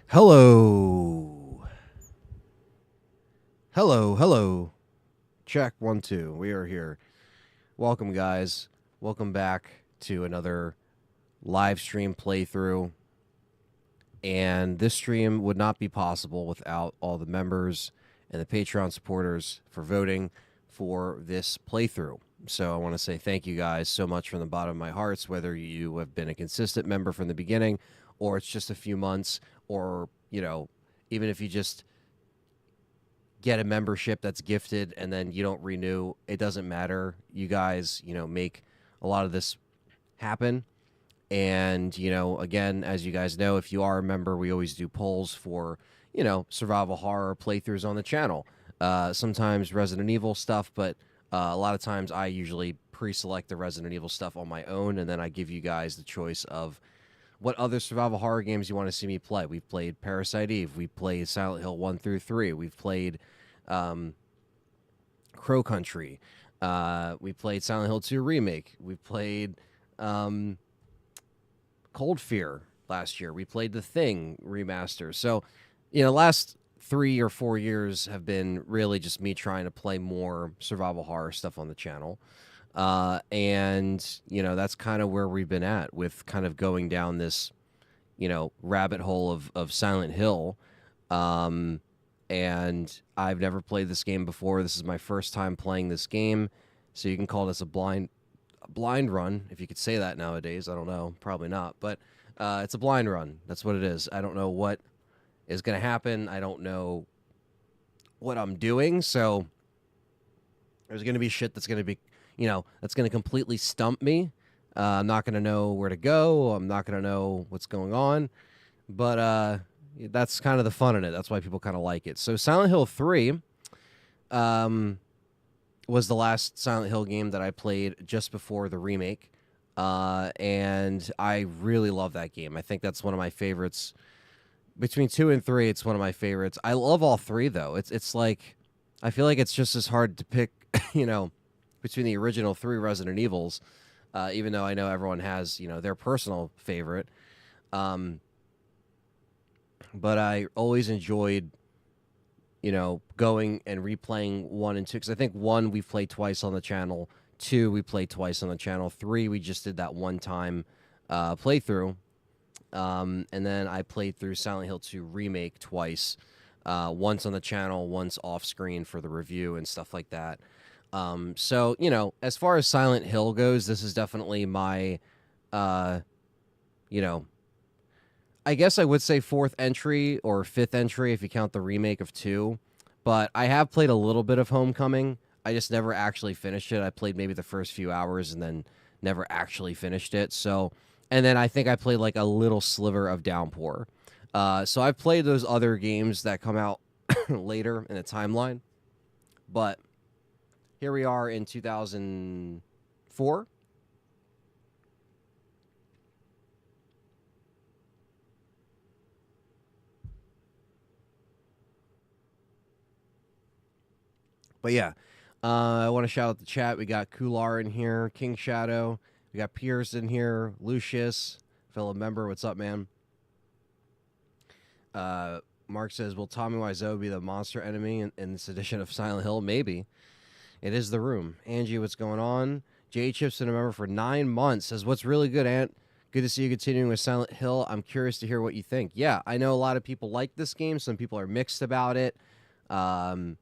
Hello. Hello, hello. Check 1 2. We are here. Welcome guys. Welcome back to another live stream playthrough. And this stream would not be possible without all the members and the Patreon supporters for voting for this playthrough. So I want to say thank you guys so much from the bottom of my hearts, whether you have been a consistent member from the beginning or it's just a few months, or, even if you just get a membership that's gifted and then you don't renew, it doesn't matter. You guys, make a lot of this happen. And, again, as you guys know, if you are a member, we always do polls for, survival horror playthroughs on the channel. Sometimes Resident Evil stuff, but a lot of times I usually pre-select the Resident Evil stuff on my own, and then I give you guys the choice of what other survival horror games you want to see me play. We've played Parasite Eve. We've played Silent Hill 1 through 3. We've played Crow Country. We played Silent Hill 2 Remake. We played Cold Fear last year. We played The Thing remaster. So, last 3 or 4 years have been really just me trying to play more survival horror stuff on the channel. And that's kind of where we've been at with kind of going down this, rabbit hole of Silent Hill. And I've never played this game before. This is my first time playing this game. So you can call this a blind run, if you could say that nowadays. I don't know. Probably not. But it's a blind run. That's what it is. I don't know what is going to happen. I don't know what I'm doing. So there's going to be shit that's going to be, that's going to completely stump me. I'm not going to know where to go. I'm not going to know what's going on. But that's kind of the fun in it. That's why people kind of like it. So Silent Hill 3 was the last Silent Hill game that I played just before the remake. And I really love that game. I think that's one of my favorites. Between 2 and 3, it's one of my favorites. I love all 3, though. It's like, I feel like it's just as hard to pick, between the original 3 Resident Evils, even though I know everyone has, their personal favorite. But I always enjoyed, going and replaying 1 and 2. Because I think 1 we've played twice on the channel. 2 we played twice on the channel. 3 we just did that one time playthrough. And then I played through Silent Hill 2 Remake twice. Once on the channel, once off screen for the review and stuff like that. So, as far as Silent Hill goes, this is definitely my, I guess I would say 4th entry or 5th entry if you count the remake of 2. But I have played a little bit of Homecoming. I just never actually finished it. I played maybe the first few hours and then never actually finished it. So, and then I think I played like a little sliver of Downpour. So I've played those other games that come out later in the timeline. But here we are in 2004. But yeah, I want to shout out the chat. We got Kular in here, King Shadow. We got Pierce in here, Lucius, fellow member. What's up, man? Mark says, will Tommy Wiseau be the monster enemy in this edition of Silent Hill? Maybe. It is the room. Angie, what's going on? J Chip's been a member for 9 months. Says, what's really good, Ant? Good to see you continuing with Silent Hill. I'm curious to hear what you think. Yeah, I know a lot of people like this game. Some people are mixed about it. The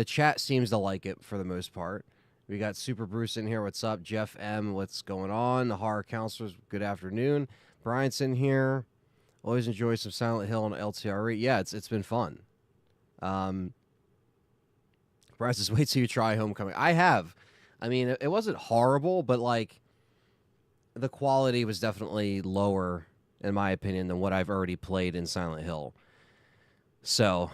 chat seems to like it for the most part. We got Super Bruce in here. What's up? Jeff M. What's going on? The Horror Counselors, good afternoon. Brian's in here. Always enjoy some Silent Hill and LTRE. Yeah, it's been fun. Brian says, wait till you try Homecoming. I have. I mean, it wasn't horrible, but like the quality was definitely lower, in my opinion, than what I've already played in Silent Hill. So,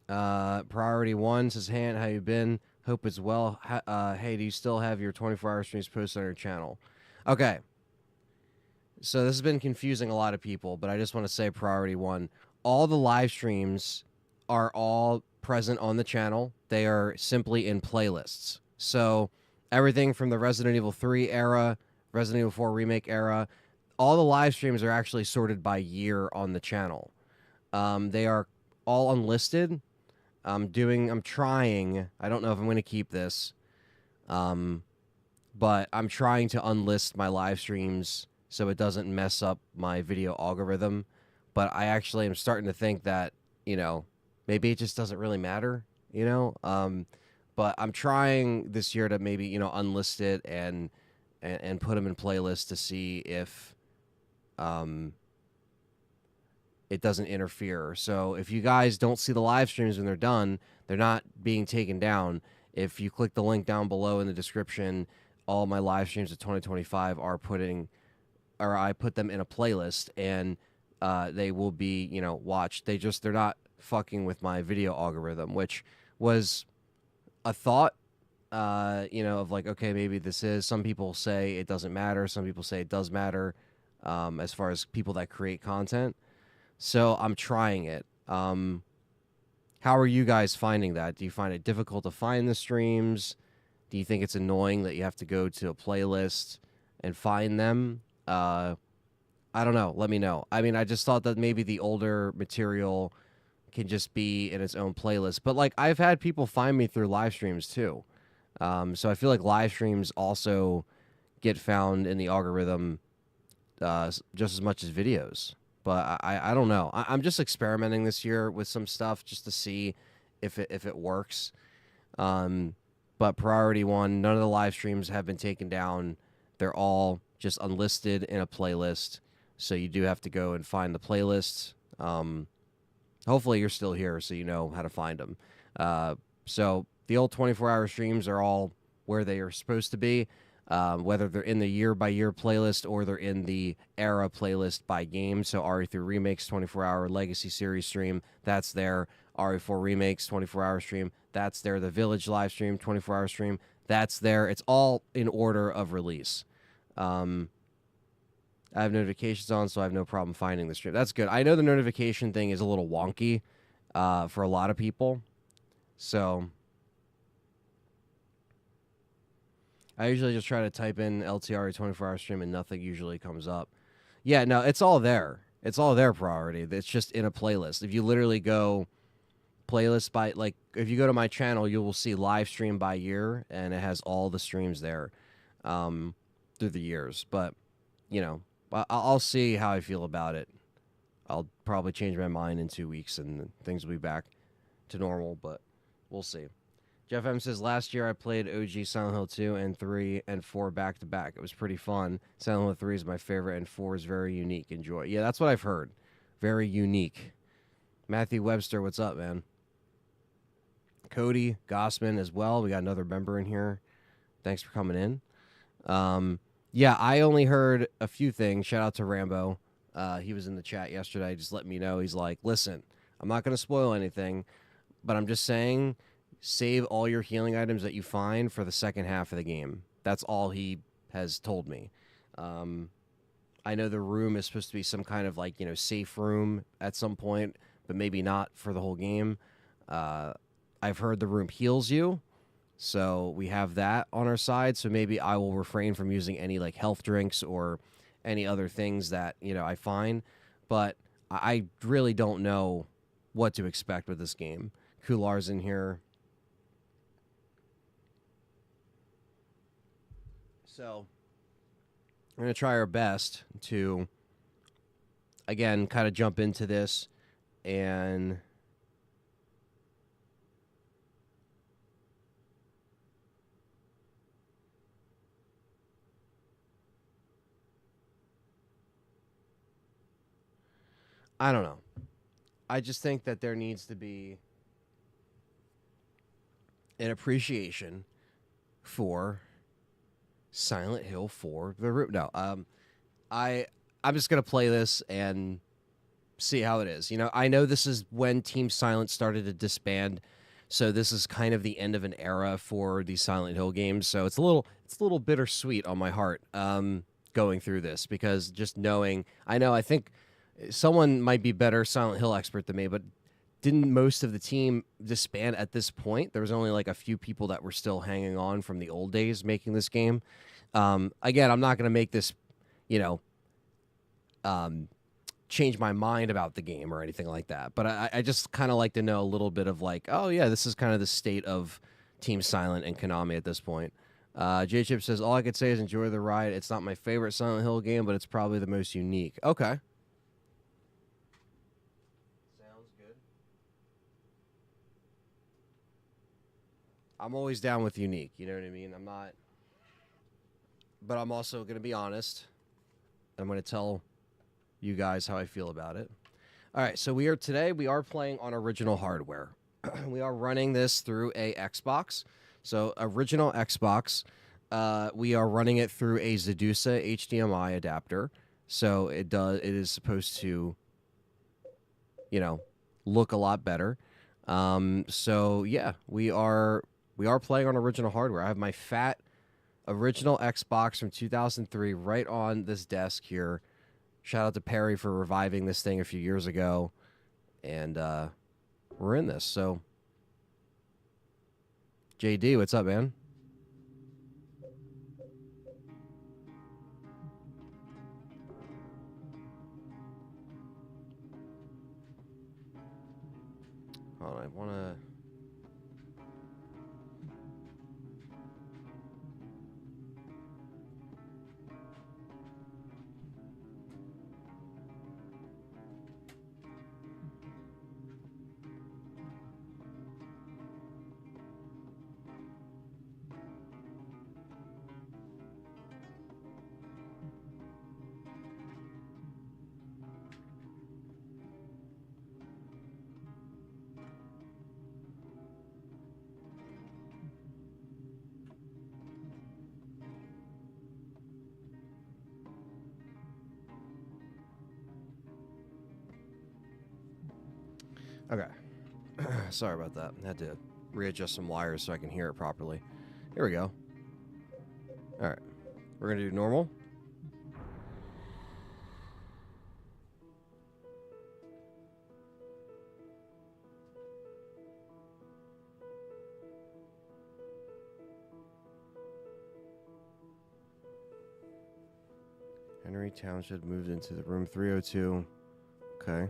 Priority 1 says, Hant, how you been? Hope it's well. Hey, do you still have your 24-hour streams posted on your channel? Okay. So this has been confusing a lot of people, but I just want to say Priority 1. All the live streams are all present on the channel. They are simply in playlists. So everything from the Resident Evil 3 era, Resident Evil 4 Remake era, all the live streams are actually sorted by year on the channel. They are all unlisted. I'm trying. I don't know if I'm going to keep this. But I'm trying to unlist my live streams so it doesn't mess up my video algorithm. But I actually am starting to think that, maybe it just doesn't really matter. But I'm trying this year to maybe, unlist it and put them in playlists to see if it doesn't interfere. So if you guys don't see the live streams when they're done, they're not being taken down. If you click the link down below in the description, all my live streams of 2025 I put them in a playlist, and they will be, watched. They're not fucking with my video algorithm, which was a thought, of like, okay, maybe this is. Some people say it doesn't matter. Some people say it does matter, as far as people that create content. So I'm trying it. How are you guys finding that? Do you find it difficult to find the streams? Do you think it's annoying that you have to go to a playlist and find them? I don't know. Let me know. I mean, I just thought that maybe the older material can just be in its own playlist. But, like, I've had people find me through live streams, too. So I feel like live streams also get found in the algorithm just as much as videos. But I don't know. I'm just experimenting this year with some stuff just to see if it works. But priority one, none of the live streams have been taken down. They're all just unlisted in a playlist. So you do have to go and find the playlist. Hopefully you're still here so you know how to find them. So the old 24-hour streams are all where they are supposed to be. Whether they're in the year-by-year playlist or they're in the era playlist by game. So RE3 Remakes 24-hour Legacy Series stream, that's there. RE4 Remakes 24-hour stream, that's there. The Village live stream 24-hour stream, that's there. It's all in order of release. I have notifications on, so I have no problem finding the stream. That's good. I know the notification thing is a little wonky for a lot of people. So I usually just try to type in LTRE 24-hour stream and nothing usually comes up. Yeah, no, it's all there. It's all there, priority. It's just in a playlist. If you literally go playlist by, like, if you go to my channel, you will see live stream by year, and it has all the streams there through the years. But, I'll see how I feel about it. I'll probably change my mind in 2 weeks, and things will be back to normal, but we'll see. Jeff M says, last year I played OG Silent Hill 2 and 3 and 4 back-to-back. It was pretty fun. Silent Hill 3 is my favorite, and 4 is very unique. Enjoy. Yeah, that's what I've heard. Very unique. Matthew Webster, what's up, man? Cody Gossman as well. We got another member in here. Thanks for coming in. Yeah, I only heard a few things. Shout out to Rambo. He was in the chat yesterday. Just let me know. He's like, listen, I'm not going to spoil anything, but I'm just saying, save all your healing items that you find for the second half of the game. That's all he has told me. I know the room is supposed to be some kind of, like, safe room at some point, but maybe not for the whole game. I've heard the room heals you, so we have that on our side. So maybe I will refrain from using any, like, health drinks or any other things that, I find. But I really don't know what to expect with this game. Kular's in here. So we're going to try our best to, again, kind of jump into this and I don't know. I just think that there needs to be an appreciation for Silent Hill 4 the root. No, I'm just gonna play this and see how it is. I know this is when Team Silent started to disband, so this is kind of the end of an era for the Silent Hill games. So it's a little bittersweet on my heart going through this, because just knowing, I think someone might be better Silent Hill expert than me, but didn't most of the team disband at this point? There was only like a few people that were still hanging on from the old days making this game. Again, I'm not going to make this, change my mind about the game or anything like that. But I just kind of like to know a little bit of like, oh yeah, this is kind of the state of Team Silent and Konami at this point. J-Chip says, all I could say is enjoy the ride. It's not my favorite Silent Hill game, but it's probably the most unique. Okay. Sounds good. I'm always down with unique. You know what I mean? I'm not... But I'm also going to be honest. I'm going to tell you guys how I feel about it. All right, so we are playing on original hardware. We are running this through a Xbox. So original Xbox, we are running it through a Zadusa HDMI adapter. So it is supposed to, you know, look a lot better. So yeah, we are playing on original hardware. I have my fat original Xbox from 2003 right on this desk here. Shout out to Perry for reviving this thing a few years ago. And we're in this. So, JD, what's up, man? Hold on, I want to... Okay. Sorry about that. I had to readjust some wires so I can hear it properly. Here we go. All right. We're going to do normal. Henry Township moved into the room 302. Okay.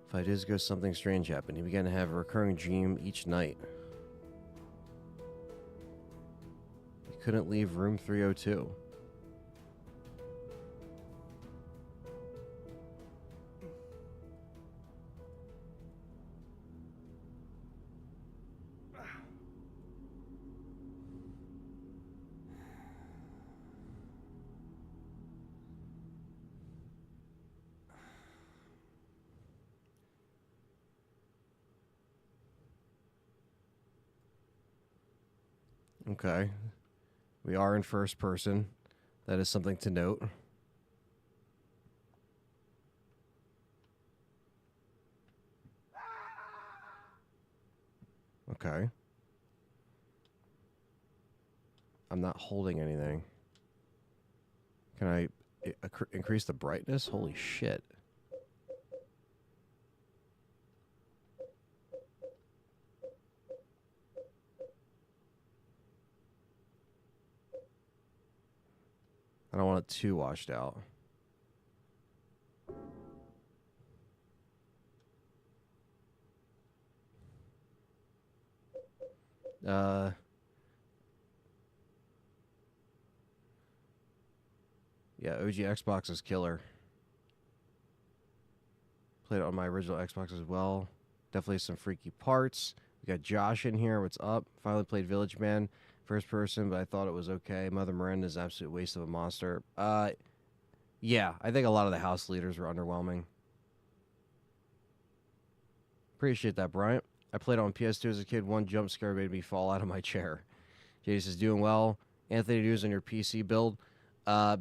5 days ago, something strange happened. He began to have a recurring dream each night. He couldn't leave room 302. Okay. We are in first person. That is something to note. Okay. I'm not holding anything. Can I increase the brightness? Holy shit. I don't want it too washed out. Yeah, OG Xbox is killer. Played it on my original Xbox as well. Definitely some freaky parts. We got Josh in here. What's up? Finally played Village Man. First person, but I thought it was okay. Mother Miranda is an absolute waste of a monster. Yeah, I think a lot of the house leaders were underwhelming. Appreciate that, Bryant. I played on PS2 as a kid. One jump scare made me fall out of my chair. JD says, doing well. Anthony, news on your PC build.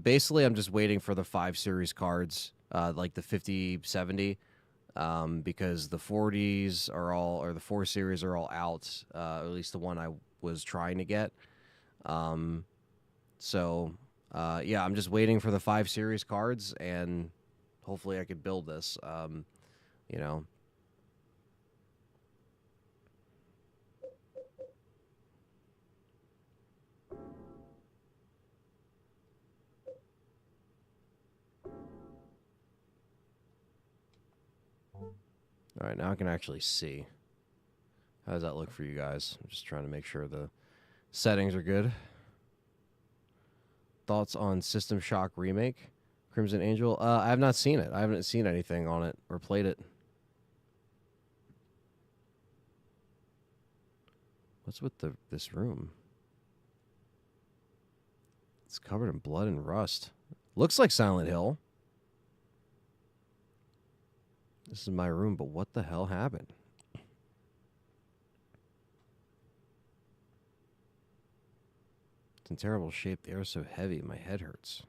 Basically, I'm just waiting for the 5 series cards, like the 5070, because the 40s are all, or the 4 series are all out, at least the one I was trying to get. So, yeah, I'm just waiting for the 5 series cards, and hopefully I could build this, you know. All right, now I can actually see. How does that look for you guys? I'm just trying to make sure the settings are good. Thoughts on System Shock Remake? Crimson Angel? I have not seen it. I haven't seen anything on it or played it. What's with this room? It's covered in blood and rust. Looks like Silent Hill. This is my room, but what the hell happened? It's in terrible shape. The air is so heavy, my head hurts.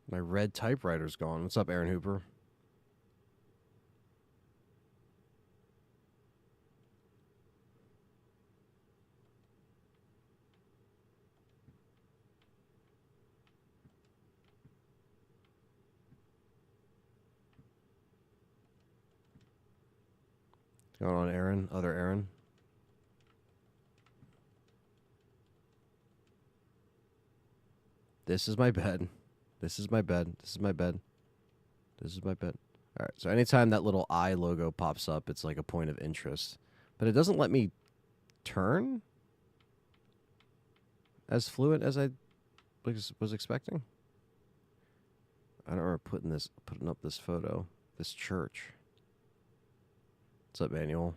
My red typewriter's gone. What's up, Aaron Hooper? What's going on, Aaron? Other Aaron? This is my bed. This is my bed. This is my bed. This is my bed. All right. So anytime that little eye logo pops up, it's like a point of interest. But it doesn't let me turn as fluent as I was expecting. I don't remember putting up this photo. This church. What's up, Manuel?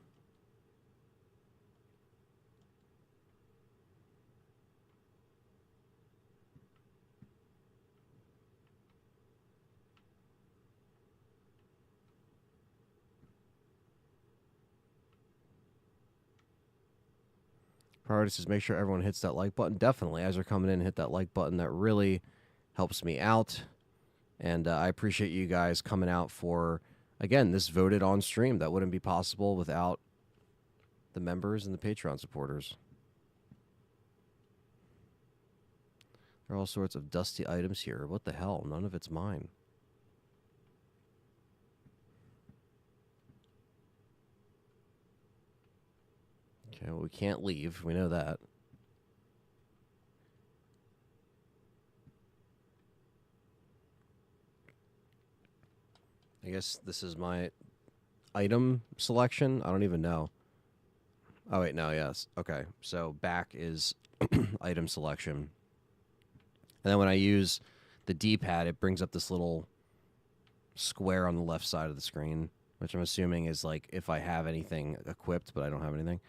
Priorities is make sure everyone hits that like button. Definitely, as they're coming in, hit that like button. That really helps me out. And I appreciate you guys coming out for, again, this voted on stream. That wouldn't be possible without the members and the Patreon supporters. There are all sorts of dusty items here. What the hell? None of it's mine. Okay, well, we can't leave. We know that. I guess this is my item selection. I don't even know. Oh, wait, no, yes. Okay, so back is item selection. And then when I use the D-pad, it brings up this little square on the left side of the screen, which I'm assuming is like if I have anything equipped, but I don't have anything.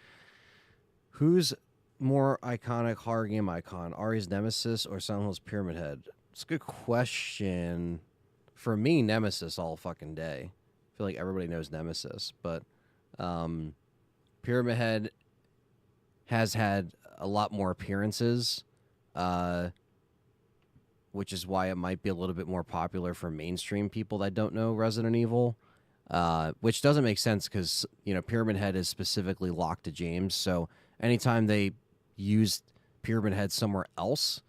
Who's more iconic horror game icon, Ari's Nemesis or Silent Hill's Pyramid Head? It's a good question. For me, Nemesis all fucking day. I feel like everybody knows Nemesis, but Pyramid Head has had a lot more appearances, which is why it might be a little bit more popular for mainstream people that don't know Resident Evil, which doesn't make sense because, you know, Pyramid Head is specifically locked to James, so anytime they used Pyramid Head somewhere else,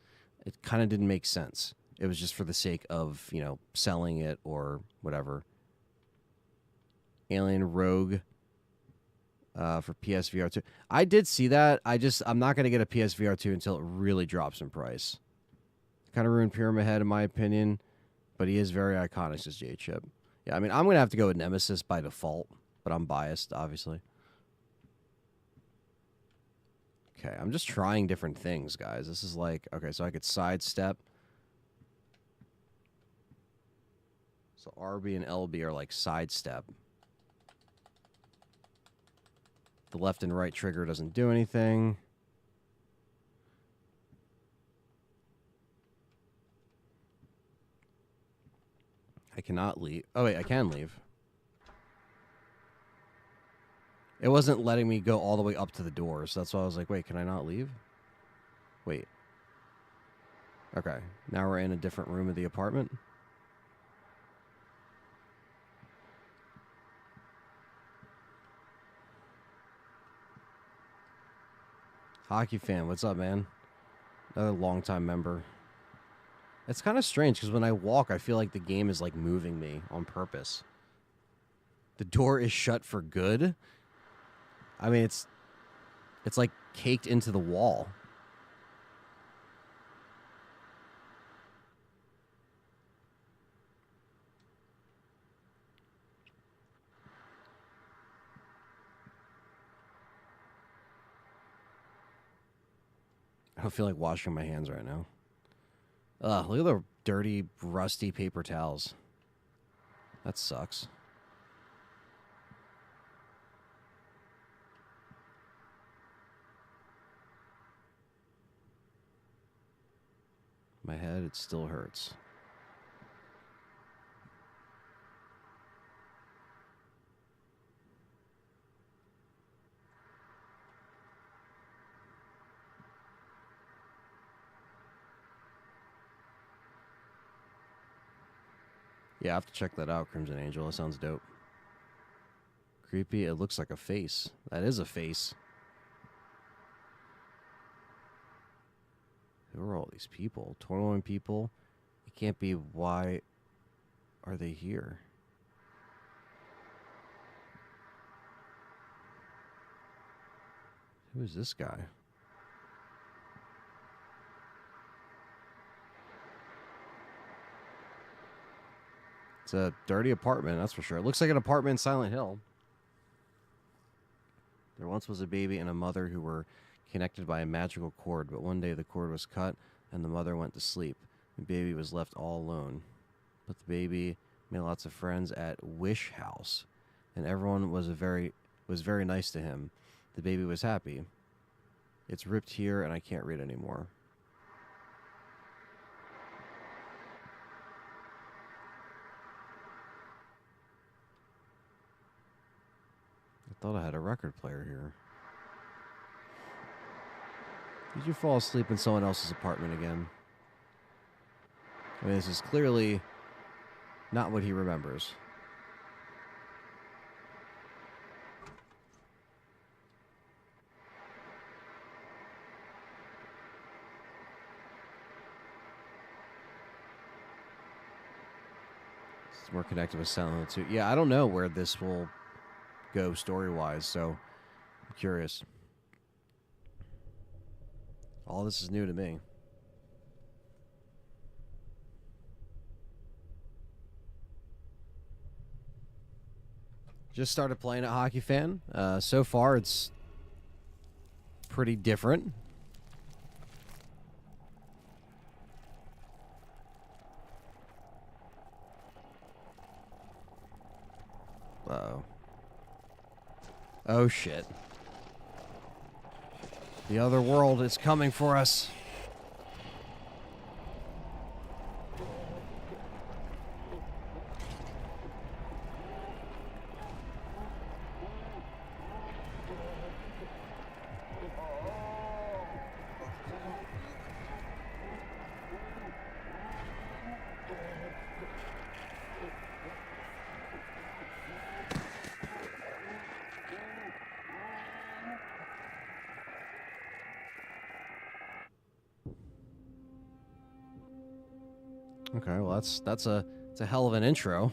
it kind of didn't make sense. It was just for the sake of, you know, selling it or whatever. Alien Rogue for PSVR 2. I did see that. I'm not going to get a PSVR 2 until it really drops in price. Kind of ruined Pyramid Head in my opinion, but he is very iconic as J-Chip. Yeah, I mean, I'm going to have to go with Nemesis by default, but I'm biased, obviously. Okay, I'm just trying different things, guys. This is like, okay, so I could sidestep. So RB and LB are like sidestep. The left and right trigger doesn't do anything. I cannot leave. Oh, wait, I can leave. It wasn't letting me go all the way up to the door, so that's why I was like, wait, can I not leave? Wait. Okay, now we're in a different room of the apartment. Hockey fan, what's up, man? Another longtime member. It's kind of strange because when I walk, I feel like the game is like moving me on purpose. The door is shut for good. I mean, it's like caked into the wall. I don't feel like washing my hands right now. Ugh, look at the dirty, rusty paper towels. That sucks. My head, it still hurts. Yeah, I have to check that out, Crimson Angel. That sounds dope. Creepy. It looks like a face. That is a face. Who are all these people? 21 people? It can't be. Why are they here? Who is this guy? It's a dirty apartment, that's for sure. It looks like an apartment in Silent Hill. There once was a baby and a mother who were connected by a magical cord, but one day the cord was cut and the mother went to sleep. The baby was left all alone. But the baby made lots of friends at Wish House, and everyone was very nice to him. The baby was happy. It's ripped here and I can't read anymore. I thought I had a record player here. Did you fall asleep in someone else's apartment again? I mean, this is clearly not what he remembers. It's more connected with Silent Hill 2. Yeah, I don't know where this will go story-wise, so I'm curious. All this is new to me. Just started playing at Hockey Fan. So far, it's pretty different. Uh-oh. Oh, shit. The other world is coming for us. Okay, well that's a hell of an intro.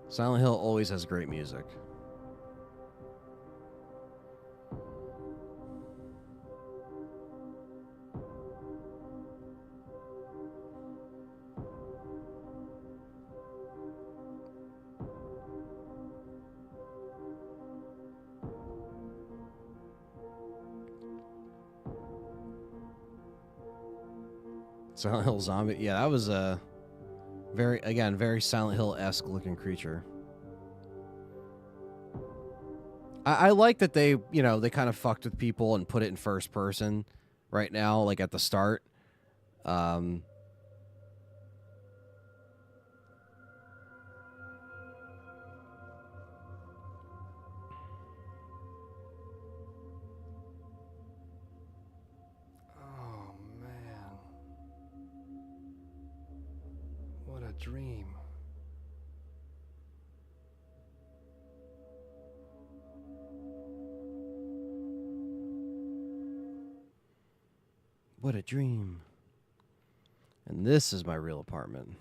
Silent Hill always has great music. Silent Hill Zombie. Yeah, that was a very Silent Hill-esque looking creature. I like that they kind of fucked with people and put it in first person right now, like at the start. Oh, man. What a dream. What a dream. And this is my real apartment.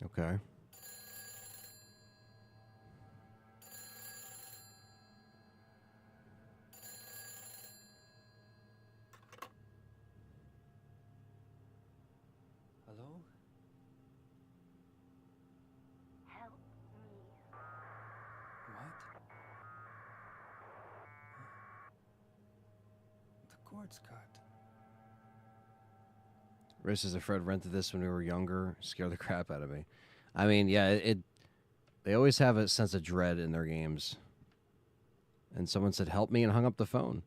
Okay. Hello? Help me. What? The cord's cut. Riss says, Fred rented this when we were younger. Scared the crap out of me. I mean, yeah, it they always have a sense of dread in their games. And someone said, help me, and hung up the phone.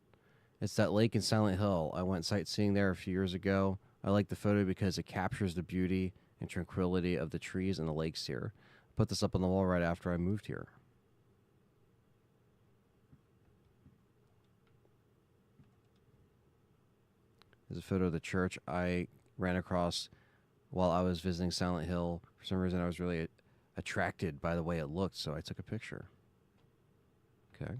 It's that lake in Silent Hill. I went sightseeing there a few years ago. I like the photo because it captures the beauty and tranquility of the trees and the lakes here. I put this up on the wall right after I moved here. There's a photo of the church I ran across while I was visiting Silent Hill. For some reason, I was really attracted by the way it looked, so I took a picture. Okay.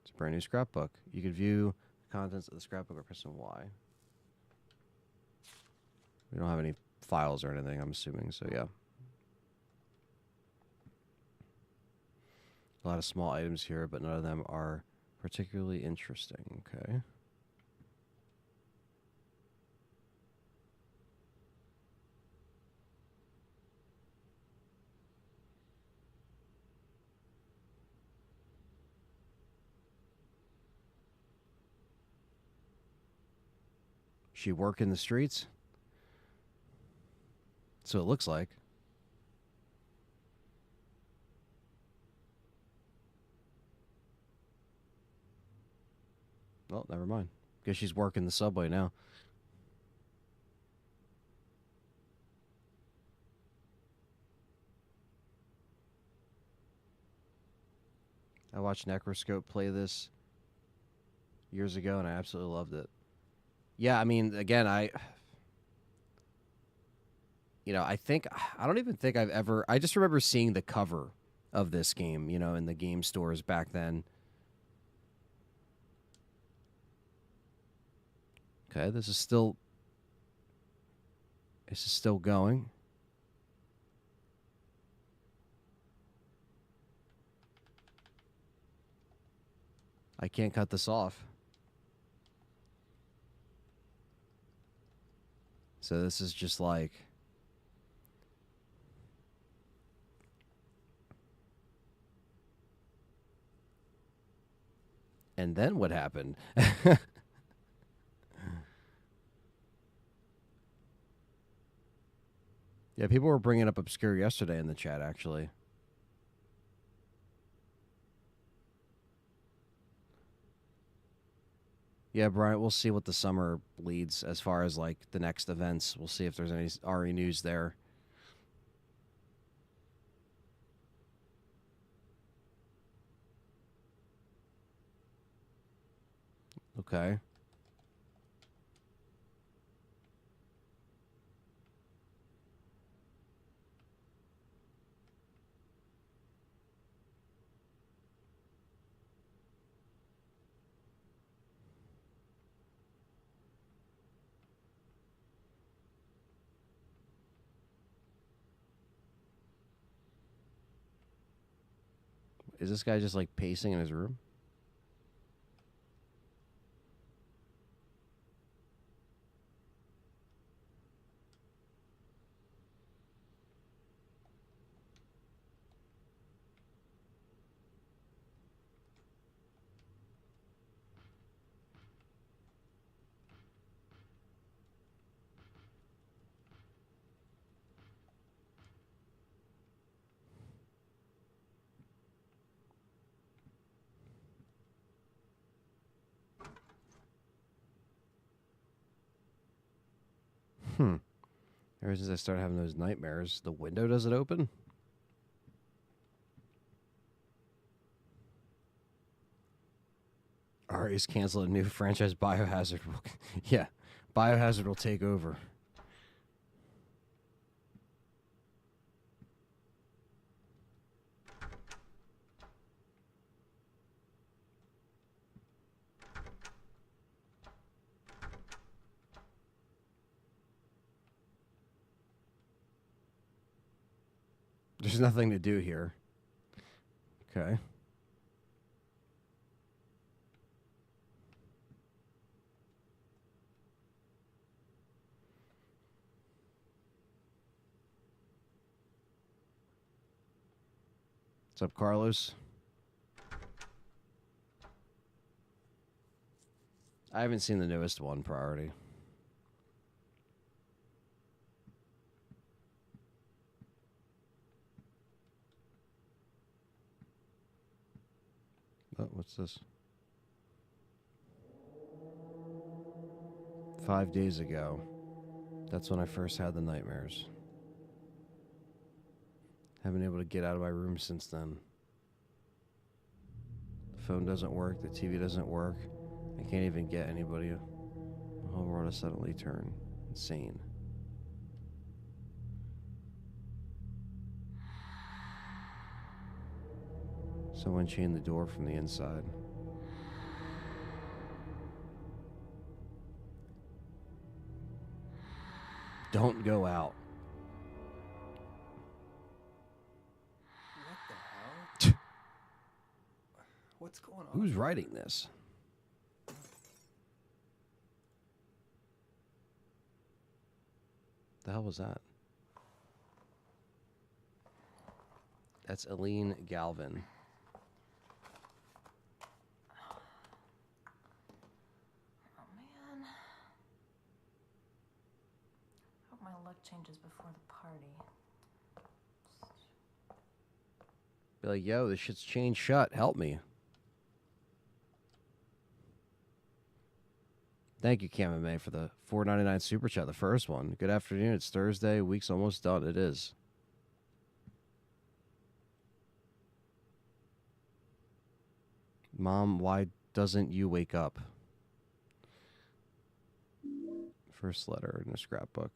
It's a brand new scrapbook. You can view the contents of the scrapbook by pressing Y. We don't have any files or anything, I'm assuming, so yeah. A lot of small items here, but none of them are particularly interesting. Okay. She work in the streets? So it looks like. Well, never mind. Guess she's working the subway now. I watched Necroscope play this years ago, and I absolutely loved it. Yeah, I mean, again, I don't even think I've ever. I just remember seeing the cover of this game, in the game stores back then. Okay, this is still going. I can't cut this off. So this is just like. And then what happened? Yeah, people were bringing up Obscure yesterday in the chat, actually. Yeah, Brian, we'll see what the summer leads as far as, like, the next events. We'll see if there's any RE news there. Okay. Is this guy just, like, pacing in his room? Ever since I started having those nightmares, the window doesn't open? RE's canceled a new franchise, Biohazard. Yeah, Biohazard will take over. There's nothing to do here. Okay. What's up, Carlos? I haven't seen the newest one, Priority. Oh, what's this? 5 days ago. That's when I first had the nightmares. Haven't been able to get out of my room since then. The phone doesn't work. The TV doesn't work. I can't even get anybody. The whole world has suddenly turned insane. Someone chained the door from the inside. Don't go out. What the hell? What's going on? Who's writing this? The hell was that? That's Aline Galvin. Oh man. Hope my luck changes before the party. Be like, yo, this shit's chained shut. Help me. Thank you, Cam May, for the $4.99 super chat. The first one. Good afternoon. It's Thursday. Week's almost done. It is. Mom, why doesn't you wake up? First letter in a scrapbook.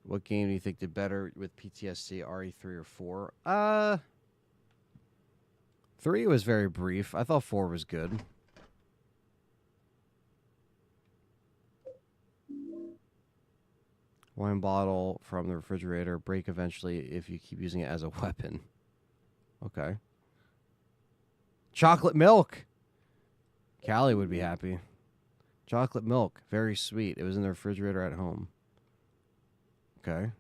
What game do you think did better with PTSD, RE3 or 4? 3 was very brief. I thought 4 was good. Wine bottle from the refrigerator. Break eventually if you keep using it as a weapon. Okay. Chocolate milk. Callie would be happy. Chocolate milk. Very sweet. It was in the refrigerator at home. Okay.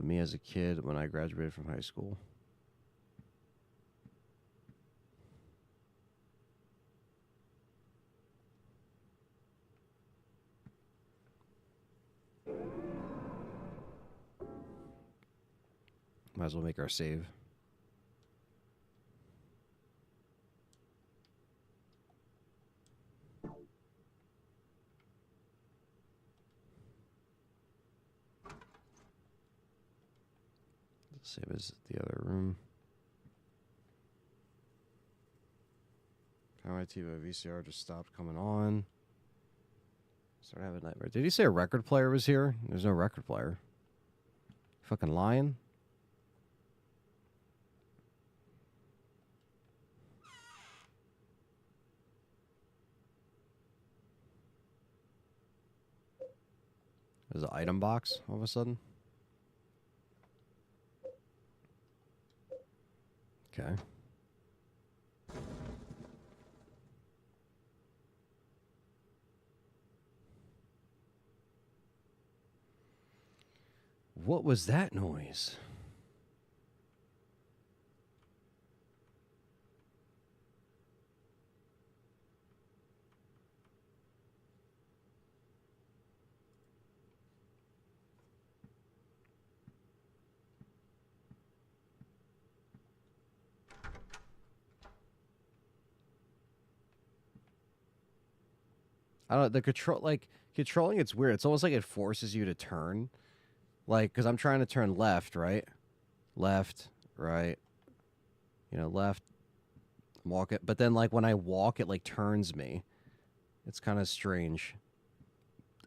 Me as a kid when I graduated from high school. Might as well make our save. Same as the other room. Power my TV VCR just stopped coming on. Started having a nightmare. Did he say a record player was here? There's no record player. Fucking lying. There's an item box all of a sudden. Okay. What was that noise? I don't. The control, like controlling, it's weird. It's almost like it forces you to turn. Like, because I'm trying to turn left, right, left, right. You know, left. Walk it, but then like when I walk, it like turns me. It's kind of strange.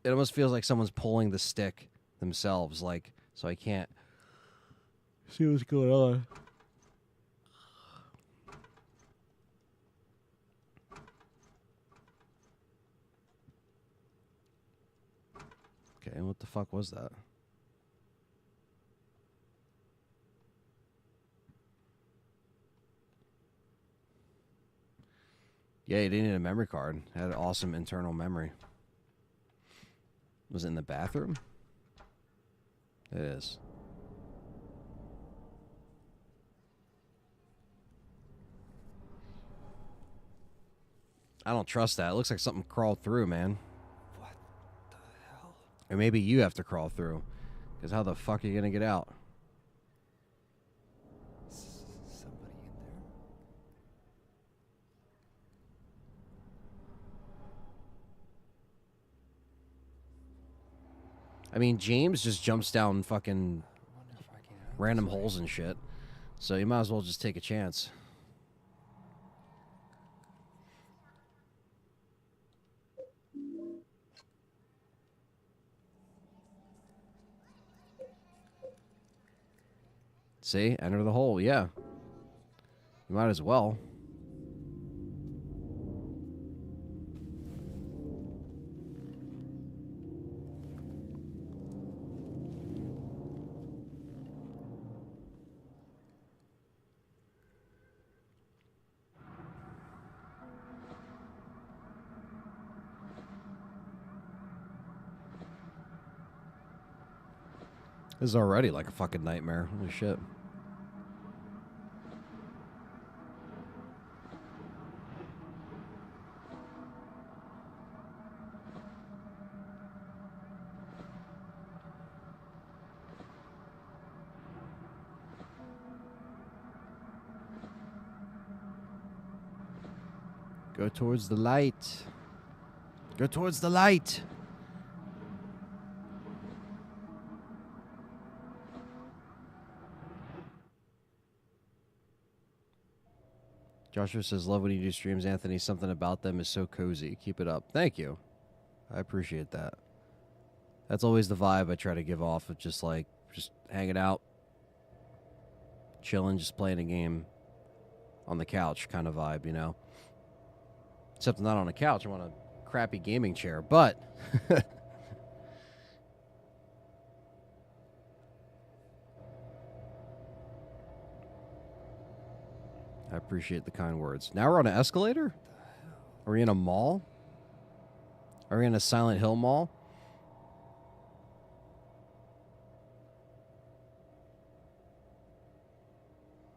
It almost feels like someone's pulling the stick themselves, like so I can't see what's going on. Okay, and what the fuck was that? Yeah, you didn't need a memory card. It had awesome internal memory. Was it in the bathroom? It is. I don't trust that. It looks like something crawled through, man. What the hell? Or maybe you have to crawl through. Because how the fuck are you going to get out? Somebody in there? I mean, James just jumps down fucking I wonder if I can get out random this way. holes and shit. So you might as well just take a chance. See? Enter the hole. Yeah. You might as well. This is already like a fucking nightmare. Holy shit. Go towards the light. Go towards the light. Joshua says, love when you do streams, Anthony. Something about them is so cozy. Keep it up. Thank you. I appreciate that. That's always the vibe I try to give off of just like, just hanging out, chilling, just playing a game on the couch kind of vibe, you know? Except I'm not on a couch. I'm on a crappy gaming chair. But I appreciate the kind words. Now we're on an escalator? Are we in a mall? Are we in a Silent Hill mall?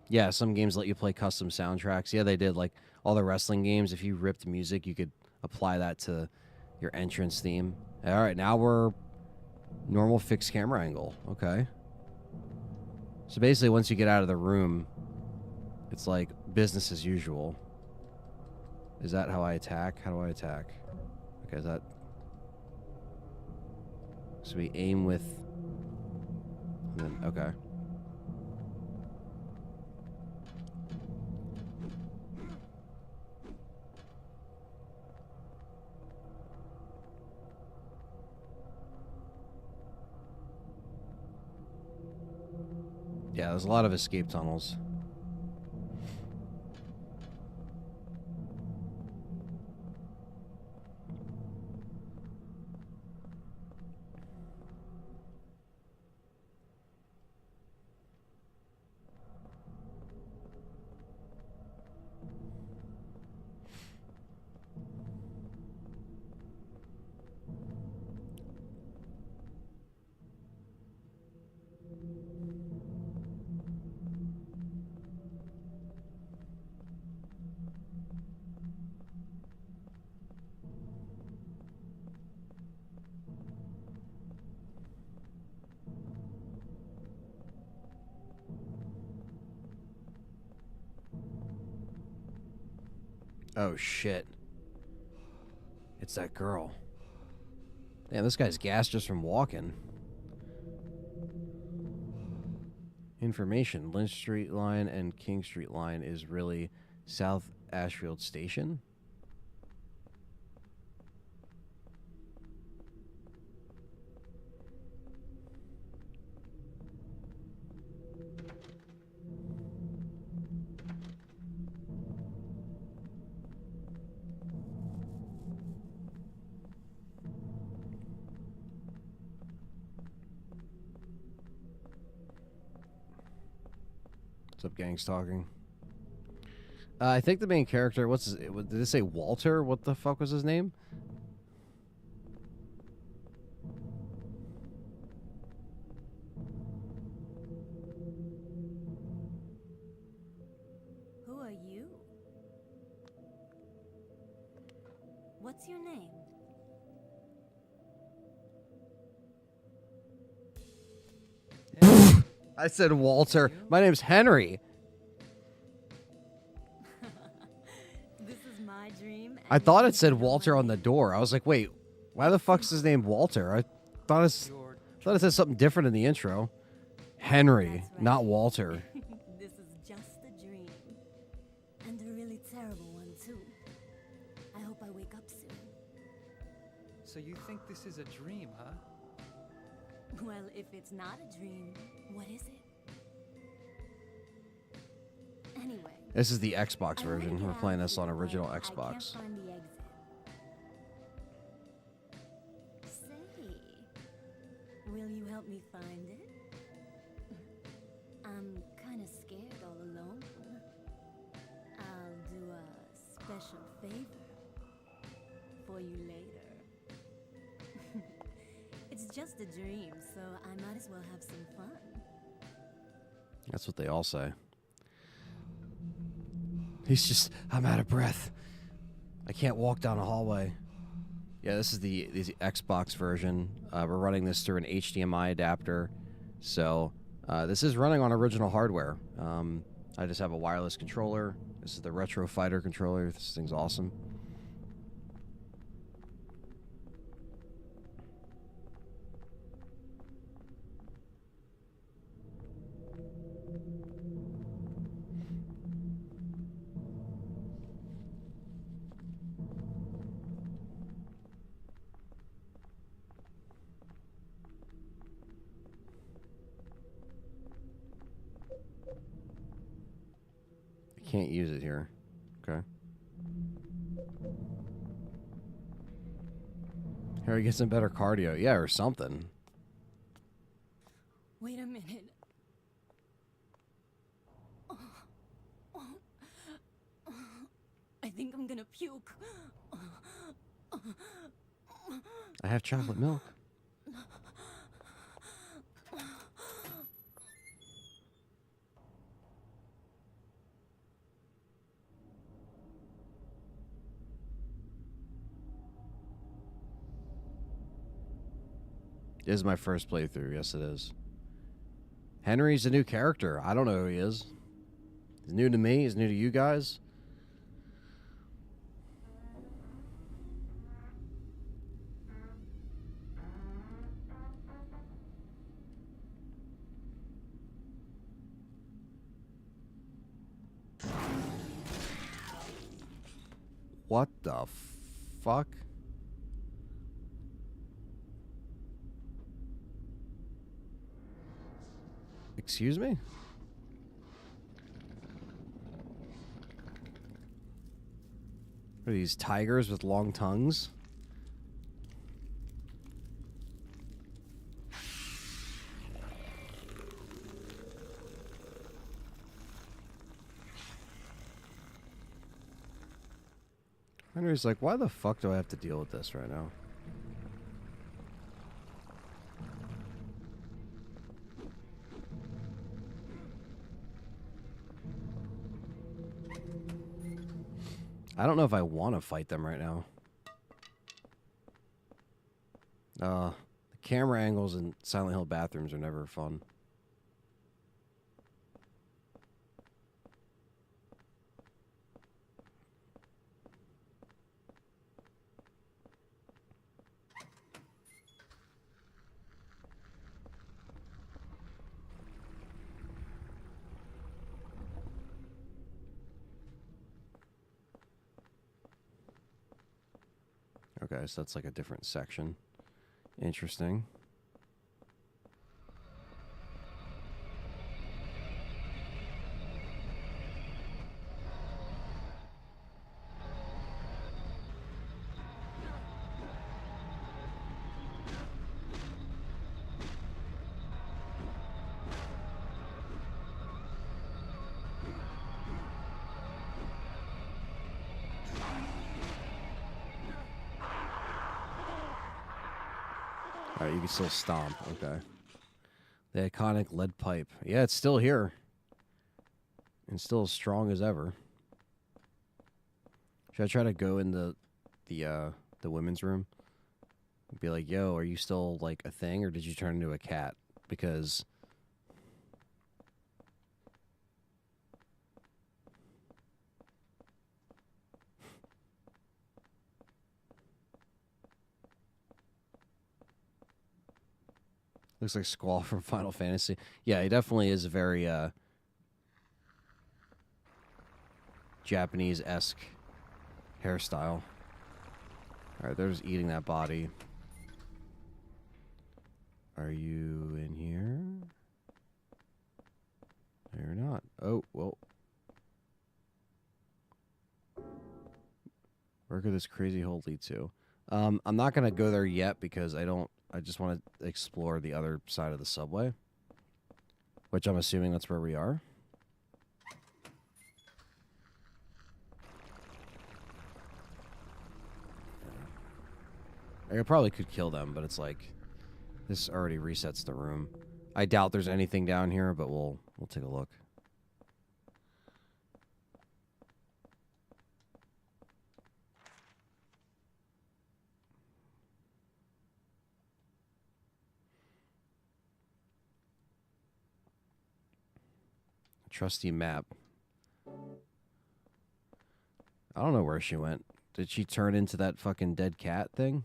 Yeah, some games let you play custom soundtracks. Yeah, they did. Like all the wrestling games, if you ripped music, you could apply that to your entrance theme. All right, now we're normal fixed camera angle. Okay. So basically, once you get out of the room, it's like business as usual. Is that how I attack? How do I attack? Okay, is that... So we aim with... And then, okay. Yeah, there's a lot of escape tunnels. Oh, shit. It's that girl. Damn, this guy's gassed just from walking. Information. Lynch Street line and King Street line is really South Ashfield Station. What's up, gangs talking? I think the main character, did it say Walter? What the fuck was his name? Who are you? What's your name? I said Walter. My name's Henry. This is my dream. I thought it said Walter on the door. I was like, wait, why the fuck's his name Walter? I thought it said something different in the intro. Henry, That's right. not Walter. This is just a dream. And a really terrible one, too. I hope I wake up soon. So you think this is a dream, huh? Well, if it's not a dream, what is it? Anyway. This is the Xbox I wanna version. get We're out playing of this on here, original but Xbox. I can't find the exit. Say, will you help me find it? I'm kind of scared all alone. I'll do a special favor for you later. It's just a dream, so I might as well have some fun. That's what they all say. He's just, I'm out of breath. I can't walk down a hallway. Yeah, this is the Xbox version. We're running this through an HDMI adapter. So this is running on original hardware. I just have a wireless controller. This is the Retro Fighter controller. This thing's awesome. Can't use it here. Okay. Harry gets some better cardio. Yeah, or something. Wait a minute. I think I'm gonna puke. I have chocolate milk. This is my first playthrough. Yes, it is. Henry's a new character. I don't know who he is. He's new to me. He's new to you guys. What the fuck? Excuse me? What are these tigers with long tongues? Henry's like, why the fuck do I have to deal with this right now? I don't know if I want to fight them right now. The camera angles in Silent Hill bathrooms are never fun. Okay, so that's like a different section. Interesting. Alright, you can still stomp. Okay. The iconic lead pipe. Yeah, it's still here. And still as strong as ever. Should I try to go in the women's room? And be like, yo, are you still like a thing, or did you turn into a cat? Because looks like Squall from Final Fantasy. Yeah, he definitely is a very Japanese-esque hairstyle. Alright, they're just eating that body. Are you in here? No, you're not. Oh, well. Where could this crazy hole lead to? I'm not going to go there yet because I just want to explore the other side of the subway. Which I'm assuming that's where we are. I probably could kill them, but it's like this already resets the room. I doubt there's anything down here, but we'll take a look. Trusty map. I don't know where she went. Did she turn into that fucking dead cat thing?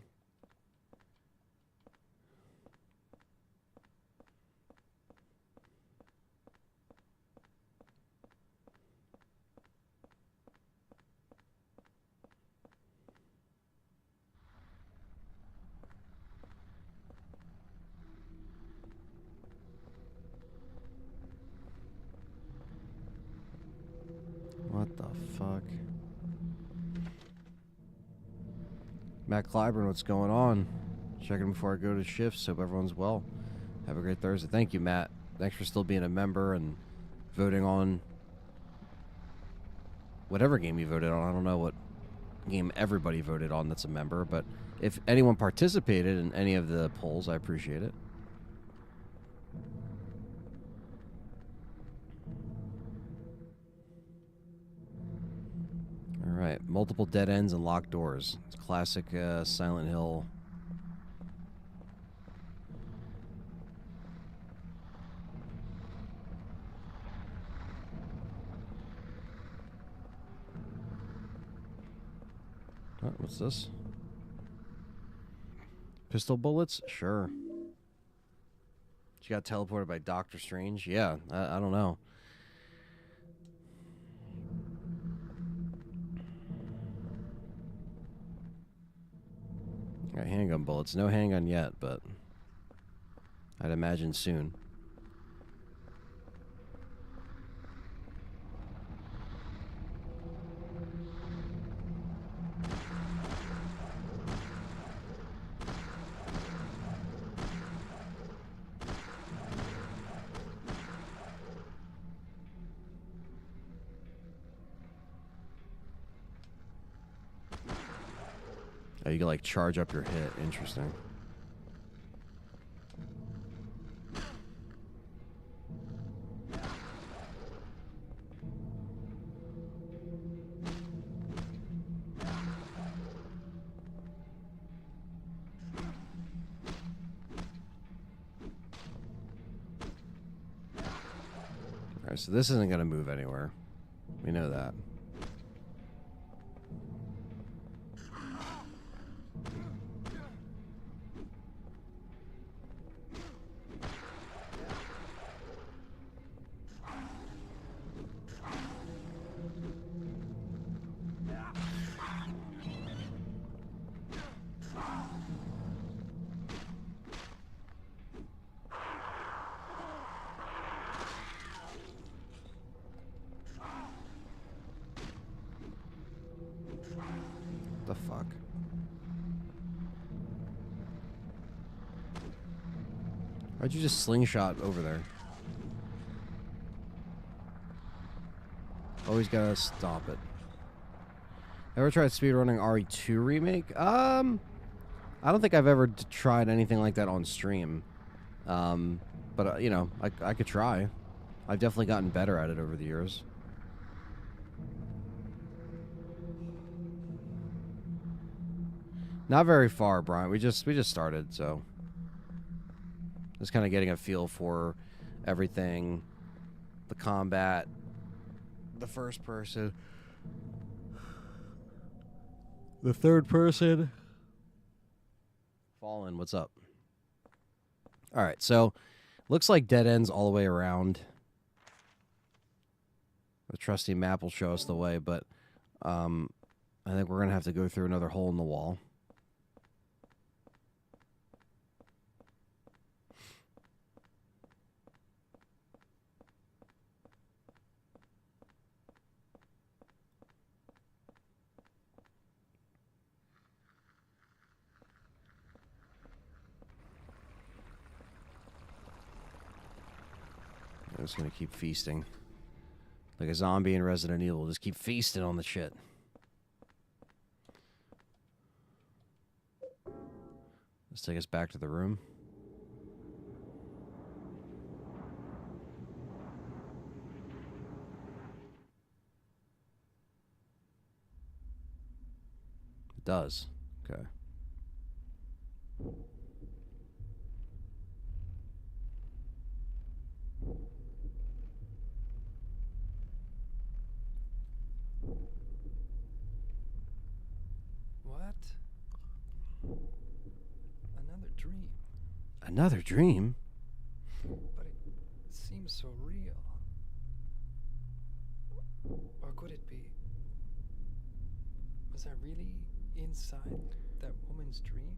What the fuck? Matt Clyburn, what's going on? Checking before I go to shifts. Hope everyone's well. Have a great Thursday. Thank you, Matt. Thanks for still being a member and voting on whatever game you voted on. I don't know what game everybody voted on that's a member, but if anyone participated in any of the polls, I appreciate it. All right, multiple dead ends and locked doors. It's classic Silent Hill. Oh, what's this? Pistol bullets? Sure. She got teleported by Doctor Strange? Yeah, I don't know. All right, handgun bullets. No handgun yet, but I'd imagine soon. Oh, you can like charge up your hit. Interesting. Alright, so this isn't going to move anywhere. We know that. The fuck? Why'd you just slingshot over there? Always gotta stop it. Ever tried speedrunning RE2 remake? I don't think I've ever tried anything like that on stream. But you know, I could try. I've definitely gotten better at it over the years. Not very far, Brian. We just started, so just kind of getting a feel for everything, the combat, the first person, the third person. Fallen, what's up? All right, so looks like dead ends all the way around. The trusty map will show us the way, but I think we're gonna have to go through another hole in the wall. I'm just gonna keep feasting. Like a zombie in Resident Evil. Just keep feasting on the shit. Let's take us back to the room. It does. Okay. What? Another dream. Another dream? But it seems so real. Or could it be? Was I really inside that woman's dream?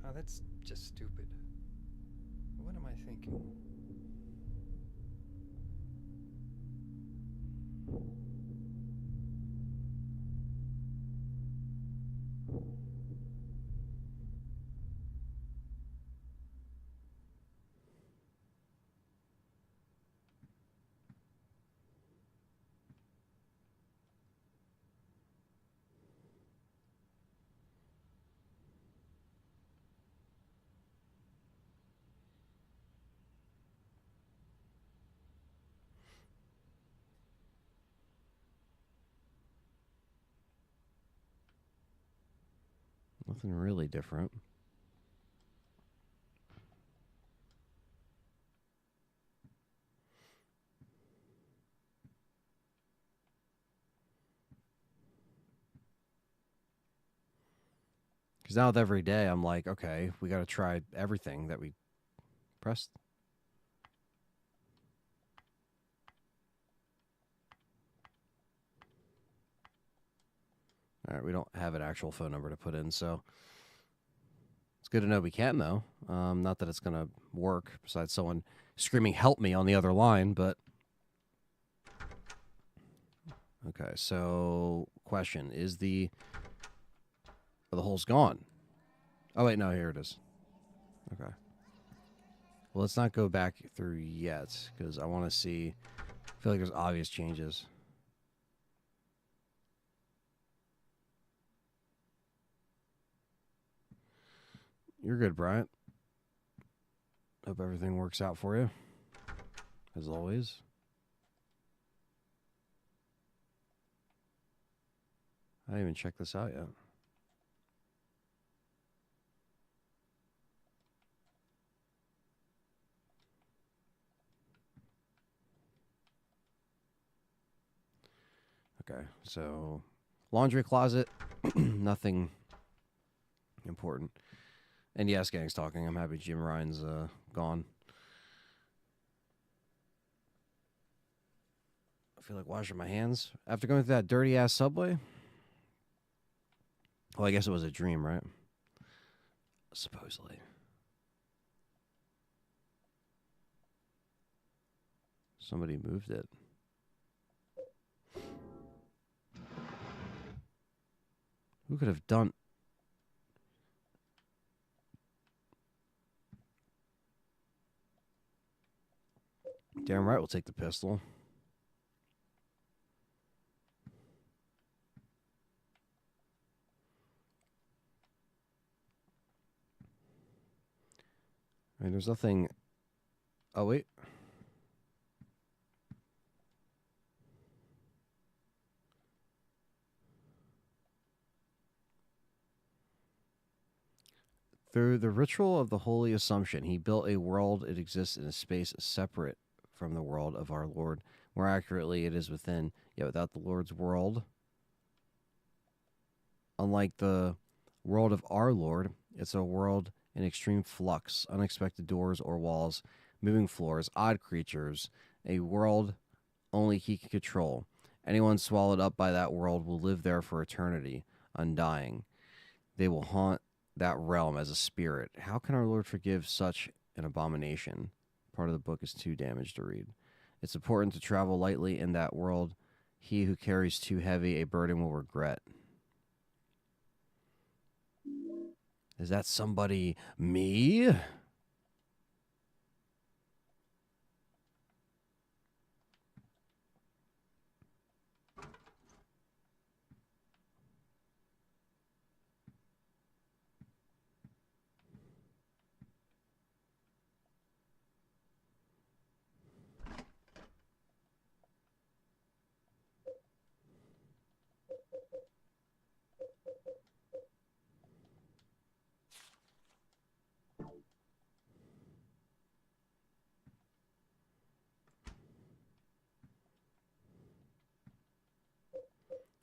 Oh, that's just stupid. What am I thinking? Nothing really different. Because now with every day, I'm like, okay, we got to try everything that we pressed. All right, we don't have an actual phone number to put in, so it's good to know we can, though. Not that it's going to work, besides someone screaming, help me, on the other line, but... Okay, so question, is the... Oh, the hole's gone. Oh, wait, no, here it is. Okay. Well, let's not go back through yet, because I want to see... I feel like there's obvious changes. You're good, Bryant. Hope everything works out for you, as always. I didn't even check this out yet. Okay, so laundry closet, nothing important. And yes, gang's talking. I'm happy Jim Ryan's gone. I feel like washing my hands after going through that dirty ass subway. Well, I guess it was a dream, right? Supposedly. Somebody moved it. Who could have done... Damn right we'll take the pistol. I mean, there's nothing... Oh, wait. Through the ritual of the Holy Assumption, he built a world. It exists in a space separate from the world of our Lord. More accurately, it is within, yet without the Lord's world. Unlike the world of our Lord, it's a world in extreme flux, unexpected doors or walls, moving floors, odd creatures, a world only he can control. Anyone swallowed up by that world will live there for eternity, undying. They will haunt that realm as a spirit. How can our Lord forgive such an abomination? Part of the book is too damaged to read. It's important to travel lightly in that world. He who carries too heavy a burden will regret. Is that somebody me?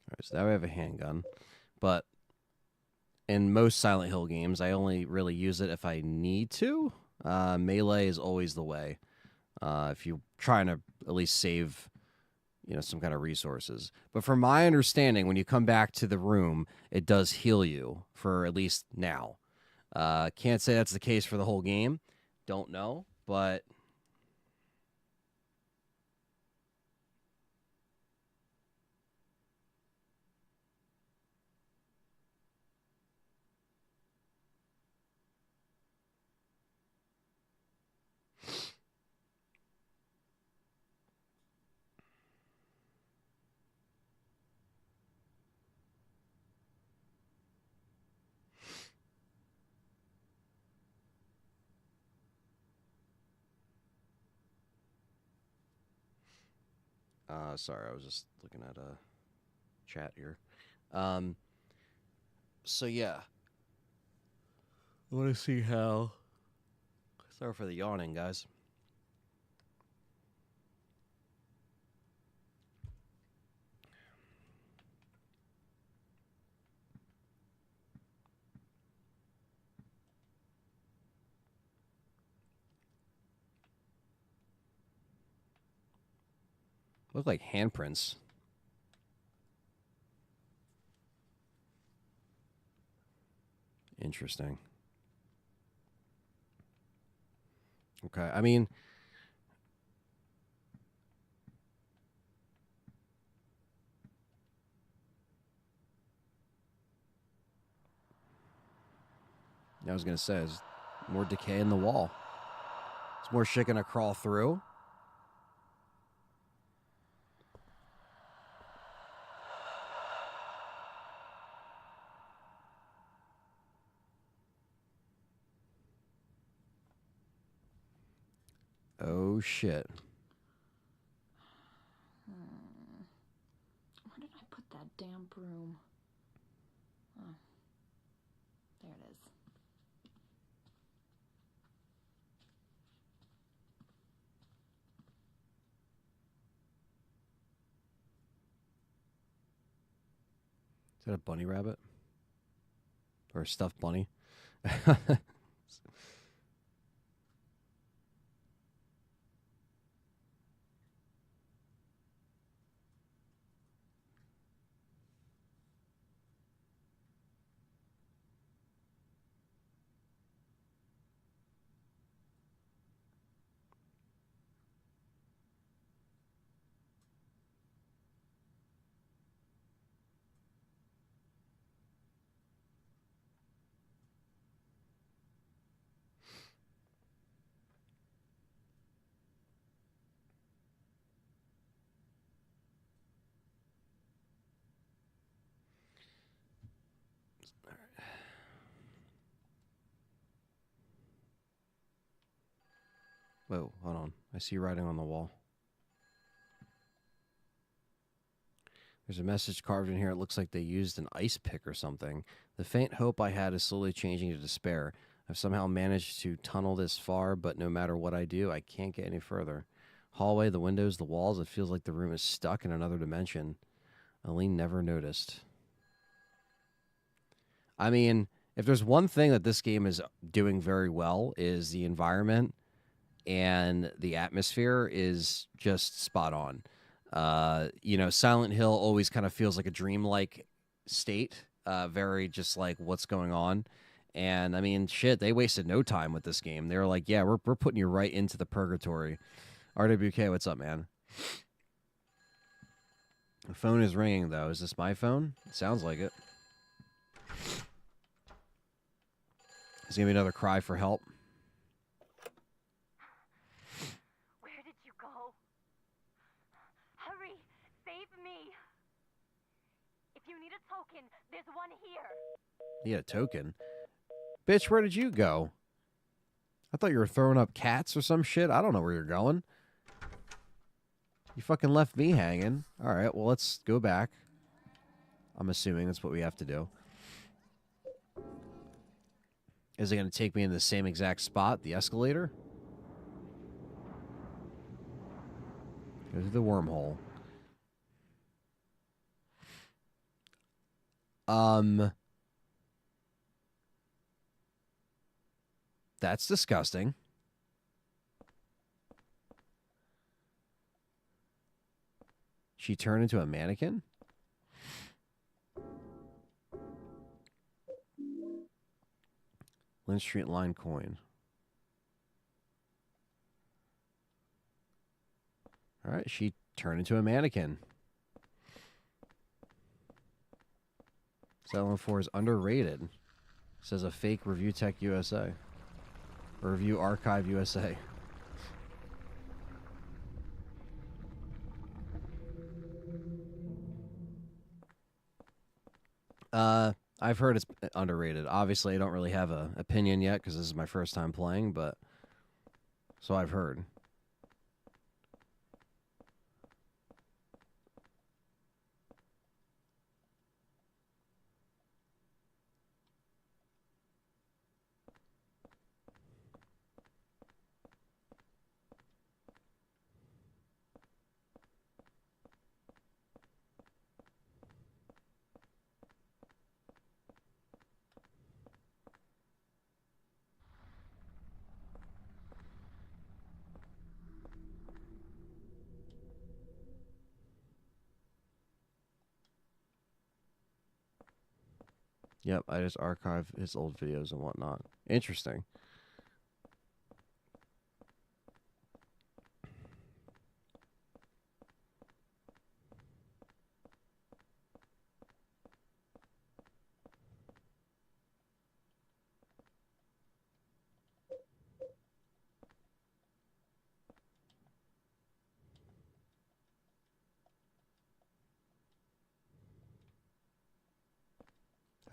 All right, so now we have a handgun. But in most Silent Hill games, I only really use it if I need to. Melee is always the way. If you're trying to at least save, some kind of resources. But from my understanding, when you come back to the room, it does heal you for at least now. Can't say that's the case for the whole game. Don't know, but sorry, I was just looking at a chat here. So yeah, I want to see how. Sorry for the yawning, guys. Look like handprints. Interesting. Okay, I mean, I was gonna say, there's more decay in the wall. There's more shit gonna crawl through. Oh shit. Where did I put that damn broom? Oh, there it is. Is that a bunny rabbit? Or a stuffed bunny? Whoa, hold on. I see writing on the wall. There's a message carved in here. It looks like they used an ice pick or something. The faint hope I had is slowly changing to despair. I've somehow managed to tunnel this far, but no matter what I do, I can't get any further. Hallway, the windows, the walls, it feels like the room is stuck in another dimension. Aline never noticed. I mean, if there's one thing that this game is doing very well is the environment and the atmosphere is just spot on. You know, Silent Hill always kind of feels like a dreamlike state, very just like what's going on. And I mean, shit, they wasted no time with this game. They were like, yeah, we're putting you right into the purgatory. RWK, what's up, man? The phone is ringing, though. Is this my phone? It sounds like it. It's going to be another cry for help. Where did you go? Hurry! Save me! If you need a token, there's one here. You need a token? Bitch, where did you go? I thought you were throwing up cats or some shit. I don't know where you're going. You fucking left me hanging. All right, well, let's go back. I'm assuming that's what we have to do. Is it going to take me in the same exact spot, the escalator? Go to the wormhole. That's disgusting. She turned into a mannequin? Lynn Street line coin. All right, she turned into a mannequin. 714 is underrated. Says a fake Review Tech USA. Or Review Archive USA. I've heard it's underrated. Obviously, I don't really have an opinion yet because this is my first time playing, but so I've heard. Yep, I just archive his old videos and whatnot. Interesting.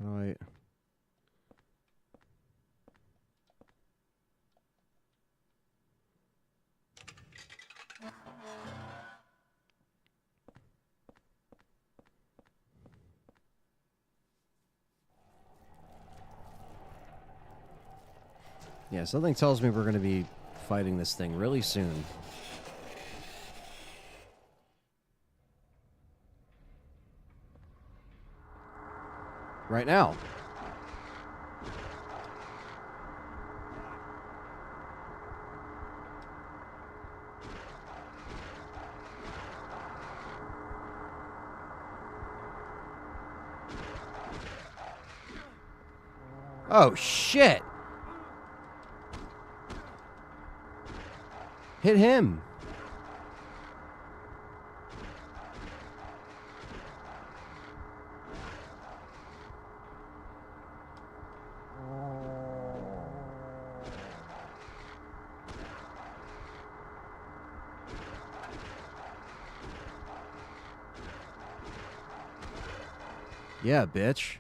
How do I... Yeah, something tells me we're going to be fighting this thing really soon. Right now. Oh, shit. Hit him. Yeah, bitch.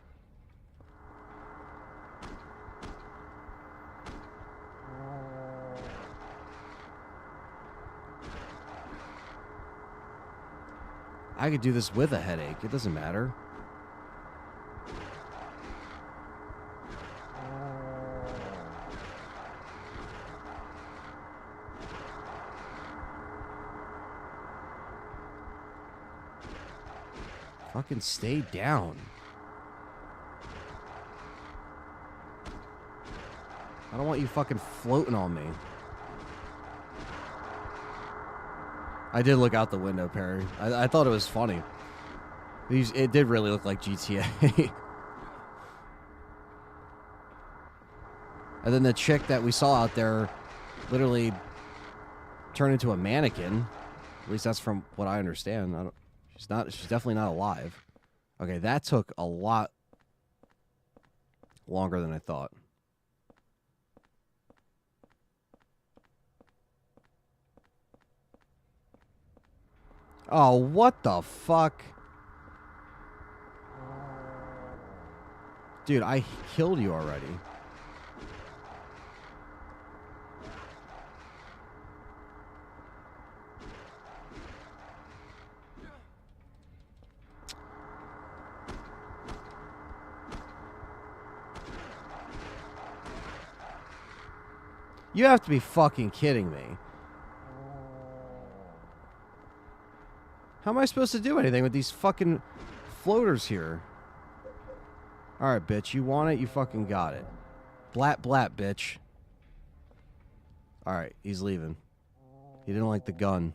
I could do this with a headache. It doesn't matter. Fucking stay down. I don't want you fucking floating on me. I did look out the window, Perry. I thought it was funny. It did really look like GTA. And then the chick that we saw out there literally turned into a mannequin. At least that's from what I understand. She's definitely not alive. Okay, that took a lot longer than I thought. Oh, what the fuck? Dude, I killed you already. You have to be fucking kidding me. How am I supposed to do anything with these fucking floaters here? Alright, bitch. You want it? You fucking got it. Blat, blat, bitch. Alright, he's leaving. He didn't like the gun.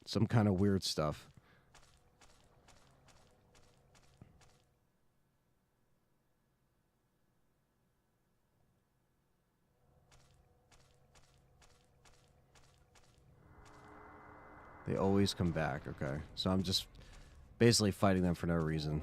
Some kind of weird stuff. They always come back. Okay. So I'm just basically fighting them for no reason.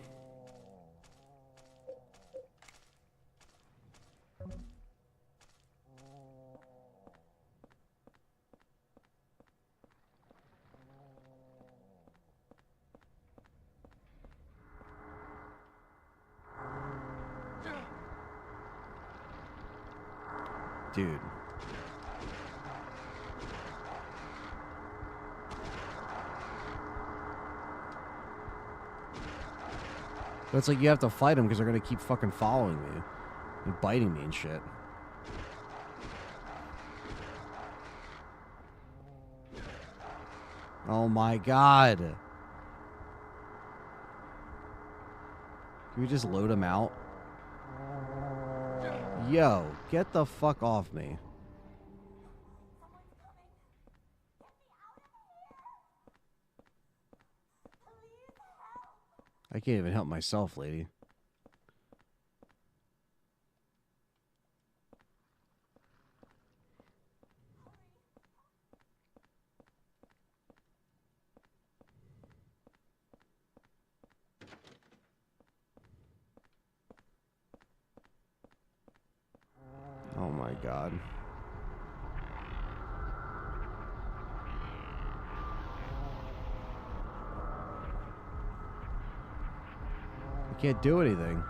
Dude. But it's like you have to fight them because they're going to keep fucking following me and biting me and shit. Oh my god. Can we just load them out? Yo, get the fuck off me. I can't even help myself, lady. Oh my god. I can't do anything.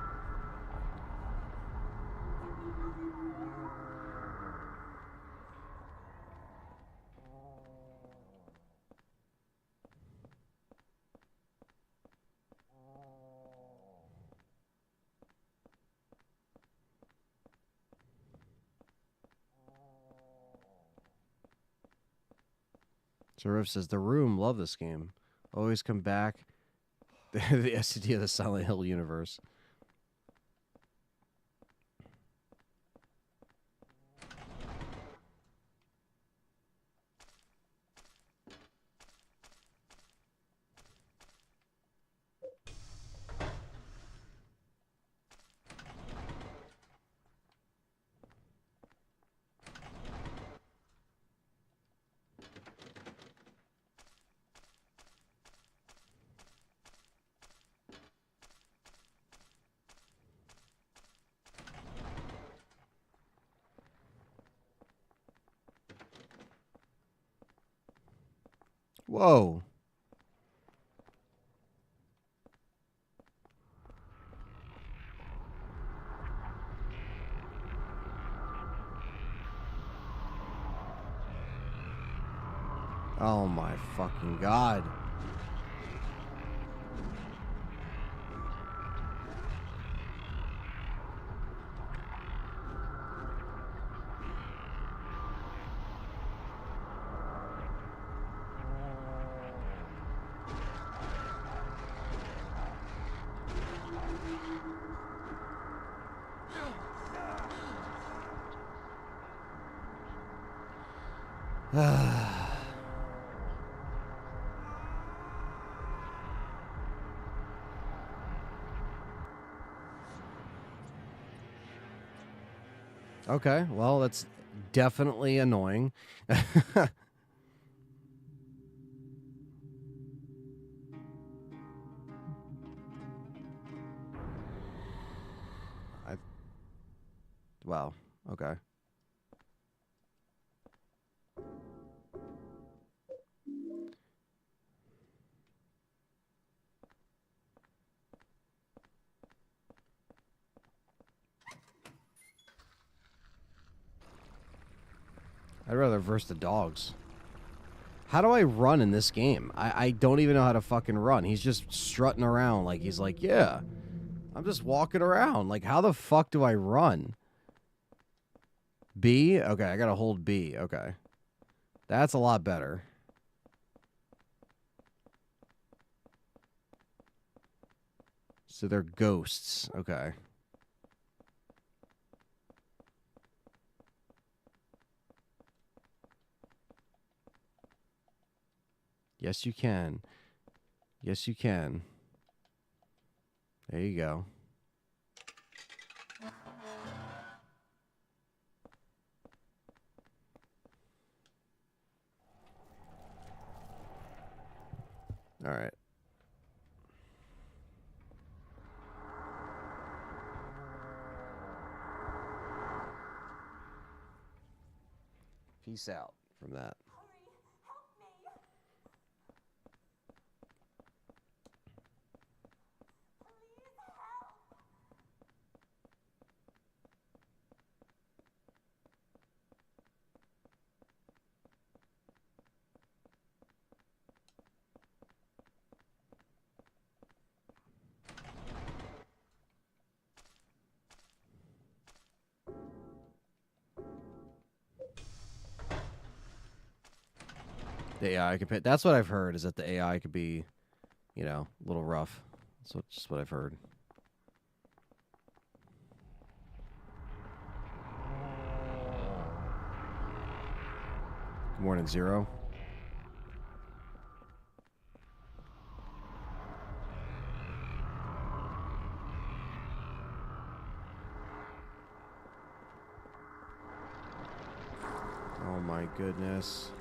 So Riff says, The Room, love this game. Always come back. The SCD of the Silent Hill universe. Whoa. Oh my fucking god. Okay, well, that's definitely annoying. Wow, okay. I'd rather verse the dogs. How do I run in this game? I don't even know how to fucking run. He's just strutting around like he's like, yeah, I'm just walking around. Like, how the fuck do I run? B? Okay, I gotta hold B. Okay. That's a lot better. So they're ghosts. Okay. Yes, you can. Yes, you can. There you go. All right. Peace out from that. The AI could pay. That's what I've heard, is that the AI could be, you know, a little rough. That's just what I've heard. Good morning, Zero. Oh my goodness.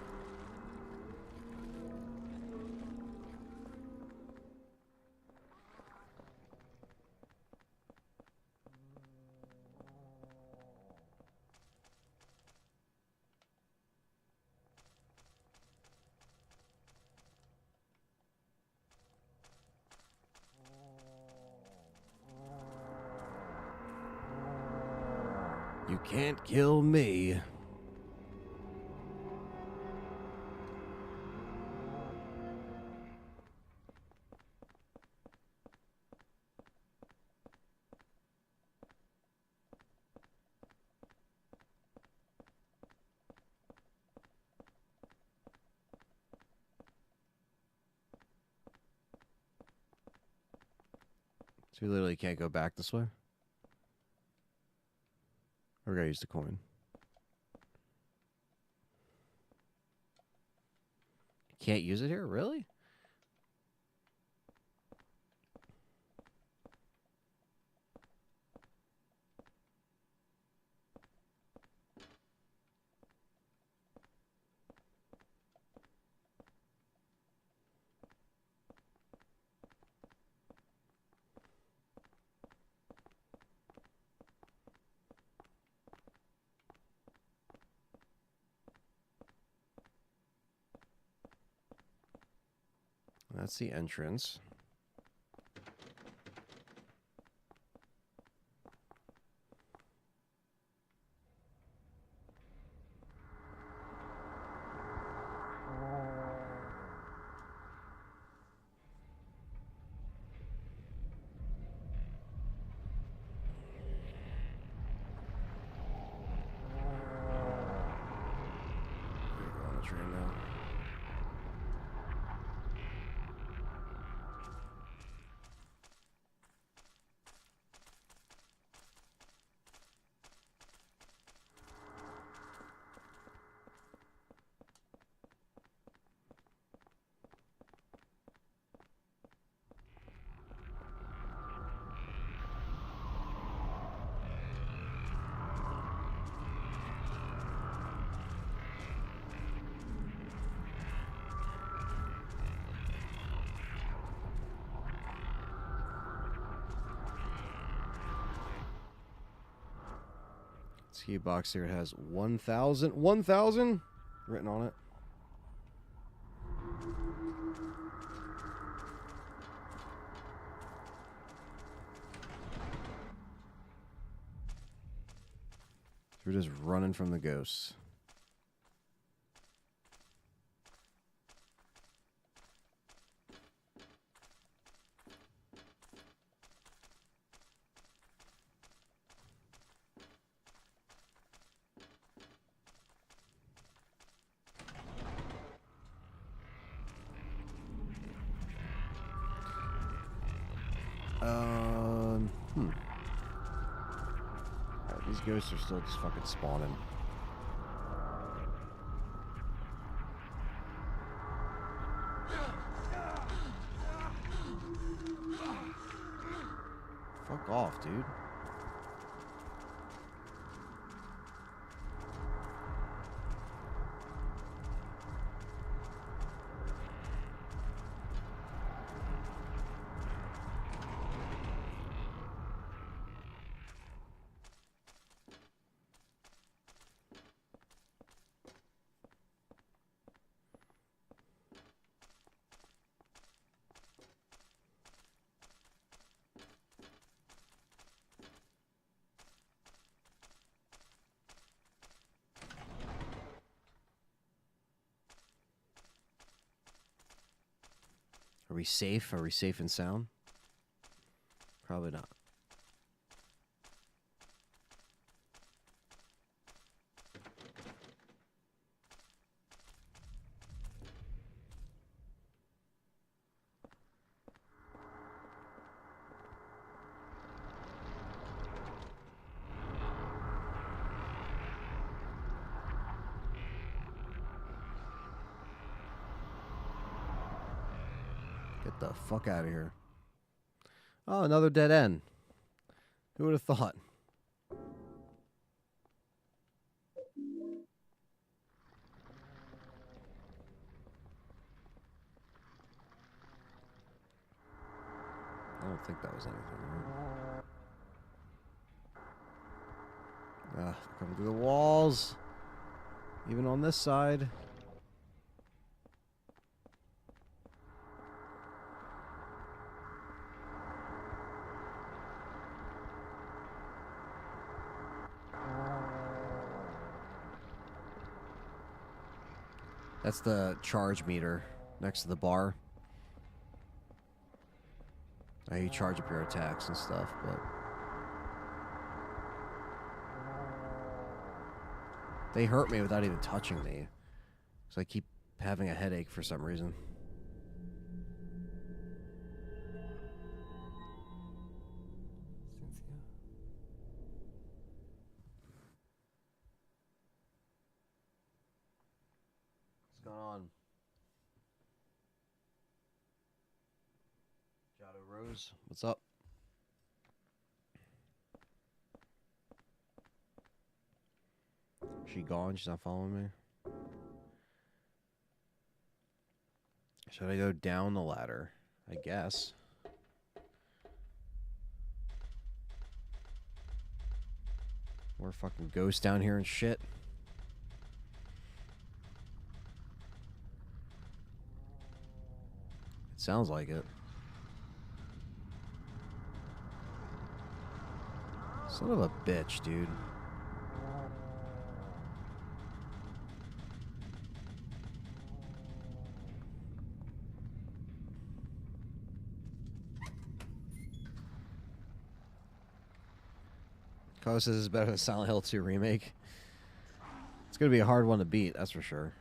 You can't kill me. So we literally can't go back this way? Or we gotta use the coin. Can't use it here? Really? That's the entrance. train now. Key box here, it has 1,000 written on it. We're just running from the ghosts. Alright, these ghosts are still just fucking spawning. Fuck off, dude. Are we safe? Are we safe and sound? Probably not. Get the fuck out of here. Oh, another dead end. Who would have thought? I don't think that was anything, right? Coming through the walls. Even on this side. That's the charge meter next to the bar. You charge up your attacks and stuff, but they hurt me without even touching me. So I keep having a headache for some reason. What's going on? Jado Rose, what's up? She gone? She's not following me? Should I go down the ladder? I guess. More fucking ghosts down here and shit. It sounds like it. Son of a bitch, dude. Carlos says it's better than Silent Hill 2 remake. It's gonna be a hard one to beat, that's for sure.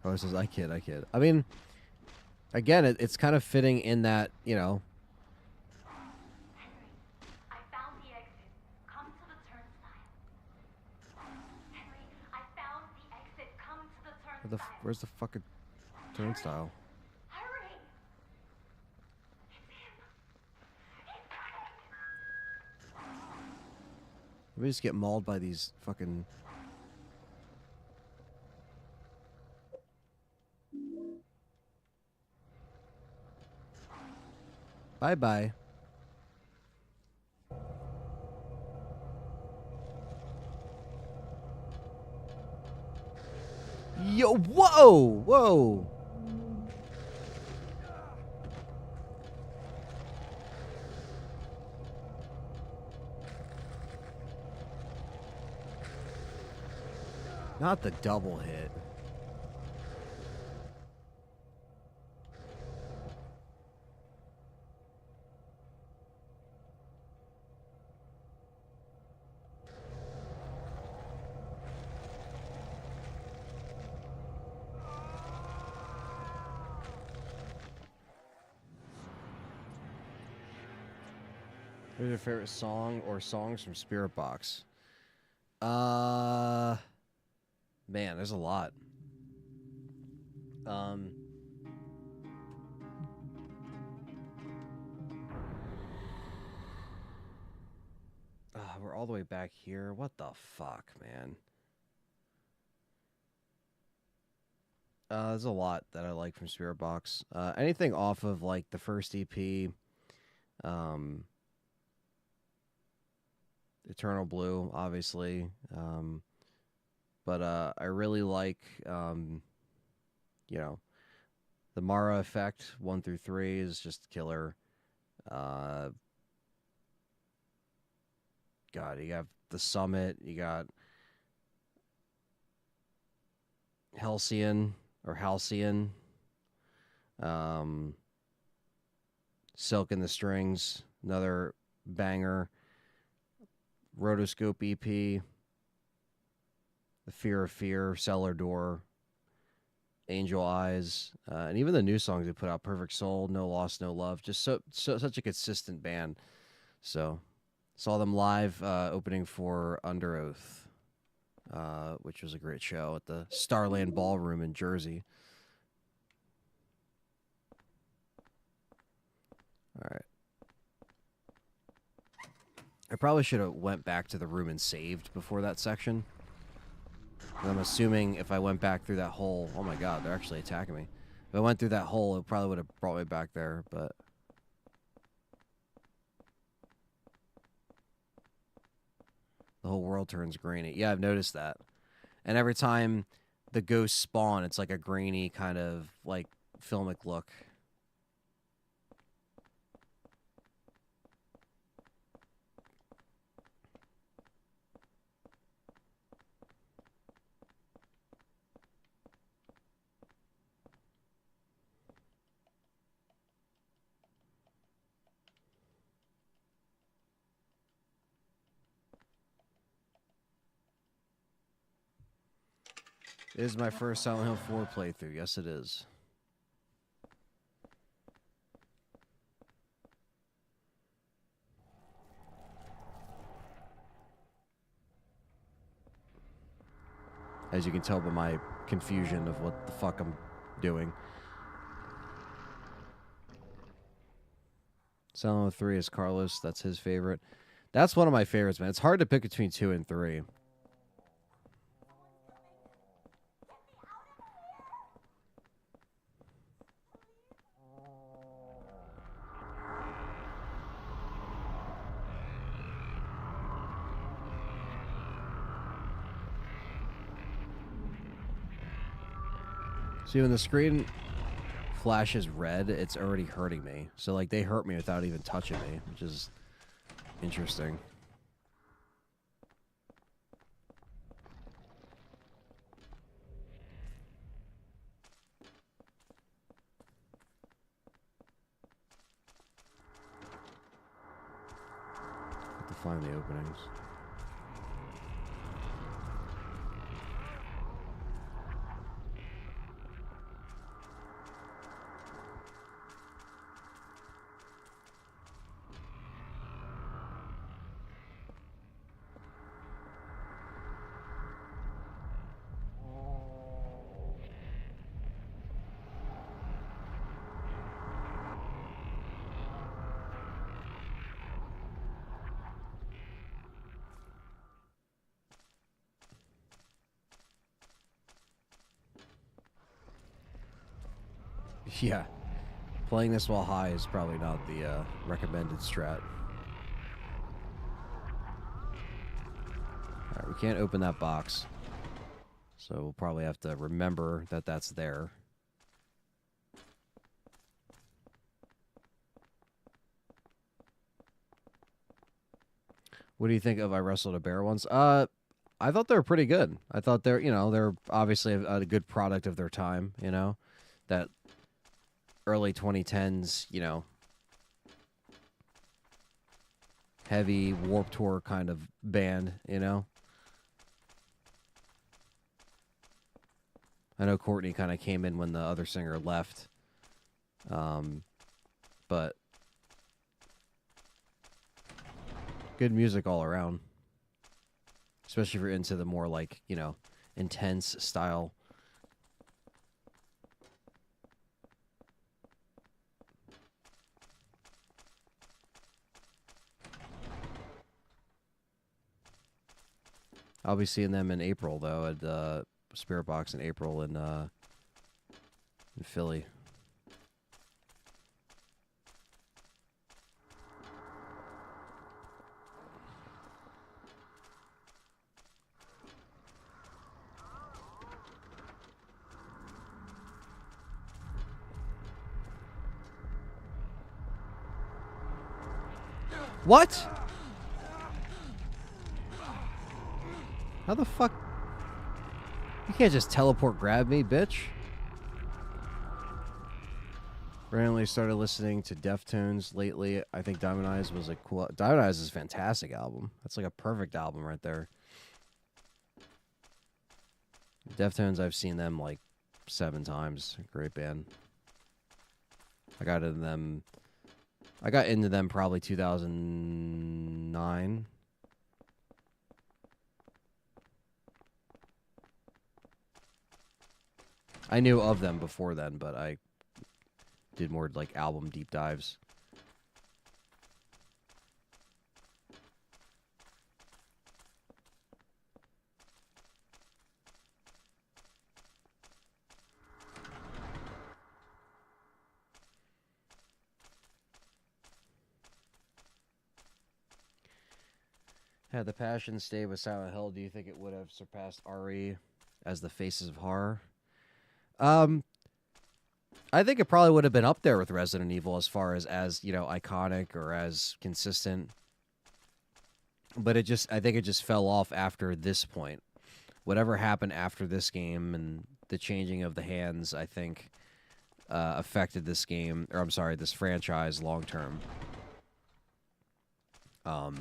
Oh, it says, I kid, I kid. I mean, again, it's kind of fitting in that, you know. Henry, I found the exit. Come to the turnstile. Henry, I found the exit. Come to the turnstile. Where's the fucking turnstile? Hurry! It's him. He's coming. We just get mauled by these fucking... Bye-bye. Yo, whoa! Whoa! Not the double hit. What's your favorite song or songs from Spirit Box? Man, there's a lot. We're all the way back here. What the fuck, man? There's a lot that I like from Spirit Box. Anything off of like the first EP, Eternal Blue, obviously. But I really like, you know, the Mara Effect 1 through 3 is just killer. God, you got the Summit, you got Halcyon, Silk in the Strings, another banger. Rotoscope EP, The Fear of Fear, Cellar Door, Angel Eyes, and even the new songs they put out, Perfect Soul, No Loss, No Love, just such a consistent band. So saw them live opening for Under Oath, which was a great show at the Starland Ballroom in Jersey. All right. I probably should have went back to the room and saved before that section. And I'm assuming if I went back through that hole... Oh my god, they're actually attacking me. If I went through that hole, it probably would have brought me back there, but... The whole world turns grainy. Yeah, I've noticed that. And every time the ghosts spawn, it's like a grainy kind of, like, filmic look. It is my first Silent Hill 4 playthrough. Yes, it is. As you can tell by my confusion of what the fuck I'm doing. Silent Hill 3 is Carlos. That's his favorite. That's one of my favorites, man. It's hard to pick between 2 and 3. See, when the screen flashes red, it's already hurting me. So, like, they hurt me without even touching me, which is interesting. Have to find the openings. Yeah. Playing this while high is probably not the recommended strat. Alright, we can't open that box. So we'll probably have to remember that that's there. What do you think of I Wrestled a Bear ones? I thought they were pretty good. I thought they're obviously a good product of their time, that early 2010s, heavy Warped Tour kind of band, I know Courtney kind of came in when the other singer left. But good music all around. Especially if you're into the more intense style. I'll be seeing them in April though at the Spirit Box in April in Philly. What? How the fuck? You can't just teleport grab me, bitch. Randomly started listening to Deftones lately. I think Diamond Eyes was a cool... Diamond Eyes is a fantastic album. That's like a perfect album right there. Deftones, I've seen them like 7 times. Great band. I got into them probably 2009. I knew of them before then, but I did more like album deep dives. Had the Passion stayed with Silent Hill, do you think it would have surpassed RE as the Faces of Horror? I think it probably would have been up there with Resident Evil as far as iconic or as consistent. But I think it just fell off after this point. Whatever happened after this game and the changing of the hands, I think, affected this game, or I'm sorry, this franchise long term. And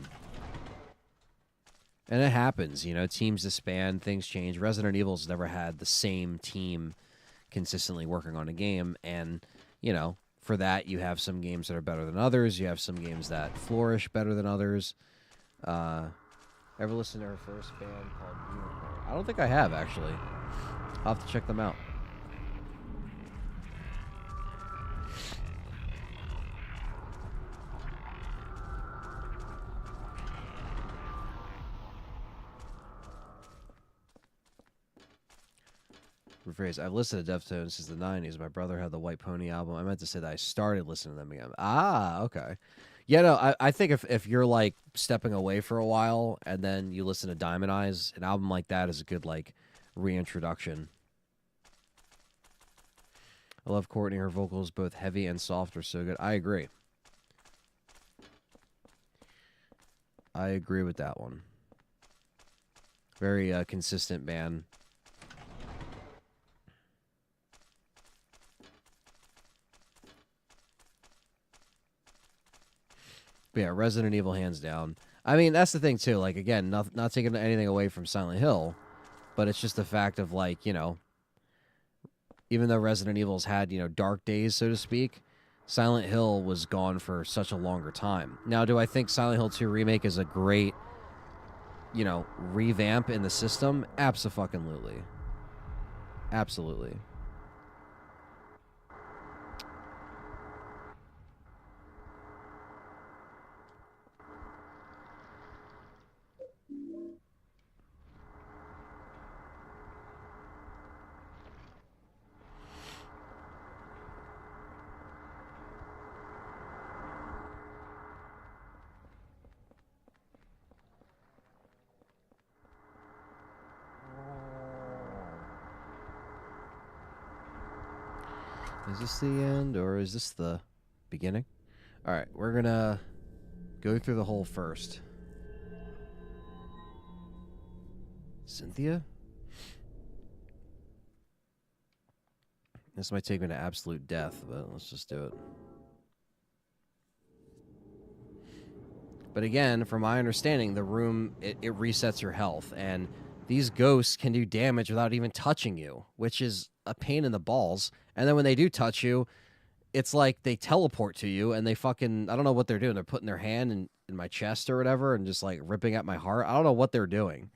it happens, teams disband, things change. Resident Evil's never had the same team consistently working on a game, and for that you have some games that are better than others, you have some games that flourish better than others. Ever listen to her first band called Unicorn? I don't think I have, actually. I'll have to check them out. Rephrase. I've listened to Deftones since the 90s. My brother had the White Pony album. I meant to say that I started listening to them again. Ah, okay. Yeah, no, I think if you're like stepping away for a while and then you listen to Diamond Eyes, an album like that is a good like reintroduction. I love Courtney. Her vocals, both heavy and soft, are so good. I agree. I agree with that one. Very consistent band. But yeah, Resident Evil hands down. I mean, that's the thing too. Like again, not taking anything away from Silent Hill, but it's just the fact of like, even though Resident Evil's had, dark days, so to speak, Silent Hill was gone for such a longer time. Now, do I think Silent Hill 2 Remake is a great, revamp in the system? Abso-fucking-lutely. Absolutely. Is this the end or is this the beginning? All right, we're gonna go through the hole first. Cynthia? This might take me to absolute death, but let's just do it. But again, from my understanding, the room, it resets your health, and these ghosts can do damage without even touching you, which is a pain in the balls. And then when they do touch you, it's like they teleport to you, and they fucking, I don't know what they're doing. They're putting their hand in my chest or whatever and just like ripping at my heart. I don't know what they're doing.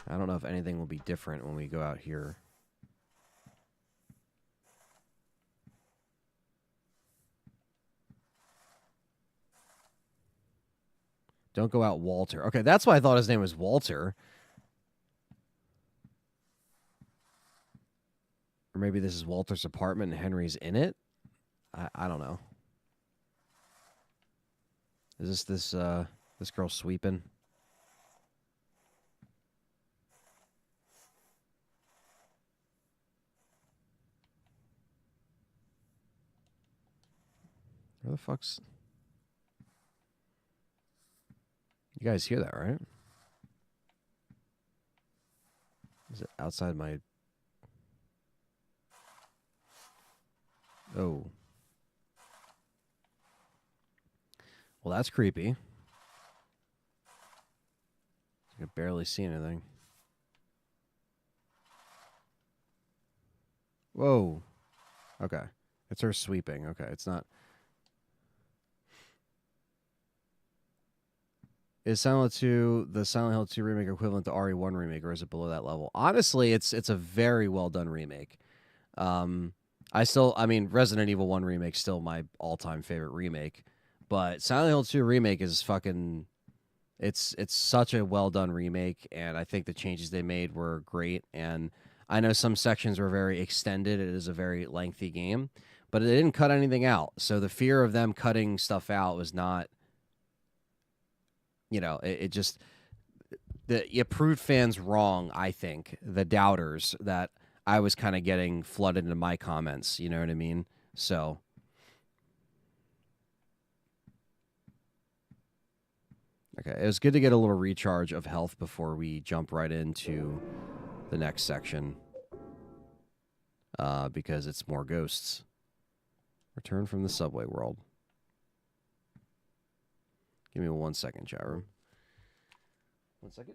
I don't know if anything will be different when we go out here. Don't go out, Walter. Okay, that's why I thought his name was Walter. Or maybe this is Walter's apartment and Henry's in it? I don't know. Is this girl sweeping? Where the fuck's... You guys hear that, right? Is it outside my... Oh. Well, that's creepy. I can barely see anything. Whoa. Okay. It's her sweeping. Okay, it's not... Is Silent Hill 2 the Silent Hill 2 remake equivalent to RE1 remake, or is it below that level? Honestly, it's a very well done remake. I mean, Resident Evil 1 remake still my all-time favorite remake, but Silent Hill 2 remake is fucking... It's such a well done remake, and I think the changes they made were great. And I know some sections were very extended. It is a very lengthy game, but it didn't cut anything out. So the fear of them cutting stuff out was not, it just it proved fans wrong. I think the doubters that I was kind of getting flooded into my comments. You know what I mean? So. Okay, it was good to get a little recharge of health before we jump right into the next section. Because it's more ghosts. Return from the subway world. Give me 1 second, chat room. 1 second.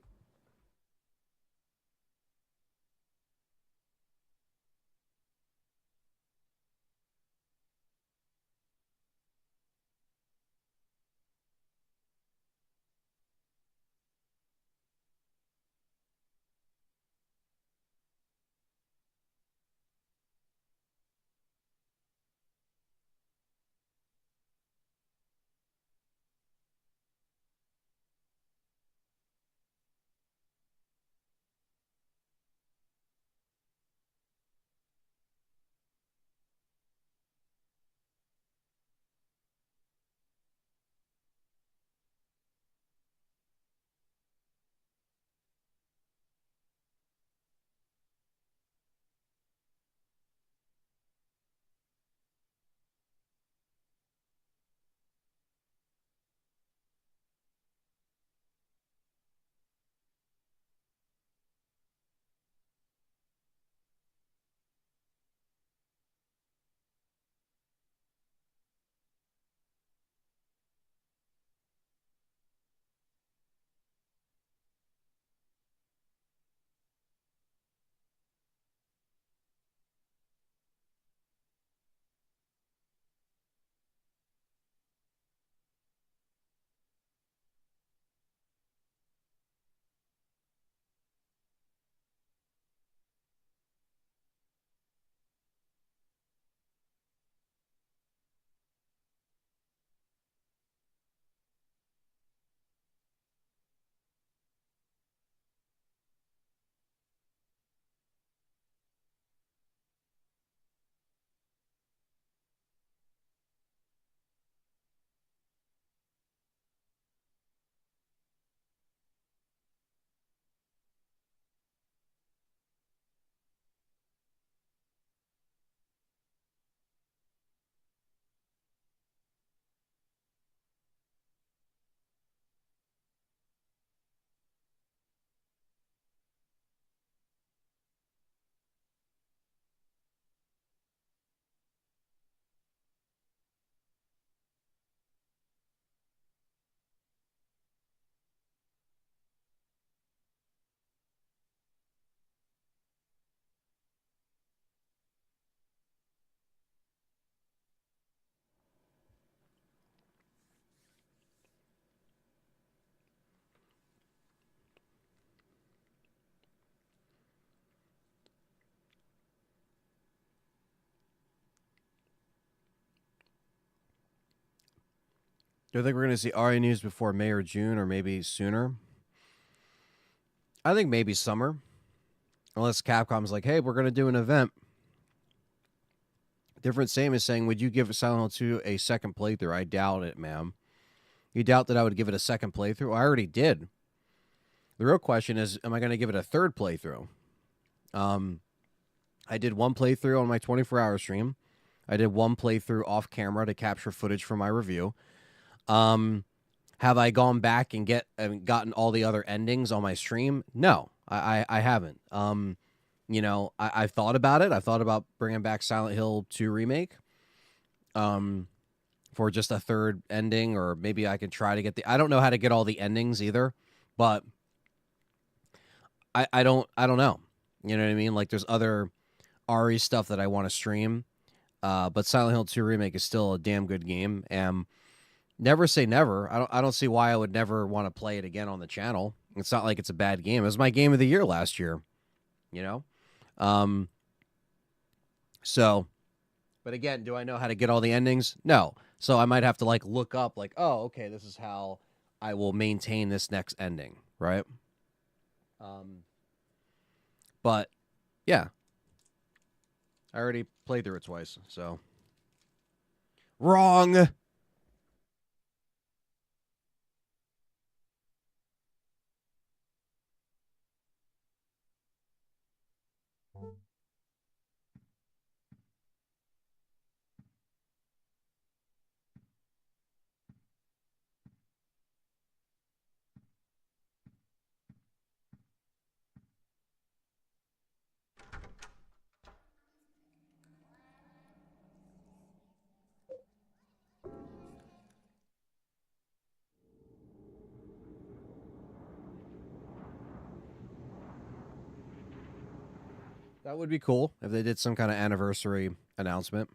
Do you think we're going to see RE news before May or June, or maybe sooner? I think maybe summer. Unless Capcom's like, hey, we're going to do an event. Different Same is saying, would you give Silent Hill 2 a second playthrough? I doubt it, ma'am. You doubt that I would give it a second playthrough? I already did. The real question is, am I going to give it a third playthrough? I did one playthrough on my 24-hour stream. I did one playthrough off camera to capture footage for my review. Have I gone back and gotten all the other endings on my stream? No, I haven't. You know, I've thought about it. I've thought about bringing back Silent Hill 2 Remake for just a third ending, or maybe I could try to get I don't know how to get all the endings either, but I don't know. You know what I mean? Like, there's other RE stuff that I want to stream, but Silent Hill 2 Remake is still a damn good game, and never say never. I don't see why I would never want to play it again on the channel. It's not like it's a bad game. It was my game of the year last year, you know? So, but again, do I know how to get all the endings? No. So I might have to like look up like, oh, okay, this is how I will maintain this next ending, right? But yeah, I already played through it twice, so wrong. That would be cool if they did some kind of anniversary announcement.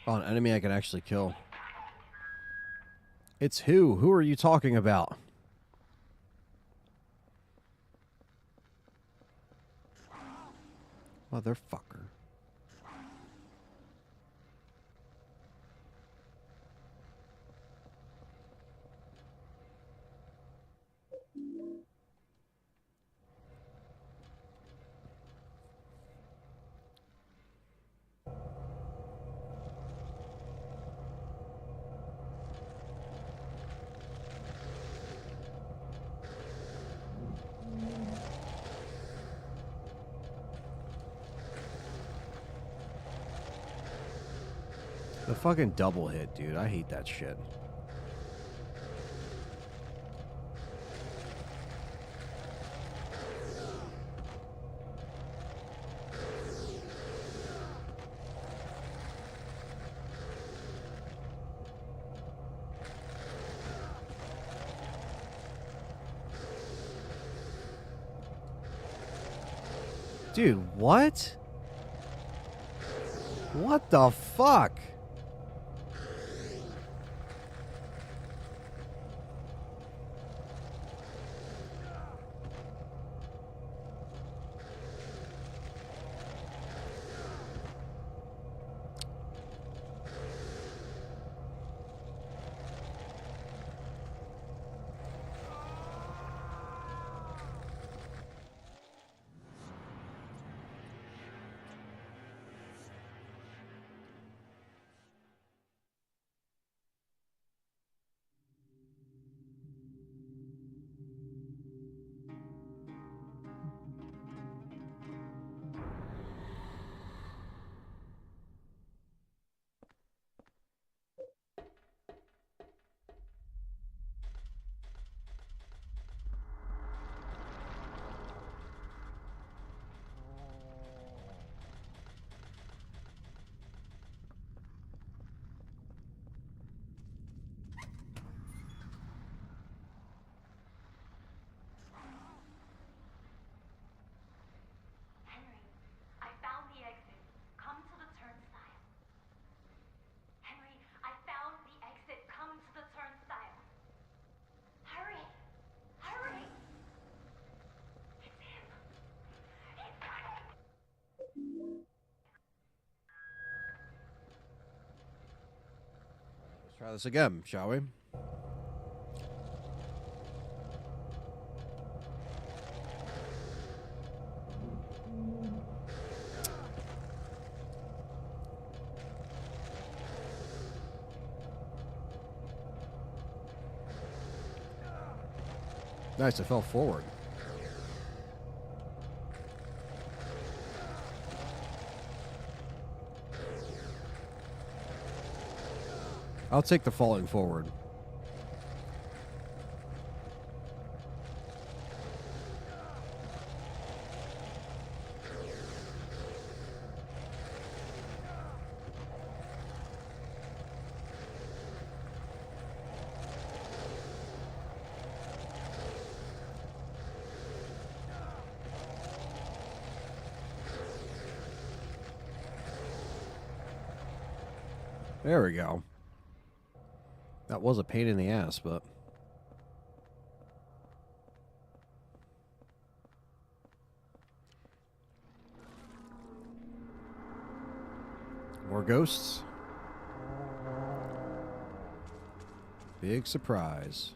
Oh, an enemy I can actually kill. It's who? Who are you talking about? Motherfucker. The fucking double hit, dude. I hate that shit. Dude, what? What the fuck? Try this again, shall we? Nice, I fell forward. I'll take the falling forward. There we go. That was a pain in the ass, but... More ghosts. Big surprise.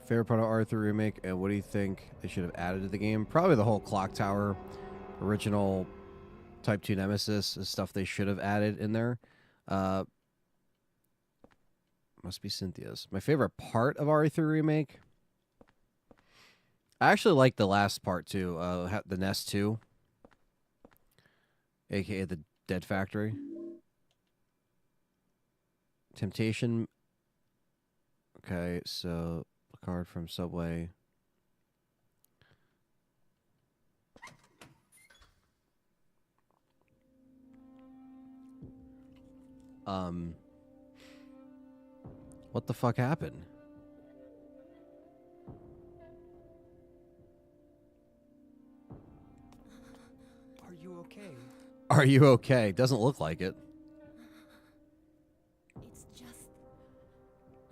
Favorite part of R3 Remake, and what do you think they should have added to the game? Probably the whole clock tower, original Type 2 Nemesis is stuff they should have added in there. Must be Cynthia's. My favorite part of RE3 Remake? I actually like the last part too, the Nest 2, aka the Dead Factory. Temptation. Okay, so a card from Subway. What the fuck happened? Are you okay? Are you okay? Doesn't look like it. It's just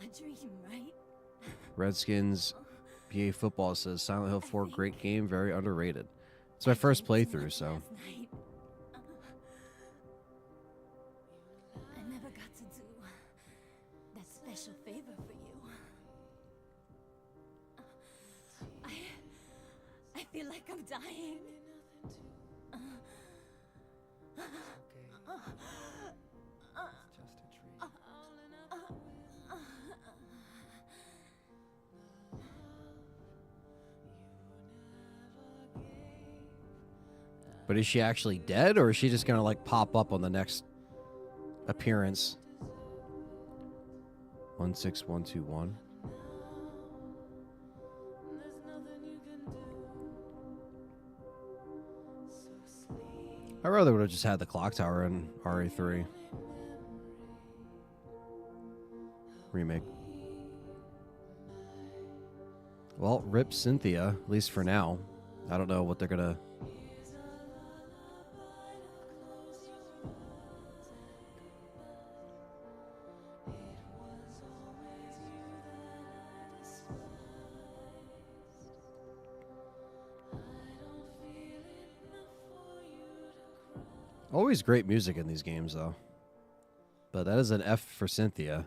a dream, right? Redskins PA Football says Silent Hill 4 great game, very underrated. It's my first playthrough, so. Last night. I never got to do that special favor for you. I feel like I'm dying. Okay. It's just a dream. But is she actually dead, or is she just gonna like pop up on the next appearance? 16121. I rather would have just had the clock tower in RE3 remake. Well, rip Cynthia, at least for now. I don't know what they're gonna. Always great music in these games, though. But that is an F for Cynthia.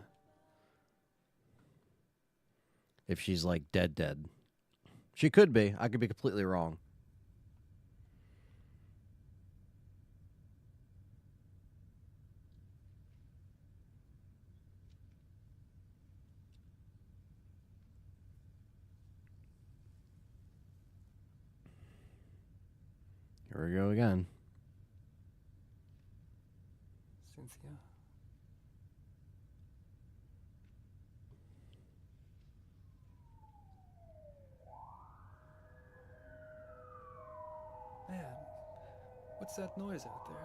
If she's like dead. She could be. I could be completely wrong. Here we go again. Cynthia. Man, what's that noise out there?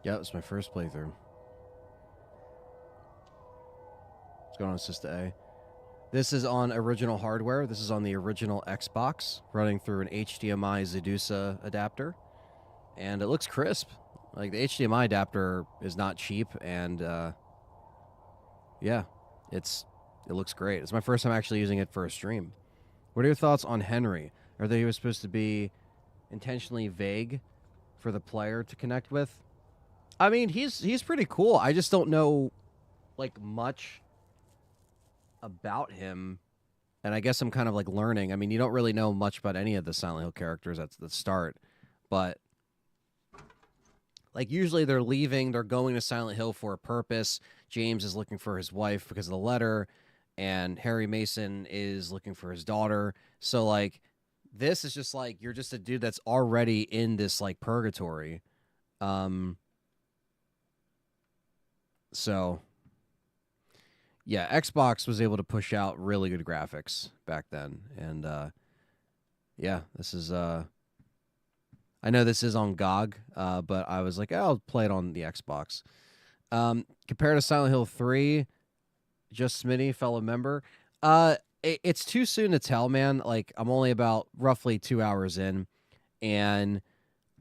Yeah, it was my first playthrough. What's going on, Sister A? This is on original hardware. This is on the original Xbox, running through an HDMI Zadusa adapter, and it looks crisp. Like, the HDMI adapter is not cheap, and yeah, it looks great. It's my first time actually using it for a stream. What are your thoughts on Henry? Are they was supposed to be intentionally vague for the player to connect with? I mean, he's pretty cool. I just don't know like much about him, and I guess I'm kind of like learning. I mean, you don't really know much about any of the Silent Hill characters at the start, but like usually they're leaving, they're going to Silent Hill for a purpose. James is looking for his wife because of the letter, and Harry Mason is looking for his daughter. So like this is just like you're just a dude that's already in this like purgatory. So yeah, Xbox was able to push out really good graphics back then, and yeah, this is I know this is on GOG, but I was like, I'll play it on the Xbox. Compared to Silent Hill 3, just Smitty, fellow member, it's too soon to tell, man. Like, I'm only about roughly 2 hours in, and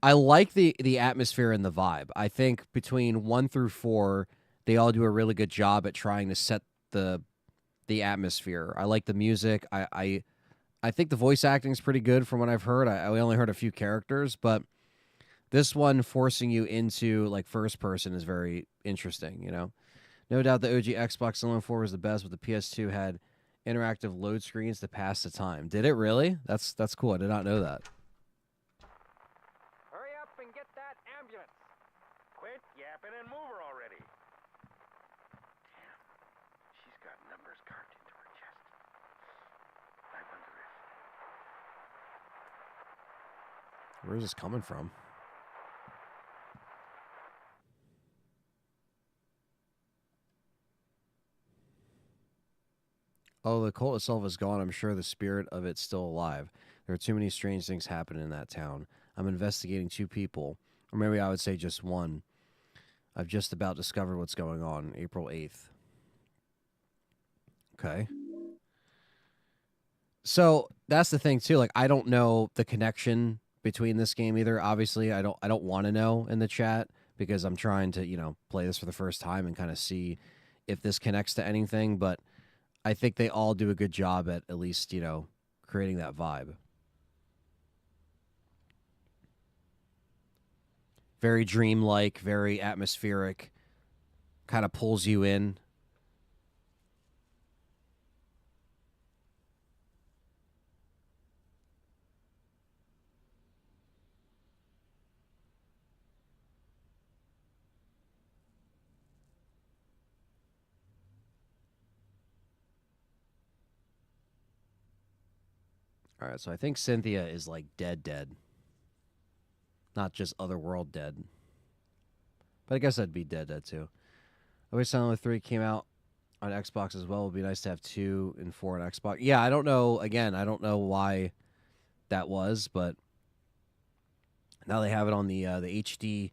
I like the atmosphere and the vibe. I think between 1 through 4, they all do a really good job at trying to set the atmosphere. I like the music. I think the voice acting is pretty good from what I've heard. I only heard a few characters, but this one forcing you into like first person is very interesting, you know? No doubt the OG Xbox Silent 4 was the best, but the PS2 had interactive load screens to pass the time. Did it really? That's cool. I did not know that. Hurry up and get that ambulance. Quit yapping and move her already. Damn. She's got numbers carved into her chest. I wonder if... Where is this coming from? Oh, the cult itself is gone. I'm sure the spirit of it's still alive. There are too many strange things happening in that town. I'm investigating 2 people, or maybe I would say just one. I've just about discovered what's going on. April 8th. Okay. So that's the thing too. Like, I don't know the connection between this game either. Obviously, I don't want to know in the chat because I'm trying to, play this for the first time and kind of see if this connects to anything, but I think they all do a good job at least, creating that vibe. Very dreamlike, very atmospheric, kind of pulls you in. All right, so I think Cynthia is like dead. Not just otherworld dead. But I guess that'd be dead too. I wish Silent Hill 3 came out on Xbox as well. It would be nice to have 2 and 4 on Xbox. Yeah, I don't know. Again, I don't know why that was, but now they have it on the HD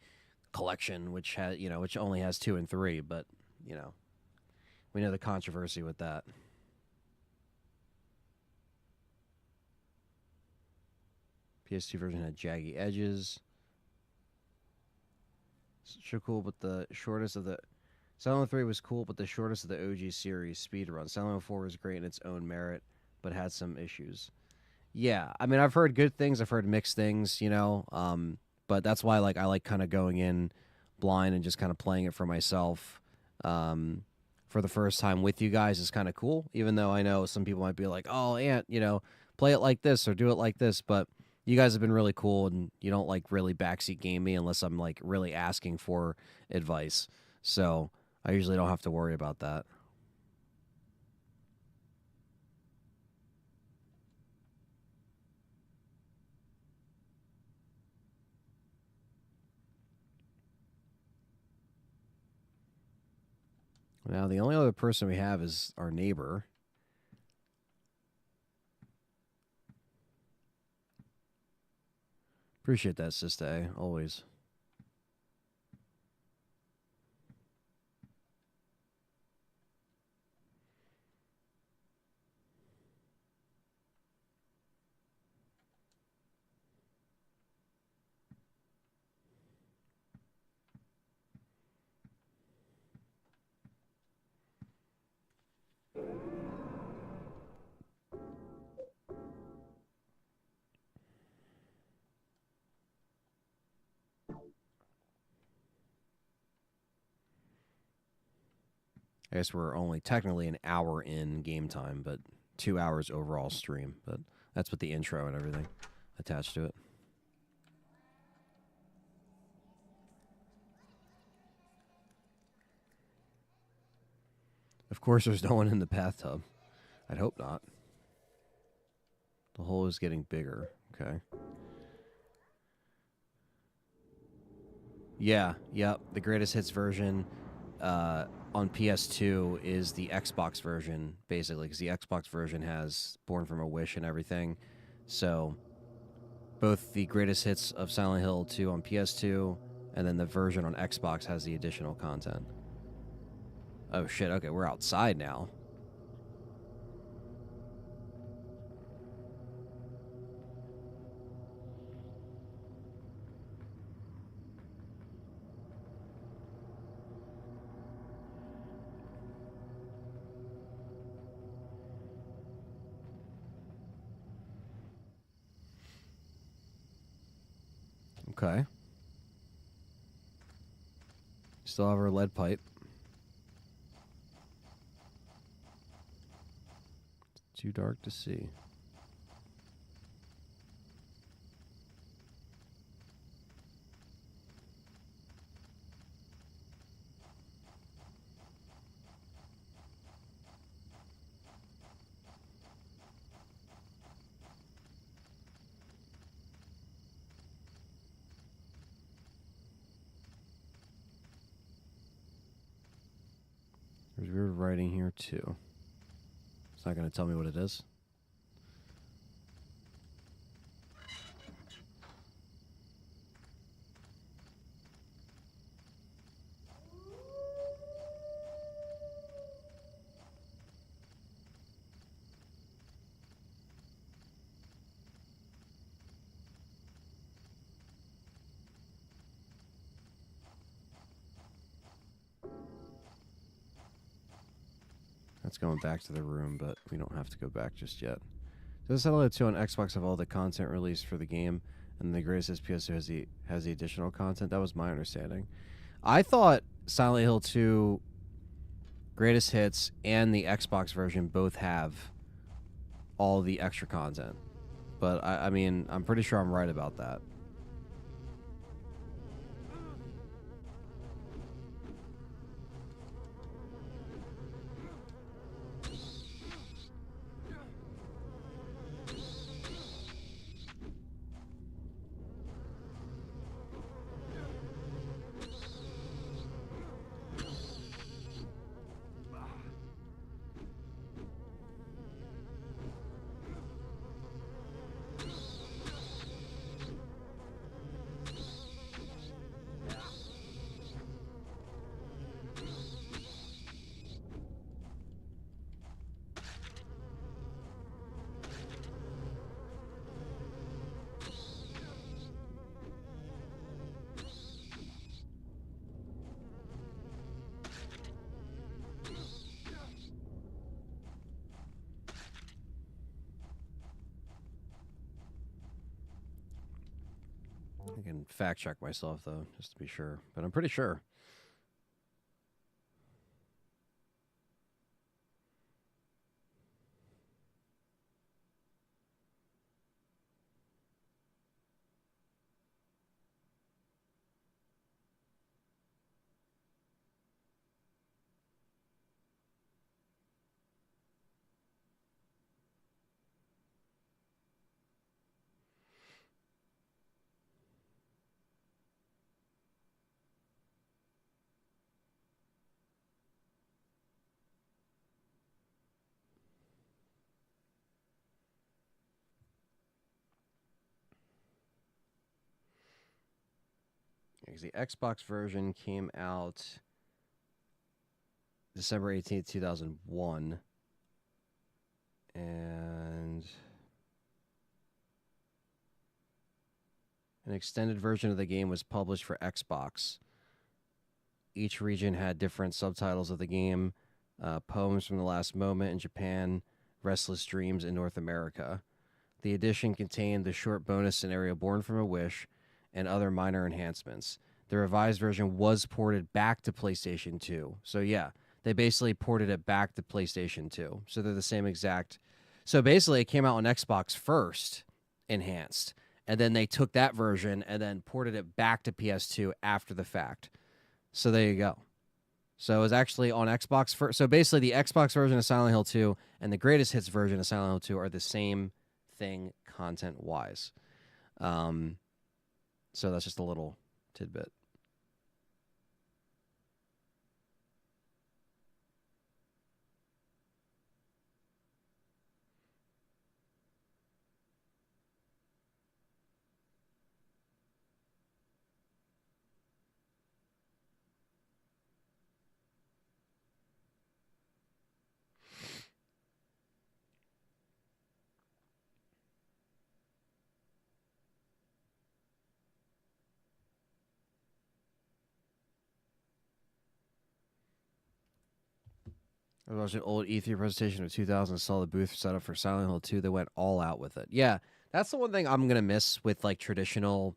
collection, which has which only has 2 and 3. But we know the controversy with that. PS2 version had jaggy edges. So cool, but the shortest of the Silent Hill 3 was cool, but the shortest of the OG series speedrun. Silent Hill 4 was great in its own merit, but had some issues. Yeah, I mean, I've heard good things, I've heard mixed things, but that's why I like kind of going in blind and just kind of playing it for myself. For the first time with you guys is kind of cool, even though I know some people might be like, "Oh, Ant, play it like this or do it like this," but you guys have been really cool, and you don't like really backseat game me unless I'm like really asking for advice. So I usually don't have to worry about that. Now, the only other person we have is our neighbor. Appreciate that, S.T.A.R.S, always. I guess we're only technically an hour in game time, but 2 hours overall stream. But that's with the intro and everything attached to it. Of course, there's no one in the bathtub. I'd hope not. The hole is getting bigger. Okay. Yeah, yep. The greatest hits version on PS2 is the Xbox version, basically, because the Xbox version has Born from a Wish and everything. So both the greatest hits of Silent Hill 2 on PS2 and then the version on Xbox has the additional content. Oh shit, okay, we're outside now. Okay. Still have our lead pipe. It's too dark to see. There's weird writing here too. It's not going to tell me what it is. That's going back to the room, but we don't have to go back just yet. Does Silent Hill 2 on Xbox have all the content released for the game, and the greatest hits PS2 has the additional content? That was my understanding. I thought Silent Hill 2 greatest hits and the Xbox version both have all the extra content, but I mean, I'm pretty sure I'm right about that. I can fact check myself, though, just to be sure. But I'm pretty sure. Because the Xbox version came out December 18th, 2001. And an extended version of the game was published for Xbox. Each region had different subtitles of the game. Poems from the Last Moment in Japan, Restless Dreams in North America. The edition contained the short bonus scenario Born from a Wish and other minor enhancements. The revised version was ported back to PlayStation 2. So yeah, They basically ported it back to PlayStation 2. So they're the same exact. So basically, it came out on Xbox first, enhanced, and then they took that version and then ported it back to PS2 after the fact. So there you go. So it was actually on Xbox first. So basically, the Xbox version of Silent Hill 2 and the Greatest Hits version of Silent Hill 2 are the same thing content-wise. So that's just a little tidbit. I was watching an old E3 presentation of 2000 and saw the booth set up for Silent Hill 2. They went all out with it. Yeah, that's the one thing I'm going to miss with like traditional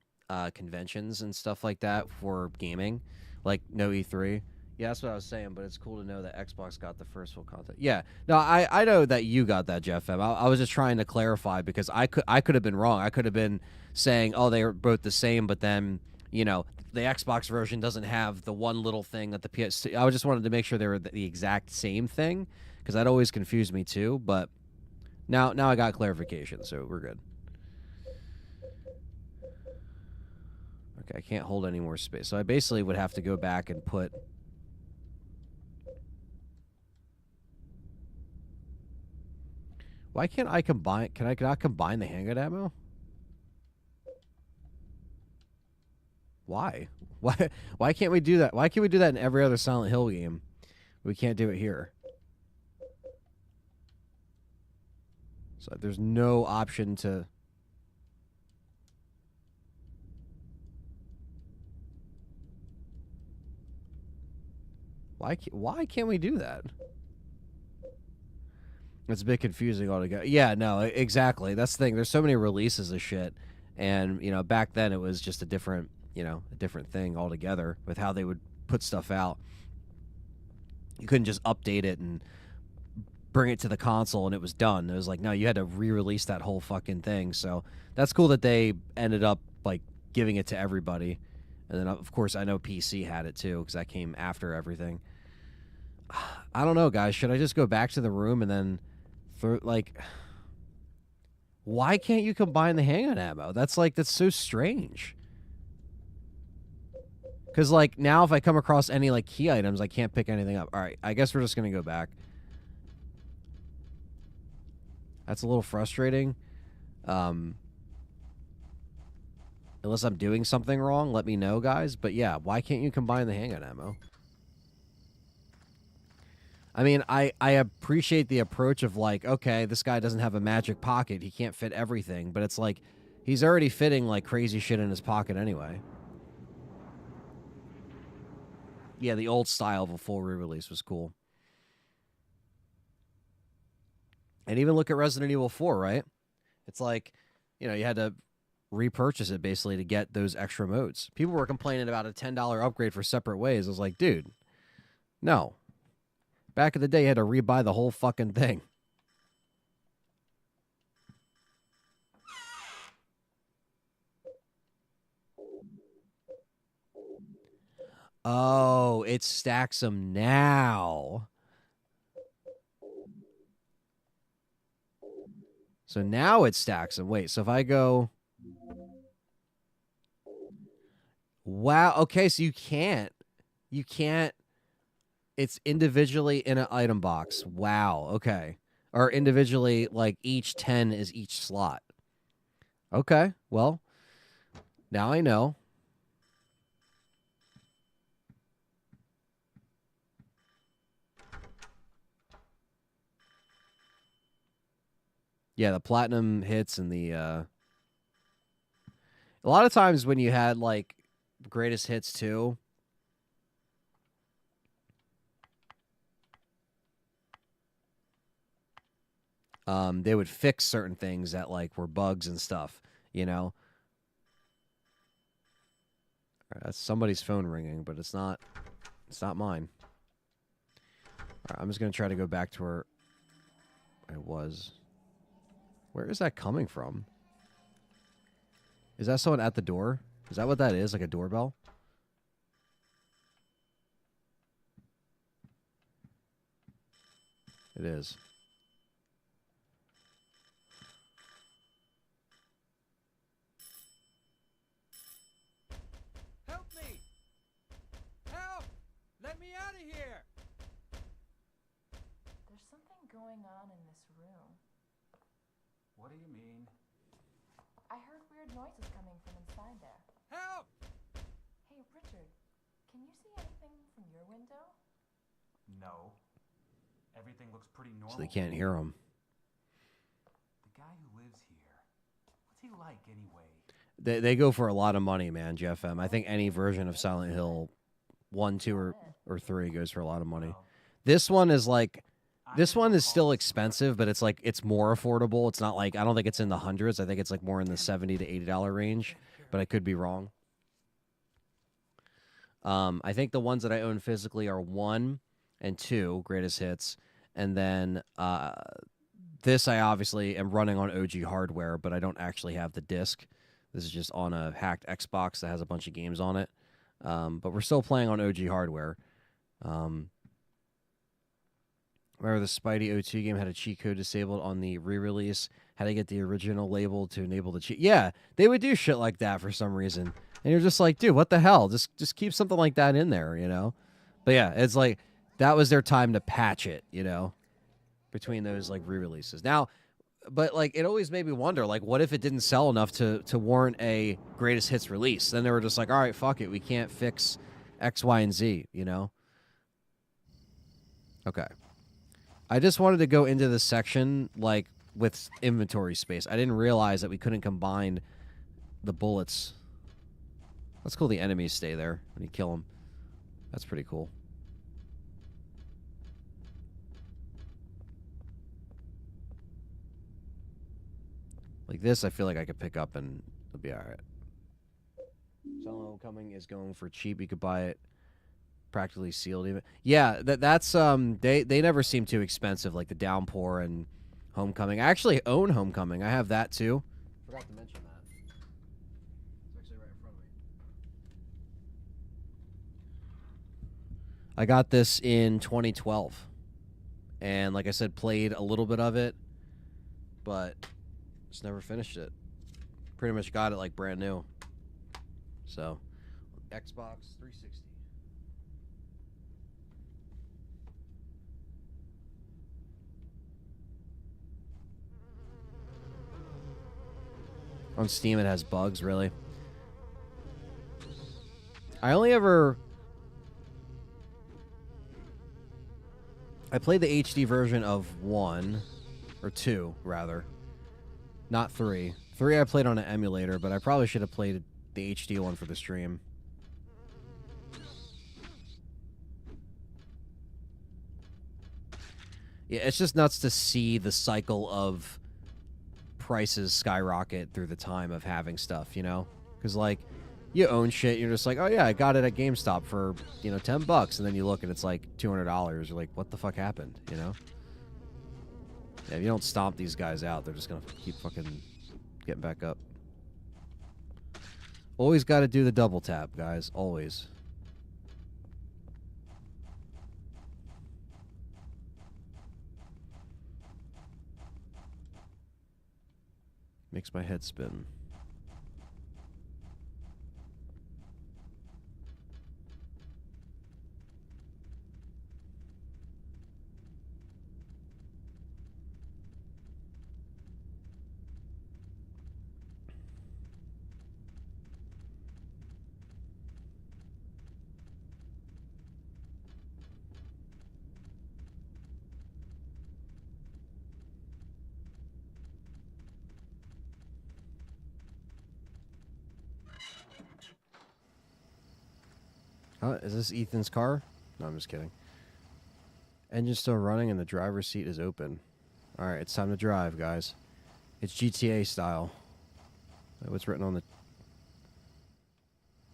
conventions and stuff like that for gaming, like no E3. Yeah, that's what I was saying, but it's cool to know that Xbox got the first full content. Yeah, no, I know that you got that, Jeff M. I was just trying to clarify because I could have been wrong. I could have been saying, oh, they were both the same, but then, you know, the Xbox version doesn't have the one little thing that the PS. I just wanted to make sure they were the exact same thing because that always confused me too. But now I got clarification, so we're good. Okay, I can't hold any more space, so I basically would have to go back and put. Why can't I combine? Can I not combine the handgun ammo? Why? Why can't we do that? Why can't we do that in every other Silent Hill game? We can't do it here. So there's no option to. Why can't we do that? It's a bit confusing altogether. Yeah, no, exactly. That's the thing. There's so many releases of shit, and you know, back then it was just a different thing altogether with how they would put stuff out. You couldn't just update it and bring it to the console and it was done. It was like, no, you had to re-release that whole fucking thing. So that's cool that they ended up like giving it to everybody. And then of course I know PC had it too because that came after everything. I don't know, guys. Should I just go back to the room and then why can't you combine the handgun ammo? That's so strange. Because, like, now if I come across any, like, key items, I can't pick anything up. All right, I guess we're just going to go back. That's a little frustrating. Unless I'm doing something wrong, let me know, guys. But, yeah, why can't you combine the handgun ammo? I mean, I appreciate the approach of, like, okay, this guy doesn't have a magic pocket. He can't fit everything. But it's like, he's already fitting, like, crazy shit in his pocket anyway. Yeah, the old style of a full re-release was cool. And even look at Resident Evil 4, right? It's like, you know, you had to repurchase it basically to get those extra modes. People were complaining about a $10 upgrade for separate ways. I was like, dude, no. Back in the day, you had to rebuy the whole fucking thing. Oh, it stacks them now. So now it stacks them. Wait, so if I go... Wow, okay, so you can't. You can't... It's individually in an item box. Wow, okay. Or individually, like, each 10 is each slot. Okay, well, now I know. Yeah, the platinum hits and the... A lot of times when you had, like, greatest hits, too... they would fix certain things that like were bugs and stuff, you know. That's somebody's phone ringing, but it's not mine. All right, I'm just going to try to go back to where I was. Where is that coming from? Is that someone at the door? Is that what that is? Like a doorbell? It is. Help me! Help! Let me out of here! There's something going on in this room. What do you mean? I heard weird noises coming from inside there. Help! Hey, Richard, can you see anything from your window? No. Everything looks pretty normal. So they can't hear him. The guy who lives here, what's he like anyway? They go for a lot of money, man, GFM. I think any version of Silent Hill 1, 2, or 3 goes for a lot of money. Well, This one is like... This I'm one gonna is call still this expensive, but it's like it's more affordable. It's not like I don't think it's in the hundreds. I think it's like more in the $70 to $80 range, but I could be wrong. I think the ones that I own physically are 1 and 2 greatest hits, and then this I obviously am running on OG hardware, but I don't actually have the disc. This is just on a hacked Xbox that has a bunch of games on it, but we're still playing on OG hardware. Remember the Spidey O2 game had a cheat code disabled on the re-release? Had to get the original label to enable the cheat. Yeah, they would do shit like that for some reason. And you're just like, dude, what the hell? Just keep something like that in there, you know? But yeah, it's like that was their time to patch it, you know, between those like re-releases. Now, but like it always made me wonder, like, what if it didn't sell enough to warrant a greatest hits release? Then they were just like, all right, fuck it, we can't fix X, Y, and Z, you know? Okay. I just wanted to go into this section like with inventory space. I didn't realize that we couldn't combine the bullets. That's cool. The enemies stay there when you kill them. That's pretty cool. Like this, I feel like I could pick up and it'll be all right. Silent Homecoming is going for cheap. You could buy it practically sealed even. Yeah, that's they never seem too expensive, like the Downpour and Homecoming. I actually own Homecoming. I have that too. Forgot to mention that. It's actually right in front of me. I got this in 2012. And like I said, played a little bit of it, but just never finished it. Pretty much got it like brand new. So, Xbox 360. On Steam, it has bugs, really. I only ever... I played the HD version of 1, or 2, rather. Not 3. 3 I played on an emulator, but I probably should have played the HD one for the stream. Yeah, it's just nuts to see the cycle of prices skyrocket through the time of having stuff, you know? Because, like, you own shit, you're just like, oh, yeah, I got it at GameStop for, you know, $10, and then you look and it's like $200. You're like, what the fuck happened, you know? Yeah, if you don't stomp these guys out, they're just gonna keep fucking getting back up. Always got to do the double tap, guys. Always. Makes my head spin. Is this Ethan's car? No, I'm just kidding. Engine's still running and the driver's seat is open. Alright, it's time to drive, guys. It's GTA style. What's written on the...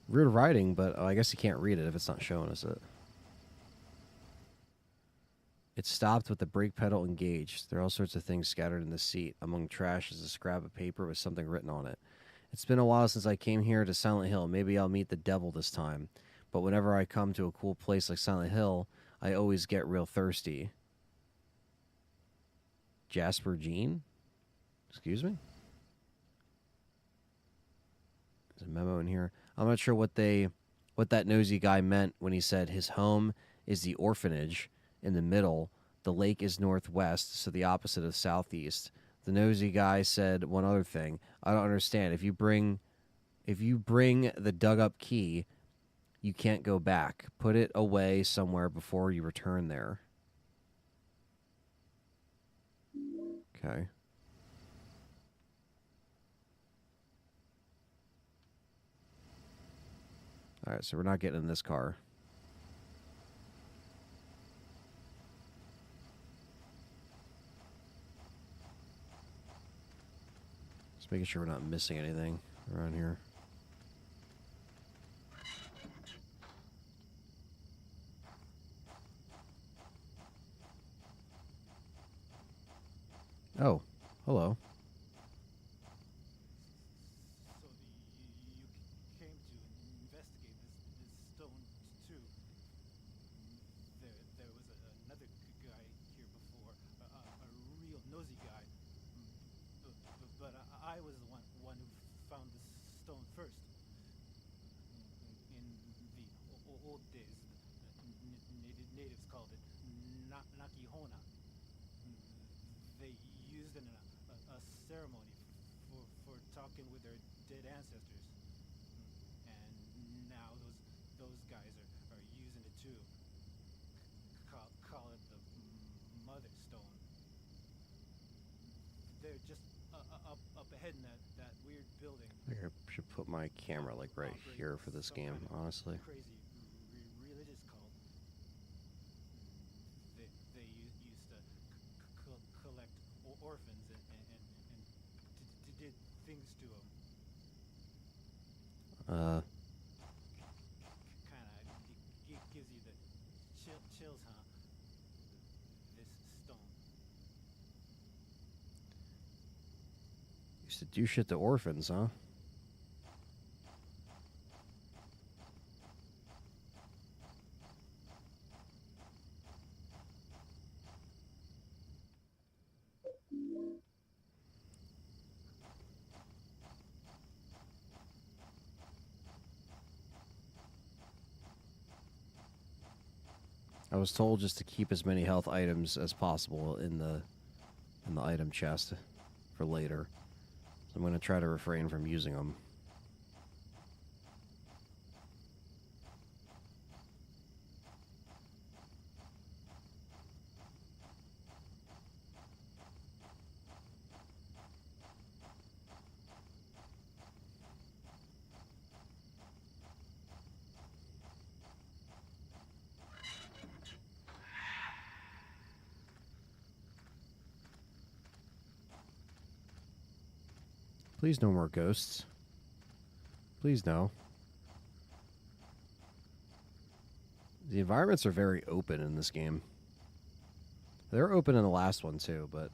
Weird writing, but I guess you can't read it if it's not showing us it. It stopped with the brake pedal engaged. There are all sorts of things scattered in the seat. Among trash is a scrap of paper with something written on it. It's been a while since I came here to Silent Hill. Maybe I'll meet the devil this time. But whenever I come to a cool place like Silent Hill, I always get real thirsty. Jasper Jean? Excuse me? There's a memo in here. I'm not sure what that nosy guy meant when he said his home is the orphanage in the middle. The lake is northwest, so the opposite of southeast. The nosy guy said one other thing. I don't understand. If you bring the dug up key, you can't go back. Put it away somewhere before you return there. Okay. All right, so we're not getting in this car. Just making sure we're not missing anything around here. Oh, hello. So you came to investigate this stone too. There was another guy here before, a real nosy guy. But I was the one who found this stone first. In the old days, natives called it Nakihona. They used it in a ceremony for talking with their dead ancestors. And now those guys are using it too. Call it the Mother Stone. They're just up ahead in that weird building. I think I should put my camera like right here for this game, honestly. Crazy religious cult. They used to collect orphans and did things to them. Kind of gives you the chills, huh? This stone. Used to do shit to orphans, huh? I was told just to keep as many health items as possible in the item chest for later. So I'm going to try to refrain from using them. Please no more ghosts. Please no. The environments are very open in this game. They're open in the last one too, but...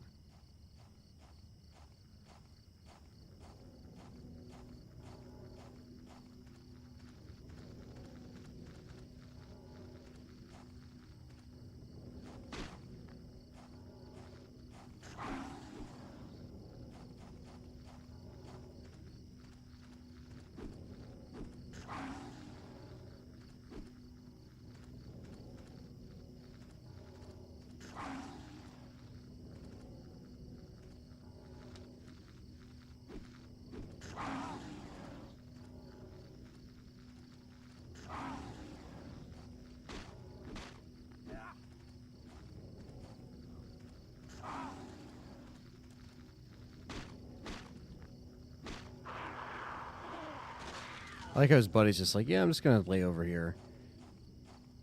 I like how his buddy's just like, yeah, I'm just going to lay over here.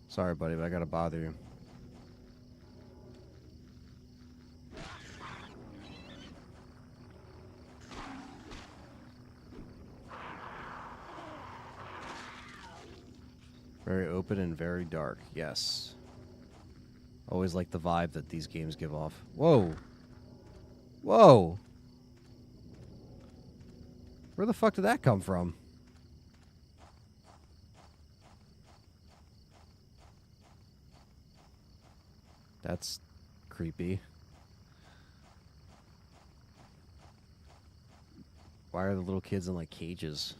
Sorry, buddy, but I got to bother you. Very open and very dark, yes. Always like the vibe that these games give off. Whoa. Whoa. Where the fuck did that come from? That's creepy. Why are the little kids in like cages?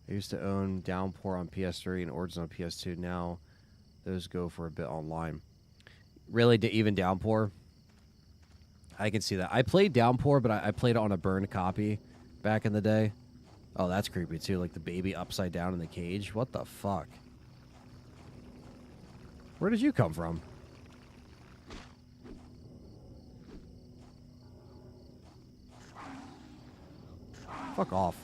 I used to own Downpour on PS3 and Origins on PS2. Now those go for a bit online. Really, even Downpour? I can see that. I played Downpour, but I played it on a burned copy back in the day. Oh, that's creepy too. Like the baby upside down in the cage. What the fuck? Where did you come from? Fuck off.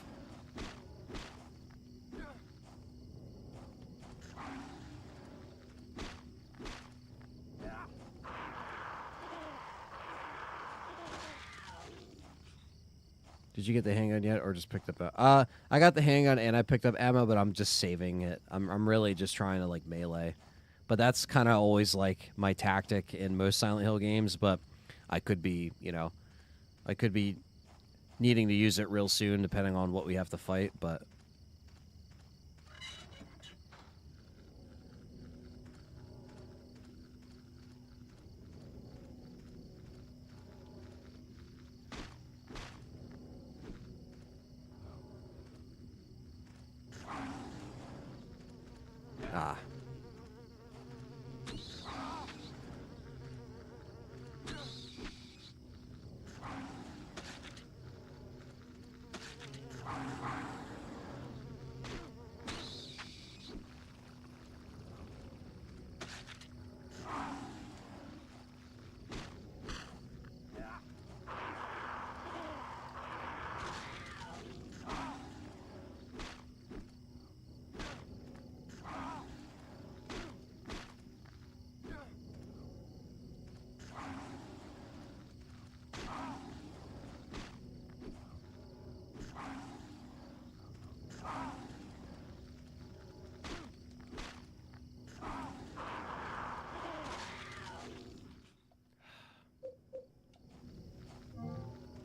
Did you get the handgun yet, or just picked up a... I got the handgun and I picked up ammo, but I'm just saving it. I'm really just trying to, like, melee. But that's kind of always, like, my tactic in most Silent Hill games, but I could be, you know... I could be needing to use it real soon, depending on what we have to fight, but... Ah.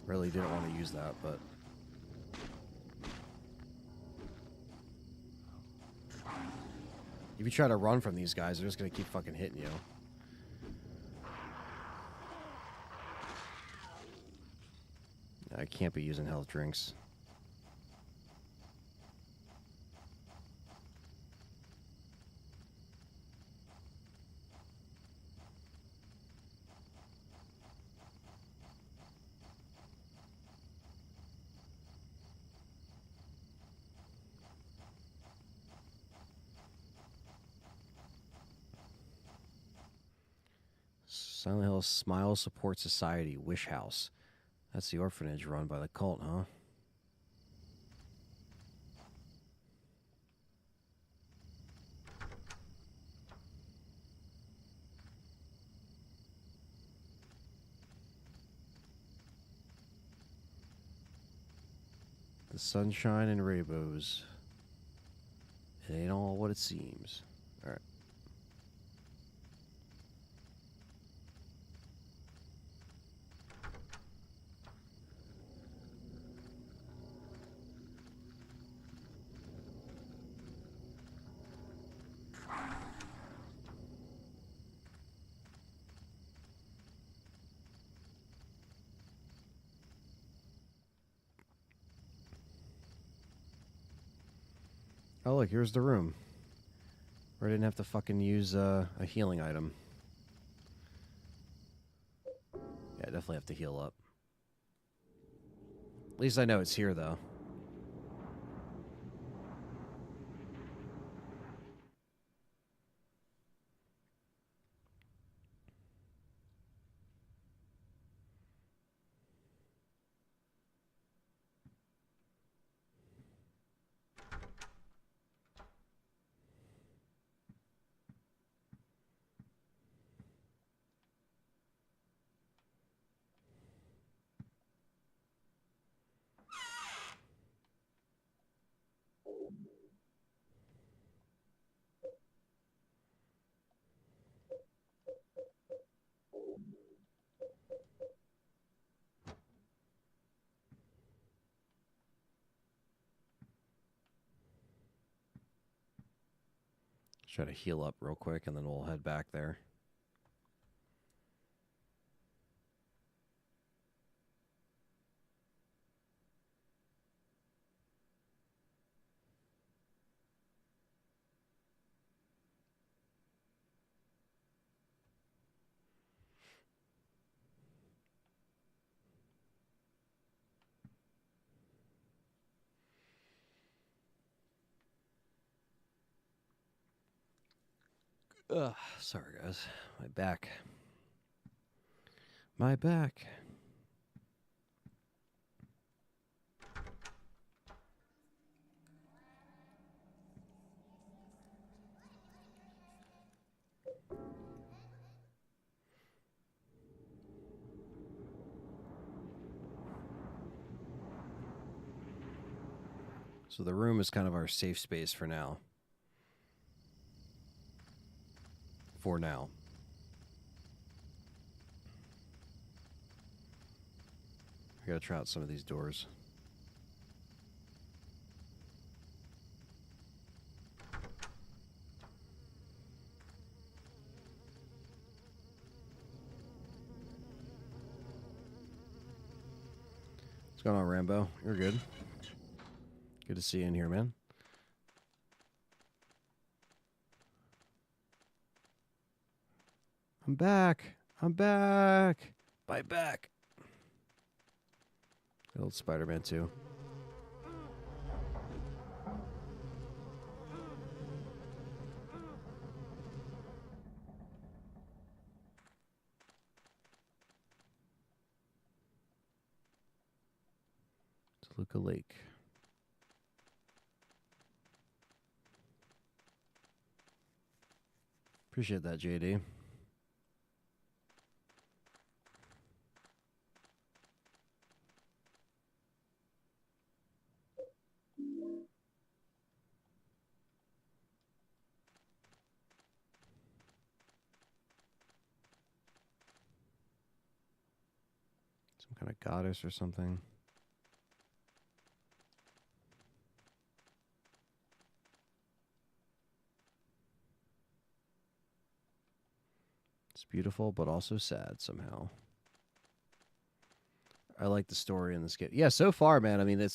Really didn't want to use that, but... If you try to run from these guys, they're just going to keep fucking hitting you. I can't be using health drinks. Silent Hill Smile Support Society, Wish House. That's the orphanage run by the cult, huh? The sunshine and rainbows. It ain't all what it seems. All right. Oh, look, here's the room. Where I didn't have to fucking use a healing item. Yeah, I definitely have to heal up. At least I know it's here, though. Try to heal up real quick, and then we'll head back there. Ugh, sorry guys. My back. My back. So the room is kind of our safe space for now. For now. I gotta try out some of these doors. What's going on, Rambo? You're good. Good to see you in here, man. I'm back. I'm back. Bye back. Good old Spider-Man 2. Toluca Lake. Appreciate that, JD. Some kind of goddess or something. It's beautiful, but also sad somehow. I like the story in this game. Yeah, so far, man. I mean,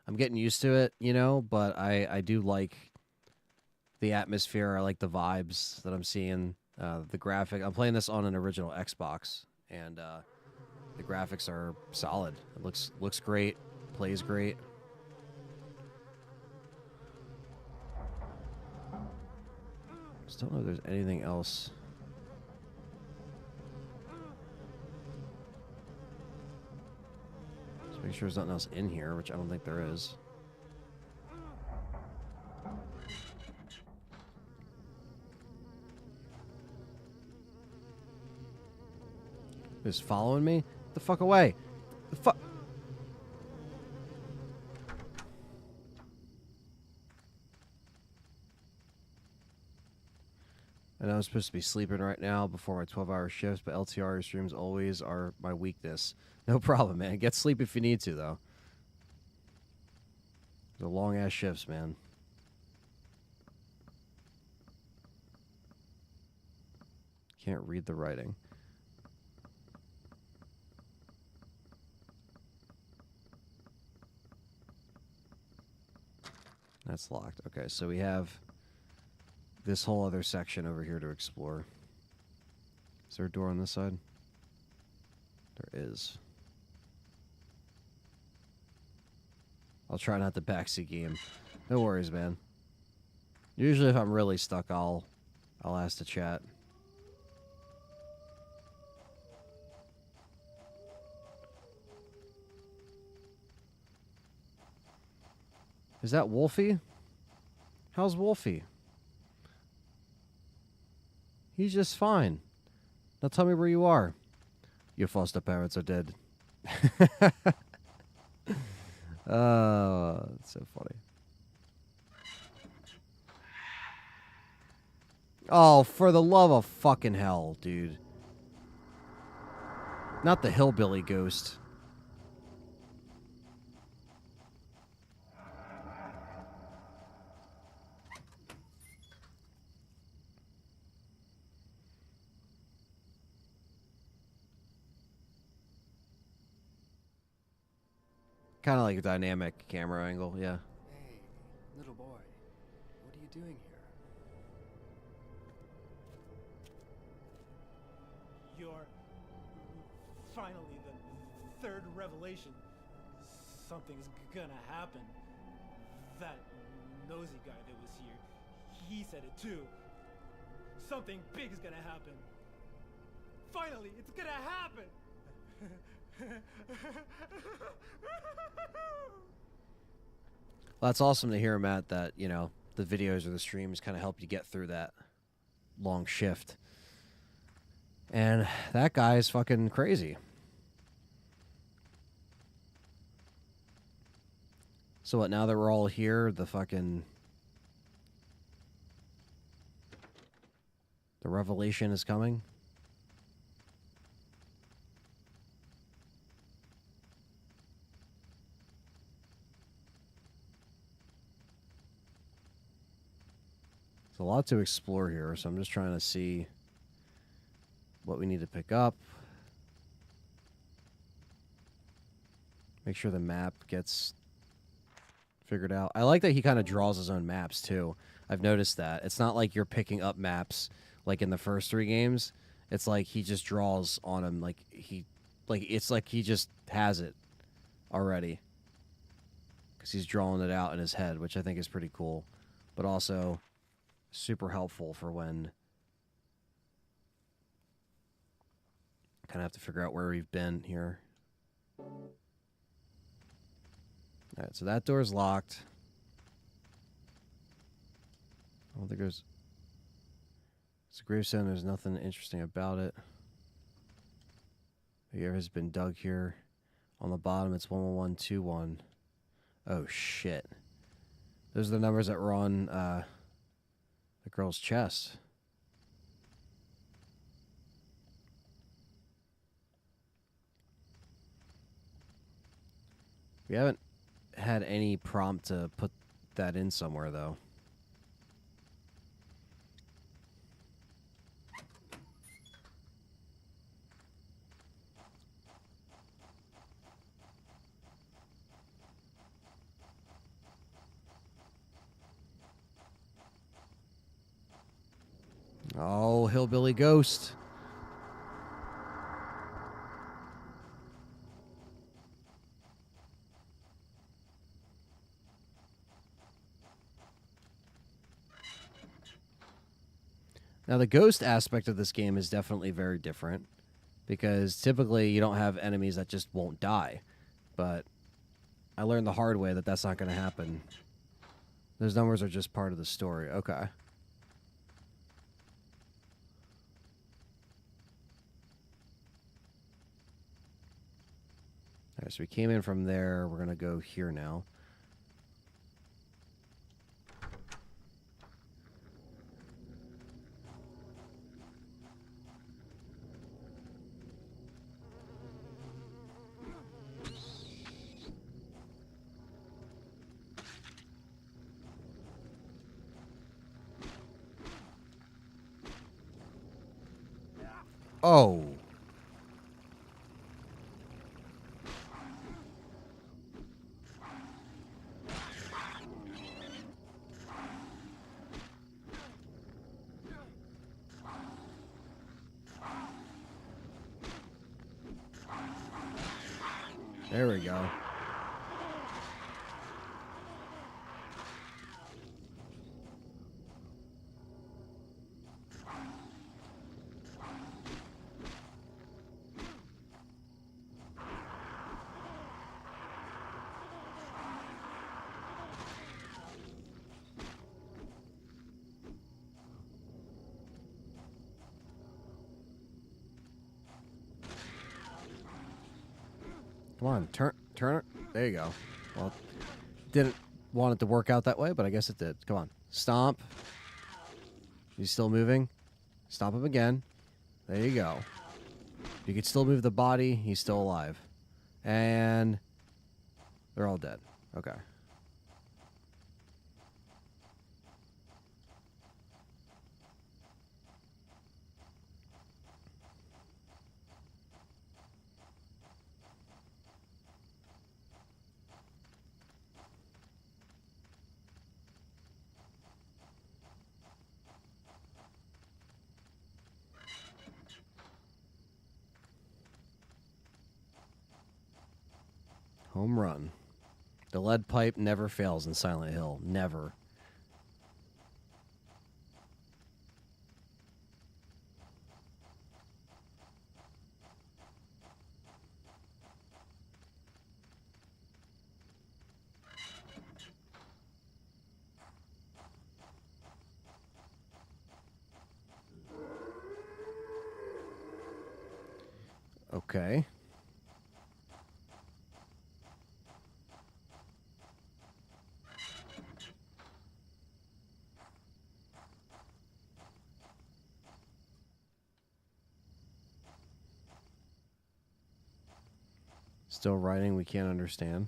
I'm getting used to it, you know, but I do like the atmosphere. I like the vibes that I'm seeing. The graphic. I'm playing this on an original Xbox, and the graphics are solid. It looks great. Plays great. Just don't know if there's anything else. Just make sure there's nothing else in here, which I don't think there is. Is following me? Get the fuck away! The fuck. I know I'm supposed to be sleeping right now before my 12-hour shifts, but LTRE streams always are my weakness. No problem, man. Get sleep if you need to, though. They're long-ass shifts, man. Can't read the writing. That's locked. Okay, so we have this whole other section over here to explore. Is there a door on this side? There is. I'll try not to backseat game. No worries, man. Usually if I'm really stuck, I'll ask to chat. Is that Wolfie? How's Wolfie? He's just fine. Now tell me where you are. Your foster parents are dead. Oh, that's so funny. Oh, for the love of fucking hell, dude. Not the hillbilly ghost. Kind of like a dynamic camera angle, yeah. Hey, little boy. What are you doing here? You're finally the third revelation. Something's gonna happen. That nosy guy that was here, he said it too. Something big is gonna happen. Finally, it's gonna happen! Well, that's awesome to hear, Matt, that, you know, the videos or the streams kind of help you get through that long shift. And that guy is fucking crazy. So what, now that we're all here, the revelation is coming? There's a lot to explore here, so I'm just trying to see what we need to pick up. Make sure the map gets figured out. I like that he kind of draws his own maps, too. I've noticed that. It's not like you're picking up maps like in the first 3 games. It's like he just draws on them. It's like he just has it already. Because he's drawing it out in his head, which I think is pretty cool. But also super helpful for when kind of have to figure out where we've been here. Alright, so that door's locked. I don't think there's... It's a gravestone, there's nothing interesting about it. The air has been dug here. On the bottom, it's 11121. Oh, shit. Those are the numbers that were on the girl's chest. We haven't had any prompt to put that in somewhere, though. Oh, hillbilly ghost. Now, the ghost aspect of this game is definitely very different because typically you don't have enemies that just won't die. But I learned the hard way that that's not going to happen. Those numbers are just part of the story. Okay. All right, so we came in from there. We're going to go here now. Oh. There we go. Come on, turn it. There you go. Well, didn't want it to work out that way, but I guess it did. Come on. Stomp. He's still moving. Stomp him again. There you go. You can still move the body. He's still alive. And they're all dead. Okay. Home run. The lead pipe never fails in Silent Hill. Never. Okay. Still writing we can't understand.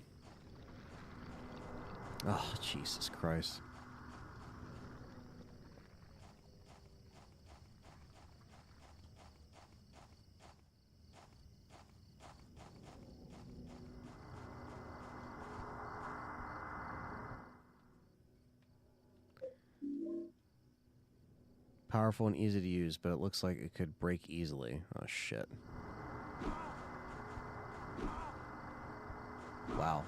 Oh, Jesus Christ. Powerful and easy to use, but it looks like it could break easily. Oh, shit. Wow.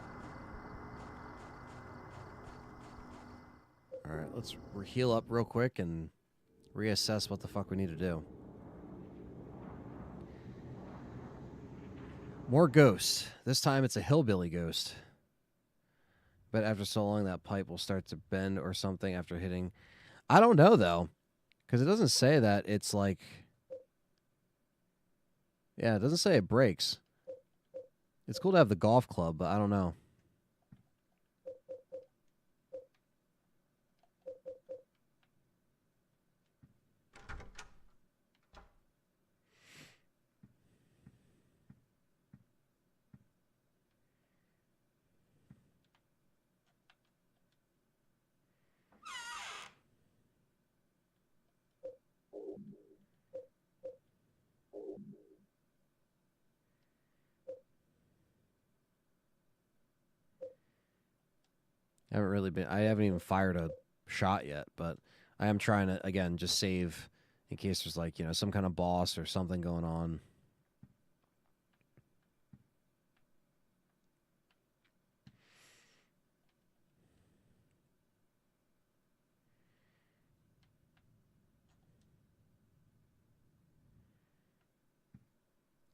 Alright, let's heal up real quick and reassess what the fuck we need to do. More ghosts. This time it's a hillbilly ghost. But after so long, that pipe will start to bend or something after hitting. I don't know, though. Because it doesn't say that it's like... Yeah, it doesn't say it breaks. It's cool to have the golf club, but I don't know. I haven't even fired a shot yet, but I am trying to, again, just save in case there's like, you know, some kind of boss or something going on.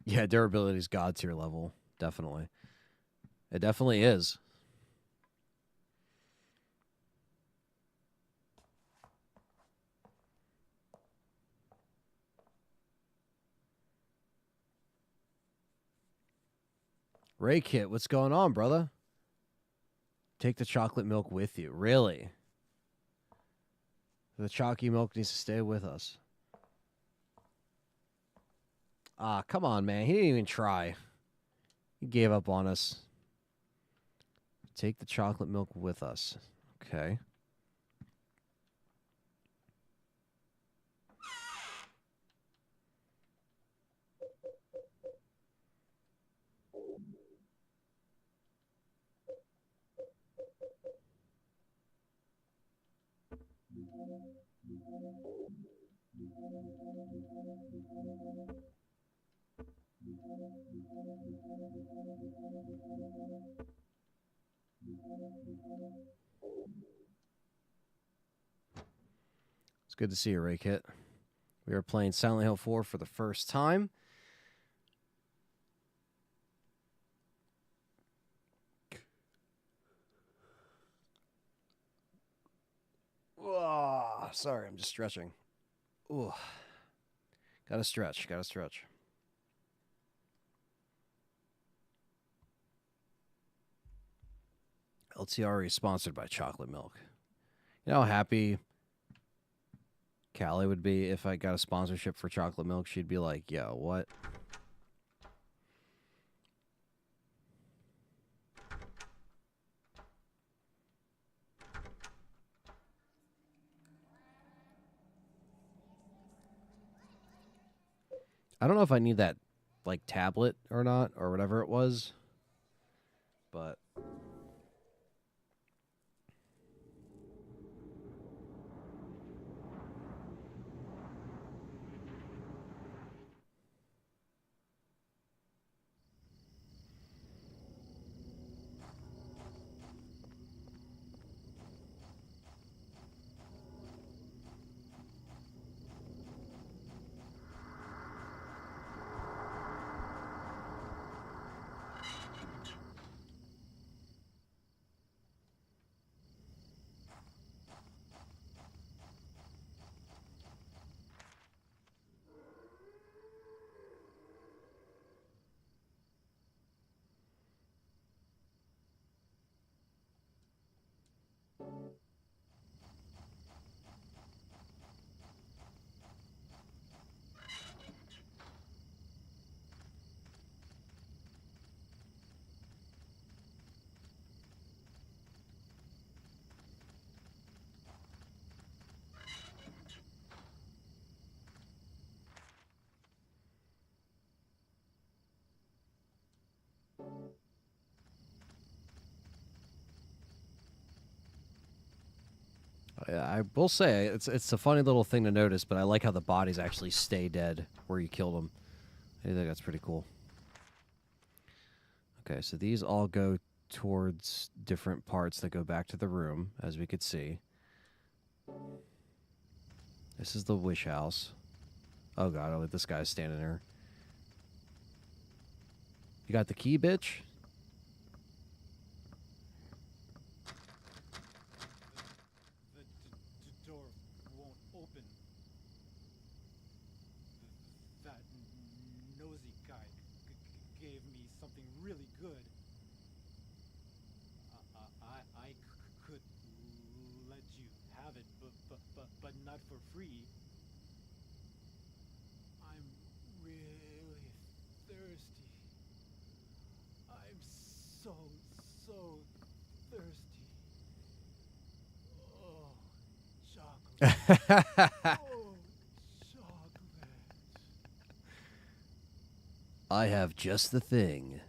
Yeah, durability is God tier level. Definitely. It definitely is. Ray Kit, what's going on, brother? Take the chocolate milk with you. Really? The chalky milk needs to stay with us. Ah, come on, man. He didn't even try. He gave up on us. Take the chocolate milk with us. Okay. It's good to see you, Ray Kit. We are playing Silent Hill 4 for the first time. Oh, sorry, I'm just stretching. Ooh. Gotta stretch, gotta stretch. LTRE is sponsored by chocolate milk. You know how happy Callie would be if I got a sponsorship for chocolate milk? She'd be like, yo, what? I don't know if I need that, like, tablet or not, or whatever it was. But... I will say it's a funny little thing to notice, but I like how the bodies actually stay dead where you killed them. I think that's pretty cool. Okay, so these all go towards different parts that go back to the room, as we could see. This is the wish house. Oh god, oh, this guy's standing there. You got the key, bitch? The door won't open. That nosy guy gave me something really good. I could let you have it, but not for free. I'm really thirsty. I'm so thirsty. Oh, chocolate. Oh, chocolate. I have just the thing.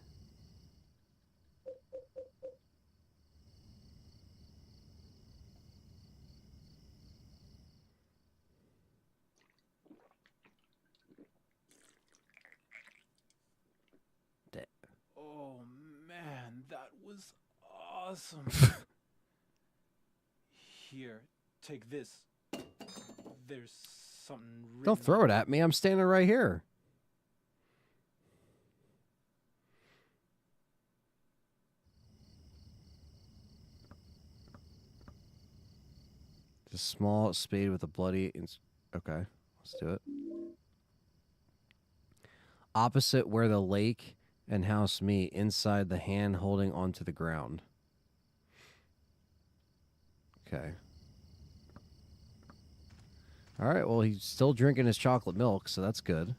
Oh man, that was awesome. Here, take this. There's something written Don't throw it at me. I'm standing right here. It's a small spade with a bloody... Okay, let's do it. Opposite where the lake and house meet, inside the hand holding onto the ground. Okay. All right, well, he's still drinking his chocolate milk, so that's good.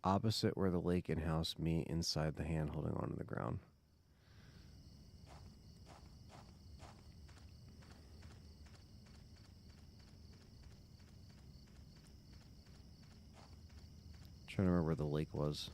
Opposite where the lake and house meet, inside the hand holding onto the ground. Trying to remember where the lake was.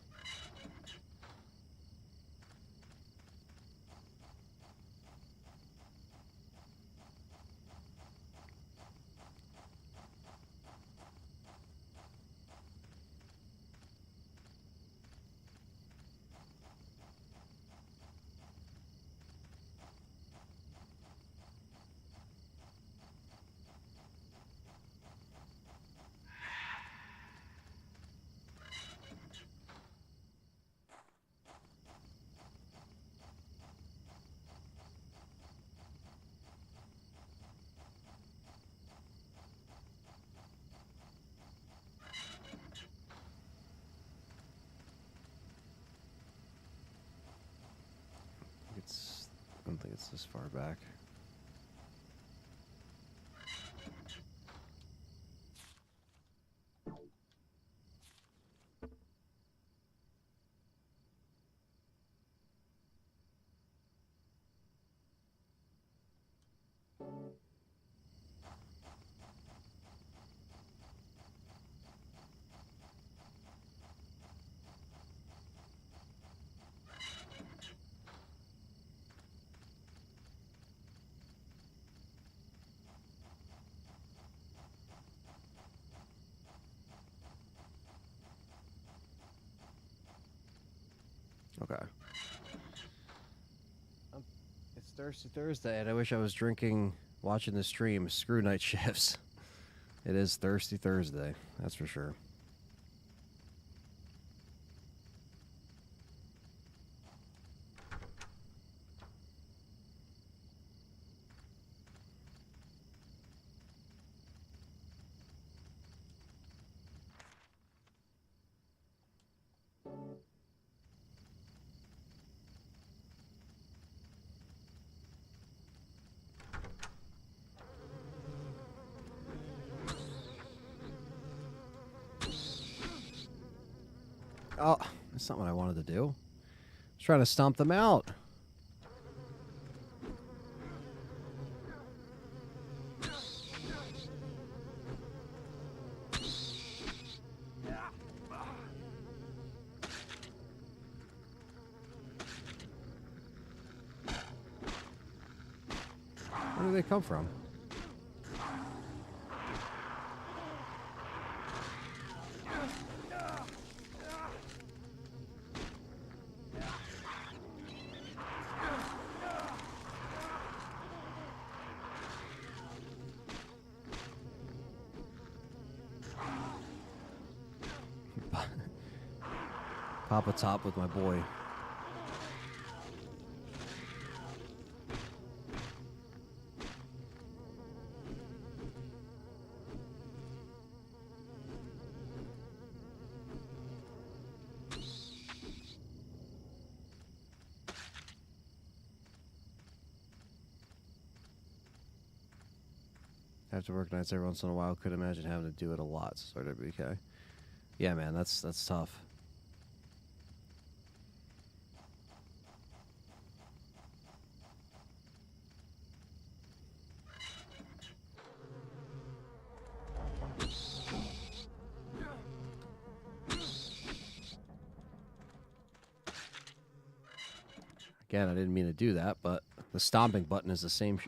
I don't think it's this far back. Okay. It's Thirsty Thursday, and I wish I was drinking, watching the stream. Screw night shifts. It is Thirsty Thursday, that's for sure. Oh, that's not what I wanted to do. I was trying to stomp them out. Where do they come from? Pop a top with my boy. Have to work nights every once in a while. Could imagine having to do it a lot. Sort of BK. Yeah, man, that's tough. Again, I didn't mean to do that, but the stomping button is the same.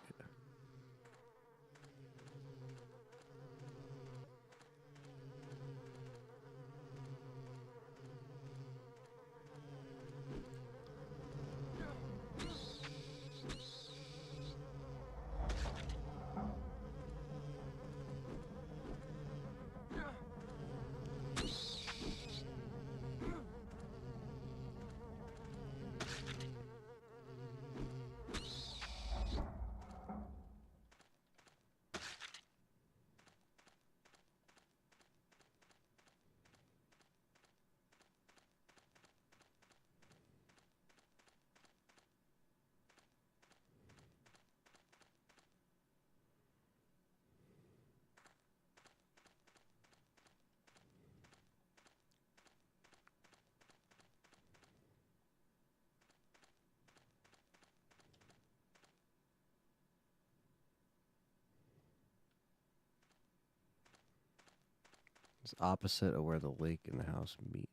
It's opposite of where the lake and the house meet.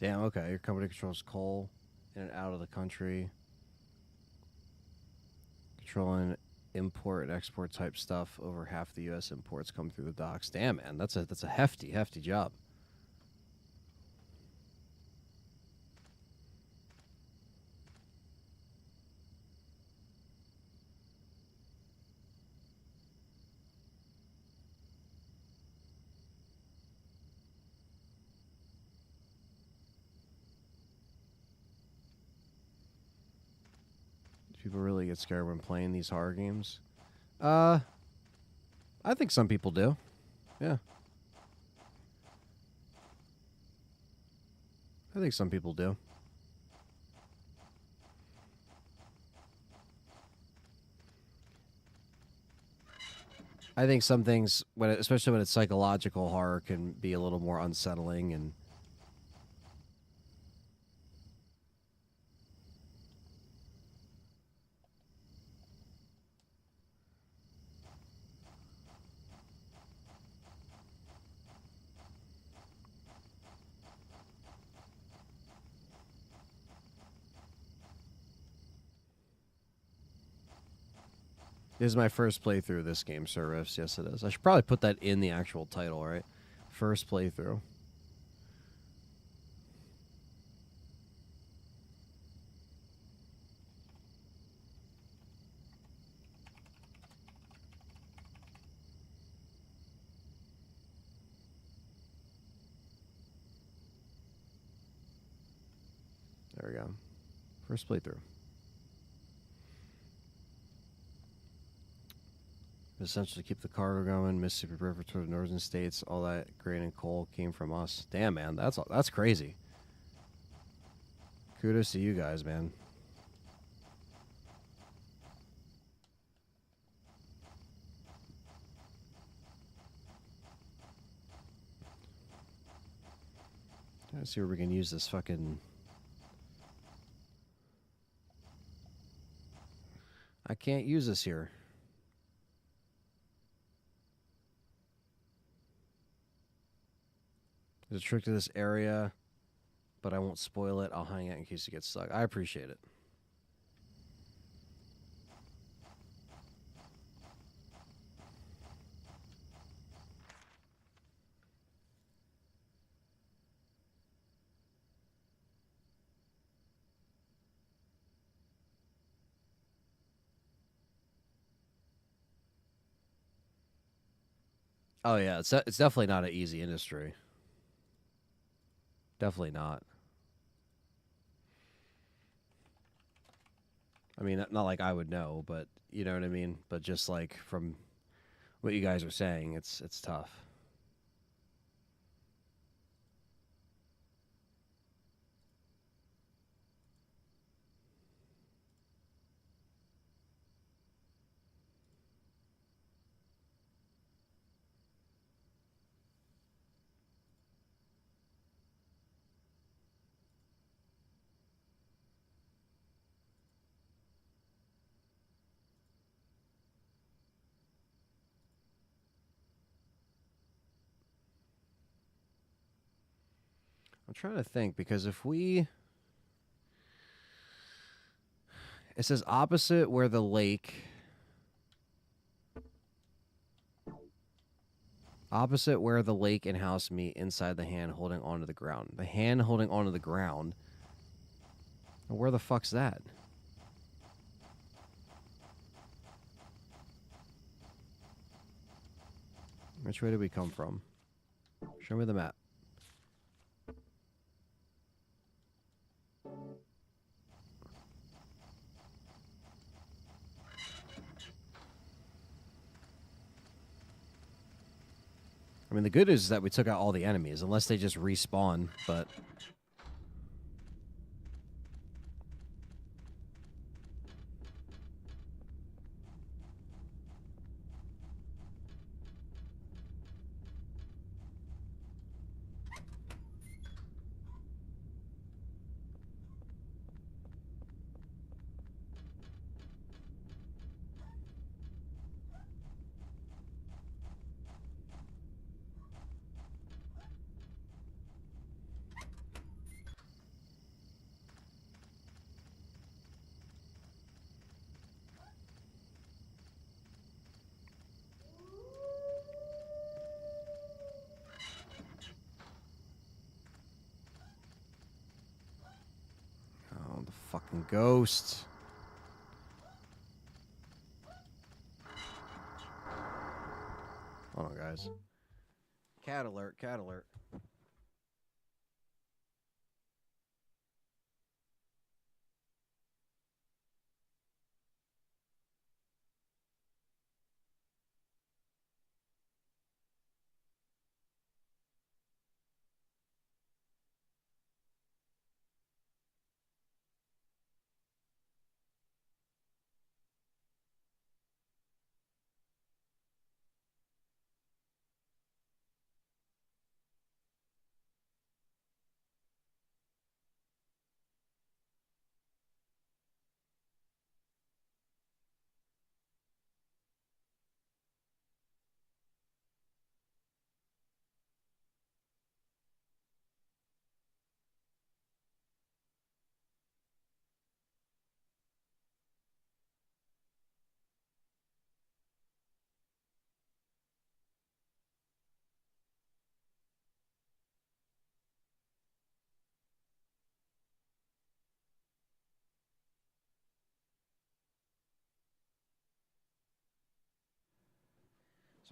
Damn, okay. Your company controls coal in and out of the country. Controlling import and export type stuff. Over half the U.S. imports come through the docks. Damn, man. That's a hefty job. People really get scared when playing these horror games. I think some people do. Yeah. I think some people do. I think some things, especially when it's psychological horror, can be a little more unsettling and. This is my first playthrough of this game, Sir Riffs. Yes, it is. I should probably put that in the actual title, right? First playthrough. There we go. First playthrough. Essentially keep the cargo going. Mississippi River toward the northern states. All that grain and coal came from us. Damn, man, that's crazy. Kudos to you guys, man. Let's see where we can use this fucking. I can't use this here. There's a trick to this area, but I won't spoil it. I'll hang out in case it gets stuck. I appreciate it. Oh yeah, it's definitely not an easy industry. Definitely not. I mean, not like I would know, but you know what I mean. But just like from what you guys are saying, it's tough. I'm trying to think because if we, it says opposite where the lake. Opposite where the lake and house meet, inside the hand holding onto the ground. The hand holding onto the ground. Where the fuck's that? Which way did we come from? Show me the map. I mean, the good news is that we took out all the enemies, unless they just respawn, but... Oh, the fucking ghost. Hold on, guys. Cat alert, cat alert.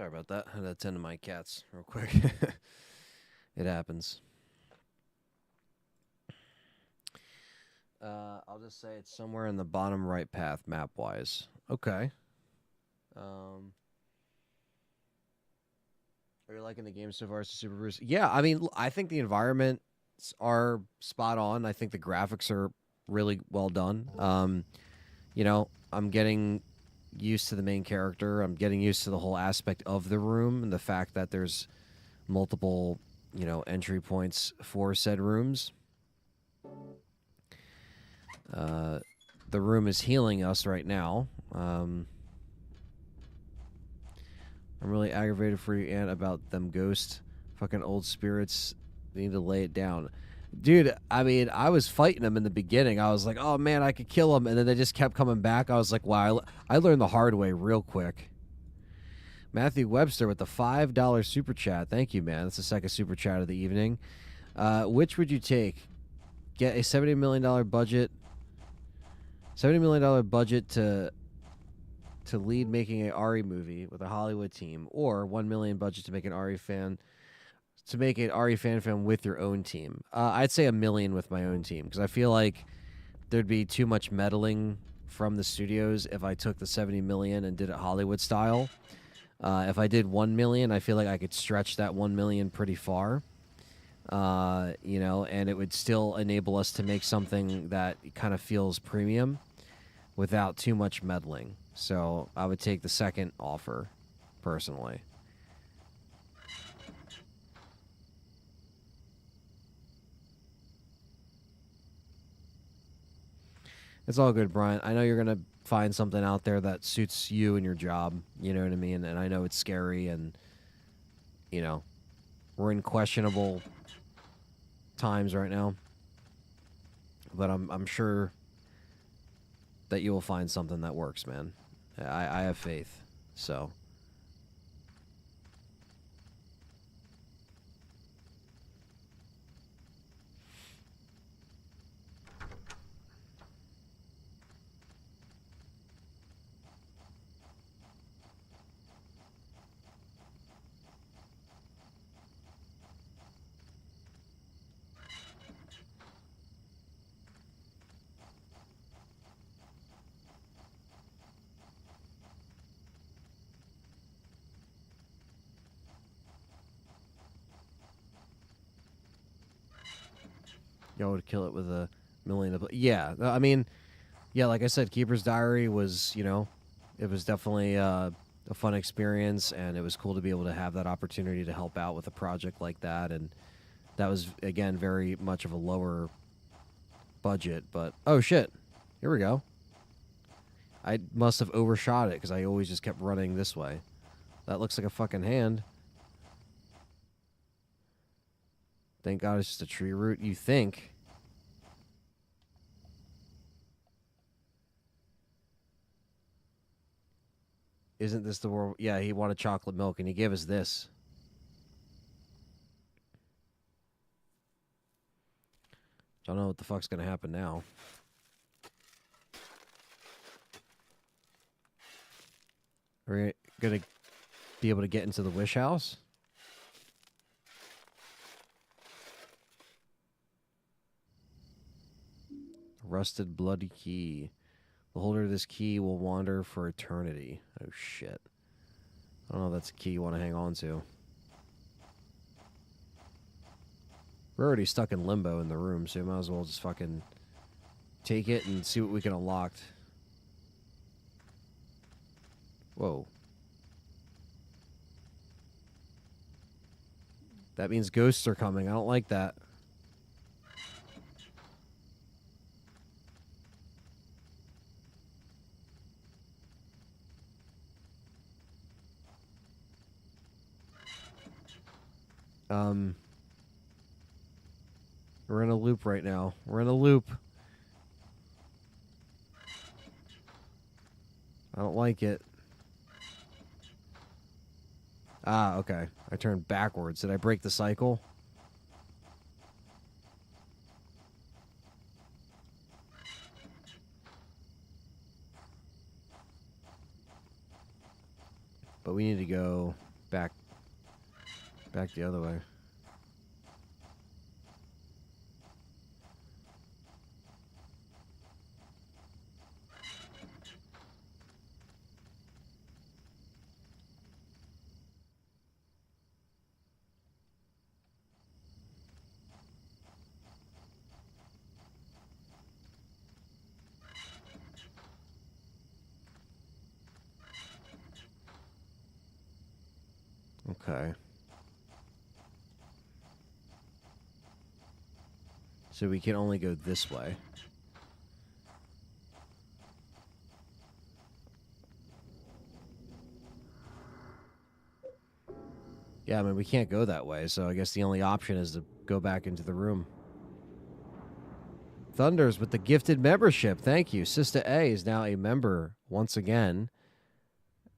Sorry about that. I had to attend to my cats real quick. It happens. I'll just say it's somewhere in the bottom right path, map-wise. Okay. Are you liking the game so far, Super Bruce? Yeah, I mean, I think the environments are spot on. I think the graphics are really well done. You know, I'm getting used to the main character. I'm getting used to the whole aspect of the room and the fact that there's multiple, you know, entry points for said rooms. The room is healing us right now. I'm really aggravated for you, Aunt, about them ghost fucking old spirits. They need to lay it down. Dude, I mean, I was fighting them in the beginning. I was like, oh, man, I could kill them. And then they just kept coming back. I was like, wow, I learned the hard way real quick. Matthew Webster with the $5 super chat. Thank you, man. That's the second super chat of the evening. Which would you take? Get a $70 million budget. $70 million budget to lead making a RE movie with a Hollywood team, or $1 million budget to make an RE fan film with your own team. I'd say $1 million with my own team, because I feel like there'd be too much meddling from the studios if I took the $70 million and did it Hollywood style. If I did $1 million, I feel like I could stretch that $1 million pretty far. You know, and it would still enable us to make something that kind of feels premium without too much meddling. So I would take the second offer, personally. It's all good, Brian. I know you're going to find something out there that suits you and your job. You know what I mean? And I know it's scary, and, you know, we're in questionable times right now. But I'm sure that you will find something that works, man. I have faith. So. Y'all would kill it with $1 million. Yeah, I mean, yeah, like I said, Keeper's Diary was, you know, it was definitely a fun experience, and it was cool to be able to have that opportunity to help out with a project like that. And that was, again, very much of a lower budget. But, oh, shit. Here we go. I must have overshot it because I always just kept running this way. That looks like a fucking hand. Thank God it's just a tree root. You think. Isn't this the world? Yeah, he wanted chocolate milk, and he gave us this. Don't know what the fuck's going to happen now. Are we going to be able to get into the wish house? Rusted bloody key. The holder of this key will wander for eternity. Oh, shit. I don't know if that's a key you want to hang on to. We're already stuck in limbo in the room, so you might as well just fucking take it and see what we can unlock. Whoa. That means ghosts are coming. I don't like that. We're in a loop right now. We're in a loop. I don't like it. Ah, okay. I turned backwards. Did I break the cycle? But we need to go back the other way. Okay. So we can only go this way. Yeah, I mean, we can't go that way, so I guess the only option is to go back into the room. Thunders with the gifted membership. Thank you. S.T.A.R.S is now a member once again.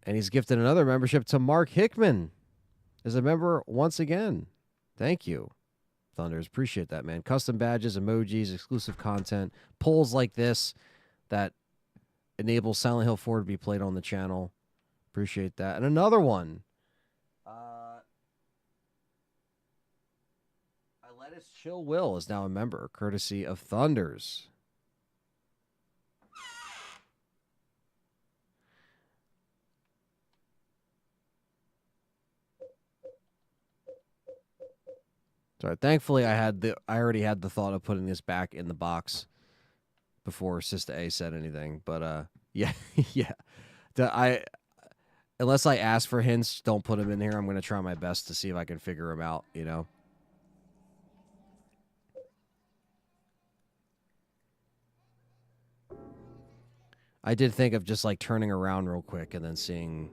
And he's gifted another membership to Mark Hickman as a member once again. Thank you, Thunders. Appreciate that, man. Custom badges, emojis, exclusive content, polls like this that enable Silent Hill 4 to be played on the channel. Appreciate that. And another one. I Let Us Chill Will is now a member, courtesy of Thunders. Sorry, thankfully I already had the thought of putting this back in the box before Sister A said anything. But yeah, yeah. Unless I ask for hints, don't put them in here. I'm gonna try my best to see if I can figure them out. You know. I did think of just like turning around real quick and then seeing.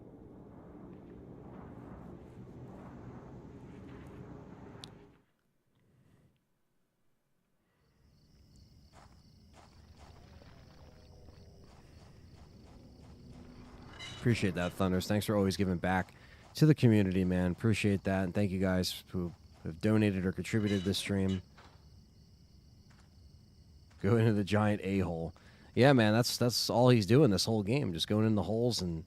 Appreciate that, Thunders. Thanks for always giving back to the community, man. Appreciate that. And thank you guys who have donated or contributed this stream. Go into the giant a-hole. Yeah, man, that's all he's doing this whole game. Just going in the holes, and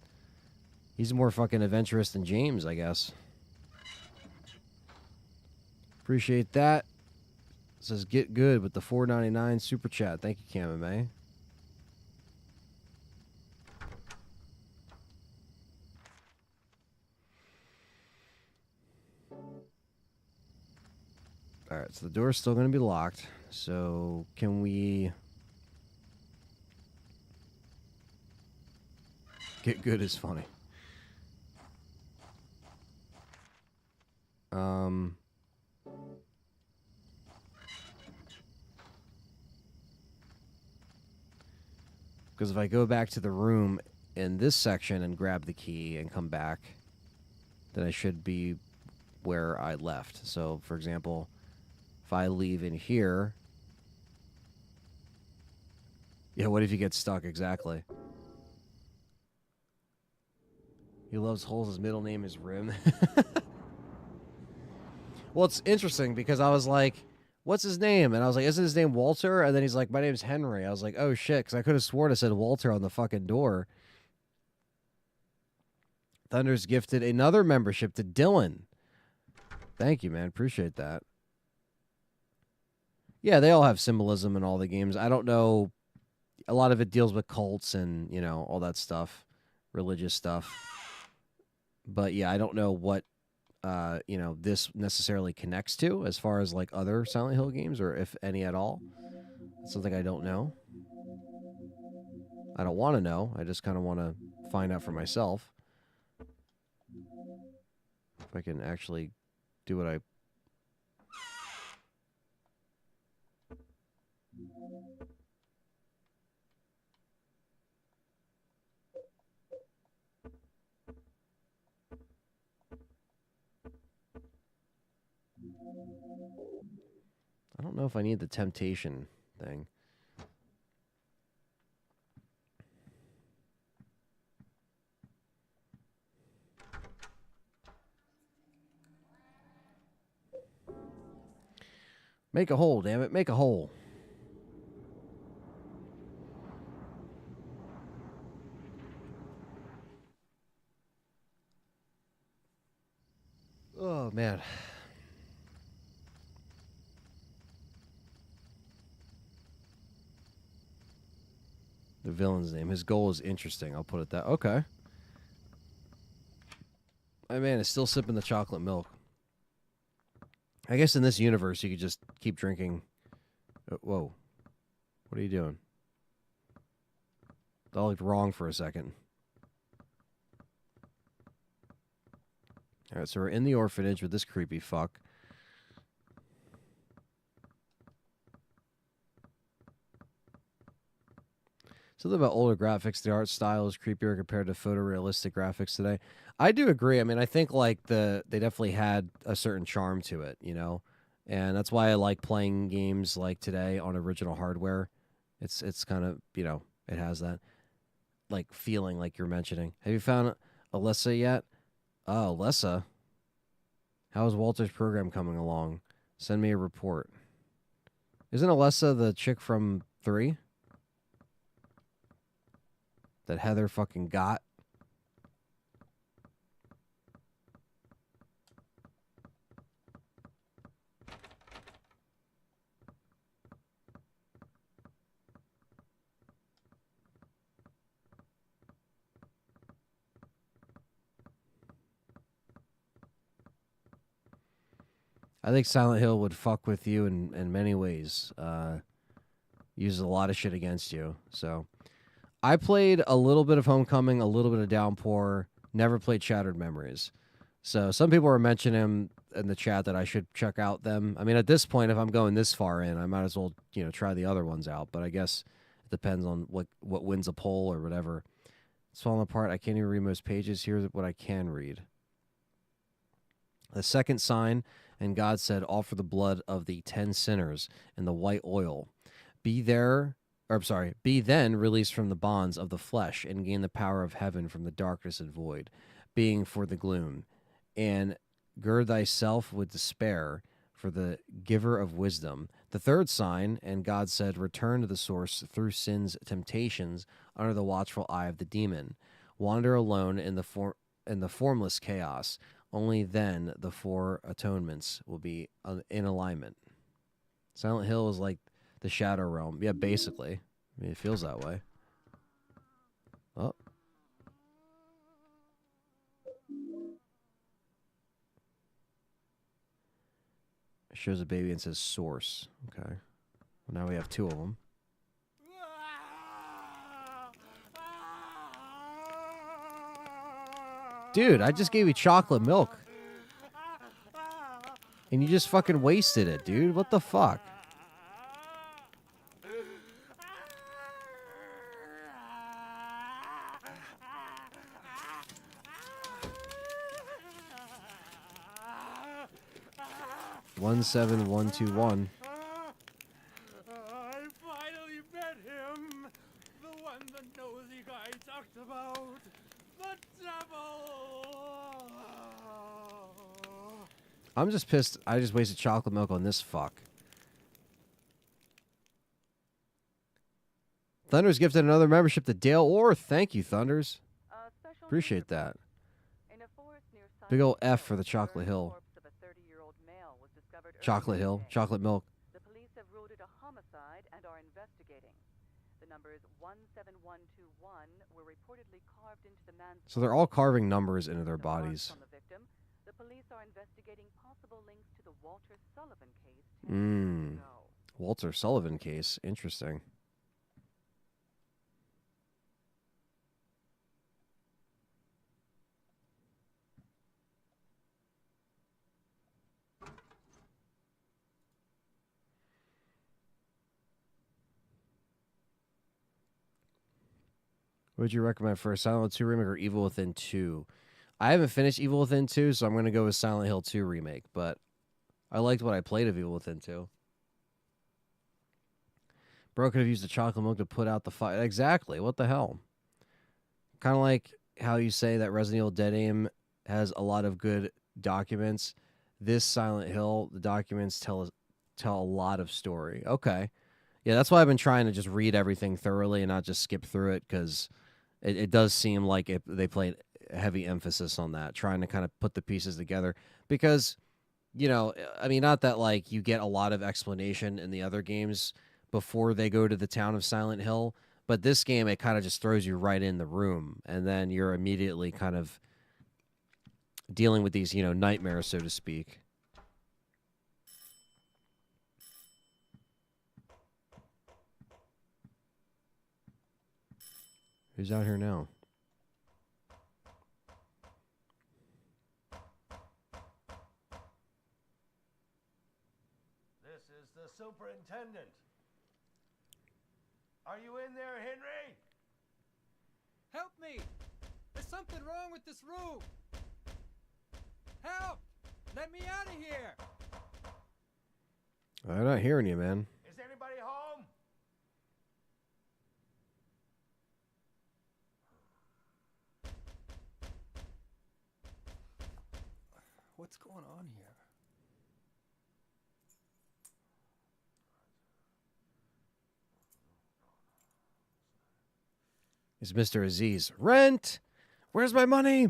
he's more fucking adventurous than James, I guess. Appreciate that. It says get good with the $4.99 super chat. Thank you, Camame. All right, so the door's still going to be locked. So can we get good is funny. Because if I go back to the room in this section and grab the key and come back, then I should be where I left. So, for example, if I leave in here... Yeah, what if you get stuck? Exactly. He loves holes. His middle name is Rim. Well, it's interesting because I was like, what's his name? And I was like, isn't his name Walter? And then he's like, my name's Henry. I was like, oh, shit, because I could have sworn it said Walter on the fucking door. Thunder's gifted another membership to Dylan. Thank you, man. Appreciate that. Yeah, they all have symbolism in all the games. I don't know. A lot of it deals with cults and, you know, all that stuff, religious stuff. But, yeah, I don't know what, you know, this necessarily connects to as far as, like, other Silent Hill games or if any at all. It's something I don't know. I don't want to know. I just kind of want to find out for myself. If I can actually do what I... I don't know if I need the temptation thing. Make a hole, damn it. Make a hole. The villain's name. His goal is interesting. I'll put it that. Okay. My man is still sipping the chocolate milk. I guess in this universe, you could just keep drinking. Whoa. What are you doing? That looked wrong for a second. All right, so we're in the orphanage with this creepy fuck. Something about older graphics, the art style is creepier compared to photorealistic graphics today. I do agree. I mean, I think like they definitely had a certain charm to it, you know, and that's why I like playing games like today on original hardware. It's kind of, you know, it has that like feeling like you're mentioning. Have you found Alyssa yet? Oh, Alyssa. How is Walter's program coming along? Send me a report. Isn't Alyssa the chick from 3? That Heather fucking got? I think Silent Hill would fuck with you in many ways. Uses a lot of shit against you. So I played a little bit of Homecoming, a little bit of Downpour, never played Shattered Memories. So some people are mentioning in the chat that I should check out them. I mean, at this point, if I'm going this far in, I might as well, you know, try the other ones out. But I guess it depends on what wins a poll or whatever. It's falling apart. I can't even read most pages. Here's what I can read. The second sign, and God said, offer the blood of the 10 sinners and the white oil. Be then released from the bonds of the flesh and gain the power of heaven from the darkness and void, being for the gloom. And gird thyself with despair for the giver of wisdom. The third sign, and God said, return to the source through sin's temptations under the watchful eye of the demon. Wander alone in the formless chaos. Only then the 4 atonements will be in alignment. Silent Hill is like the Shadow Realm. Yeah, basically. I mean, it feels that way. Oh. It shows a baby and says source. Okay. Well, now we have 2 of them. Dude, I just gave you chocolate milk. And you just fucking wasted it, dude. What the fuck? One 17121. I finally met him. The one the nosy guy talked about. The devil. I'm just pissed. I just wasted chocolate milk on this fuck. Thunders gifted another membership to Dale Orr. Thank you, Thunders. Appreciate that. Big ol' F for the Chocolate Hill. Chocolate Hill. Chocolate milk. The police have ruled it a homicide and are investigating. The numbers 17121 were reportedly carved into the man's... So they're all carving numbers into their bodies. On the victim, the police are investigating possible links to the Walter Sullivan case. Walter Sullivan case. Interesting. What would you recommend for a Silent Hill 2 remake or Evil Within 2? I haven't finished Evil Within 2, so I'm going to go with Silent Hill 2 remake, but I liked what I played of Evil Within 2. Bro could have used the chocolate milk to put out the fire. Exactly. What the hell? Kind of like how you say that Resident Evil Dead Aim has a lot of good documents. This Silent Hill, the documents tell a lot of story. Okay. Yeah, that's why I've been trying to just read everything thoroughly and not just skip through it, because it does seem like they played heavy emphasis on that, trying to kind of put the pieces together. Because you know, I mean, not that like you get a lot of explanation in the other games before they go to the town of Silent Hill, but this game it kind of just throws you right in the room, and then you're immediately kind of dealing with these, you know, nightmares, so to speak. Who's out here now? This is the superintendent. Are you in there, Henry? Help me! There's something wrong with this room! Help! Let me out of here! I'm not hearing you, man. Is anybody home? What's going on here? It's Mr. Aziz. Rent! Where's my money?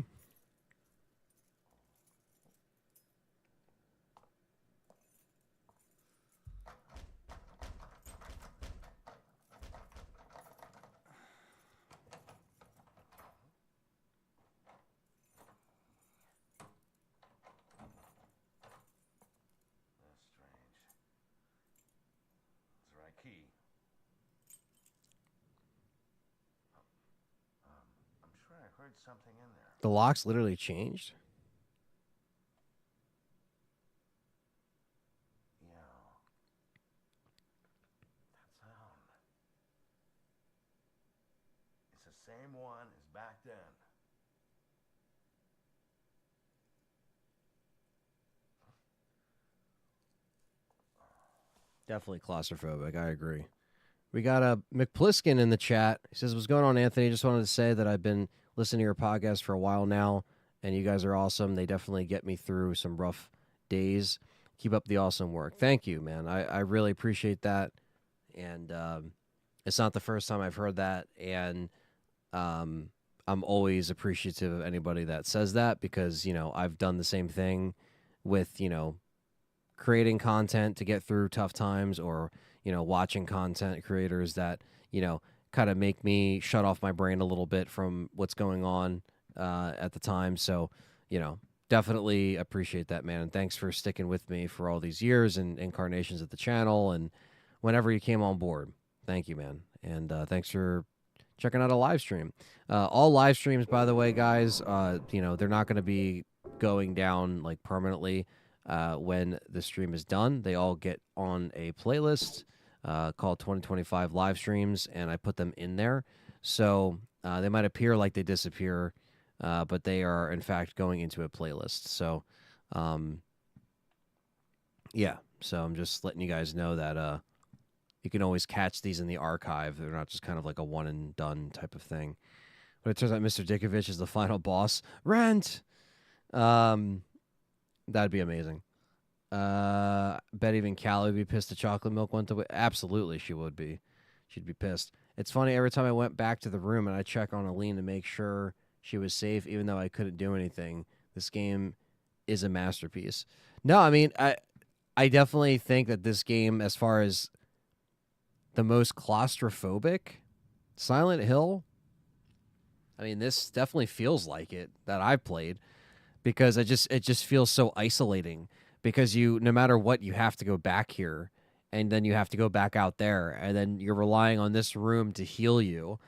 That's strange. That's the right key. I'm sure I heard something in there. The lock's literally changed. Yeah. That sound. It's the same one as back then. Definitely claustrophobic. I agree. We got a McPliskin in the chat. He says, "What's going on, Anthony? Just wanted to say that I've been listening to your podcast for a while now, and you guys are awesome. They definitely get me through some rough days. Keep up the awesome work." Thank you, man. I really appreciate that. And it's not the first time I've heard that. And I'm always appreciative of anybody that says that because, you know, I've done the same thing with, you know, creating content to get through tough times, or, you know, watching content creators that, you know, kind of make me shut off my brain a little bit from what's going on at the time. So, you know, definitely appreciate that, man. And thanks for sticking with me for all these years and incarnations at the channel and whenever you came on board. Thank you, man. And thanks for checking out a live stream. All live streams, by the way, guys, you know, they're not going to be going down like permanently. When the stream is done, they all get on a playlist called 2025 live streams, and I put them in there. So they might appear like they disappear, but they are in fact going into a playlist. So yeah, so I'm just letting you guys know that you can always catch these in the archive. They're not just kind of like a one and done type of thing. But it turns out Mr. Dickovich is the final boss. Rent! That'd be amazing. Bet even Callie would be pissed the chocolate milk went away. Absolutely, she would be. She'd be pissed. It's funny, every time I went back to the room and I check on Aline to make sure she was safe, even though I couldn't do anything, this game is a masterpiece. No, I mean, I definitely think that this game, as far as the most claustrophobic Silent Hill, I mean, this definitely feels like it that I've played, because it just feels so isolating, because you, no matter what, you have to go back here, and then you have to go back out there, and then you're relying on this room to heal you,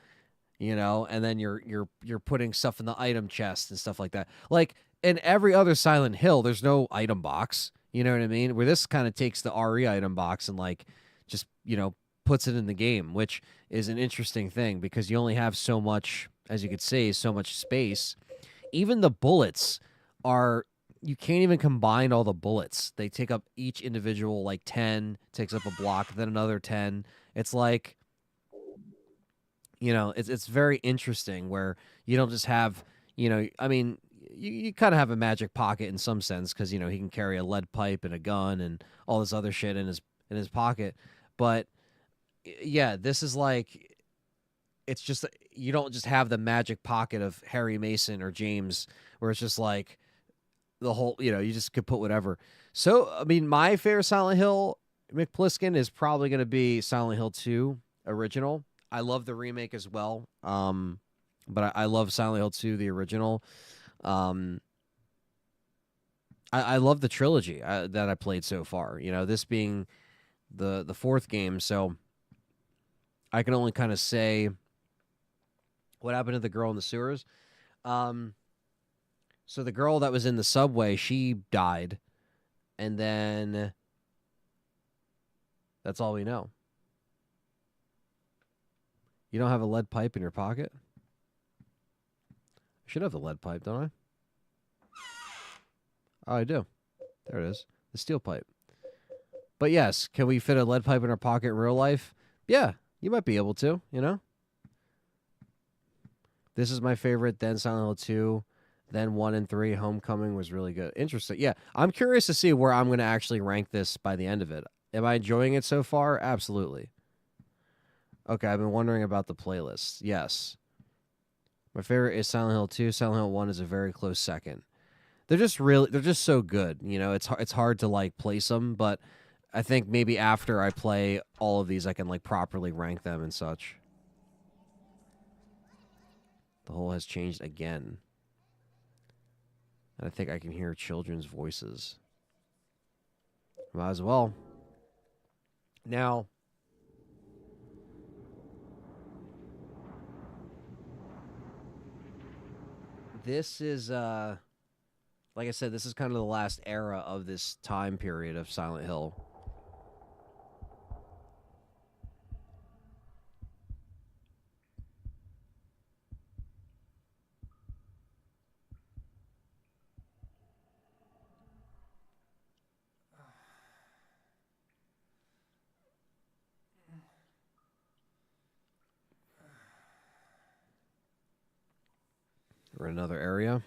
you know, and then you're putting stuff in the item chest and stuff like that. Like in every other Silent Hill, there's no item box, you know what I mean? Where this kind of takes the RE item box and like just, you know, puts it in the game, which is an interesting thing because you only have so much, as you could say, so much space. Even the bullets are, you can't even combine all the bullets. They take up each individual, like 10 takes up a block, then another 10. It's like, you know, it's very interesting where you don't just have, you know, I mean, you kind of have a magic pocket in some sense because, you know, he can carry a lead pipe and a gun and all this other shit in his pocket. But yeah, this is like, it's just, you don't just have the magic pocket of Harry Mason or James where it's just like, the whole, you know, you just could put whatever. So, I mean, my favorite Silent Hill McPliskin is probably going to be Silent Hill 2 original. I love the remake as well. But I love Silent Hill 2, the original. Um, I love the trilogy that I played so far. You know, this being the fourth game, so I can only kind of say what happened to the girl in the sewers. So the girl that was in the subway, she died, and then that's all we know. You don't have a lead pipe in your pocket? I should have the lead pipe, don't I? Oh, I do. There it is. The steel pipe. But yes, can we fit a lead pipe in our pocket in real life? Yeah, you might be able to, you know? This is my favorite, then Silent Hill 2, then 1 and 3. Homecoming was really good. Interesting. Yeah, I'm curious to see where I'm going to actually rank this by the end of it. Am I enjoying it so far? Absolutely. Okay, I've been wondering about the playlist. Yes. My favorite is Silent Hill 2. Silent Hill 1 is a very close second. They're just so good. You know, it's hard to like place them, but I think maybe after I play all of these I can like properly rank them and such. The hole has changed again. And I think I can hear children's voices. Might as well. Now, this is like I said, this is kind of the last era of this time period of Silent Hill. We're in another area.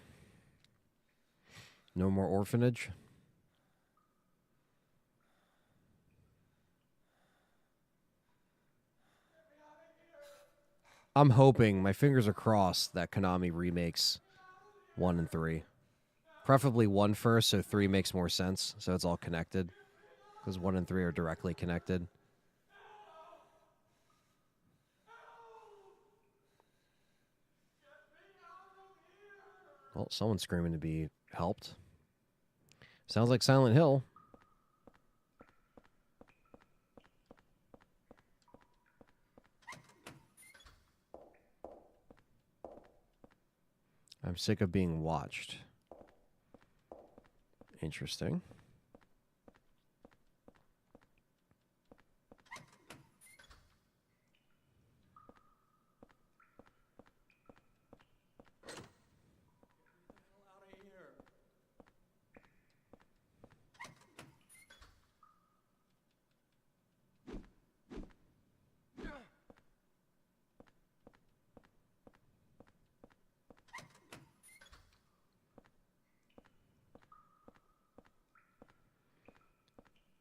No more orphanage. I'm hoping, my fingers are crossed, that Konami remakes 1 and 3. Preferably 1 first, so 3 makes more sense. So it's all connected. Because 1 and 3 are directly connected. Well, someone's screaming to be helped. Sounds like Silent Hill. I'm sick of being watched. Interesting.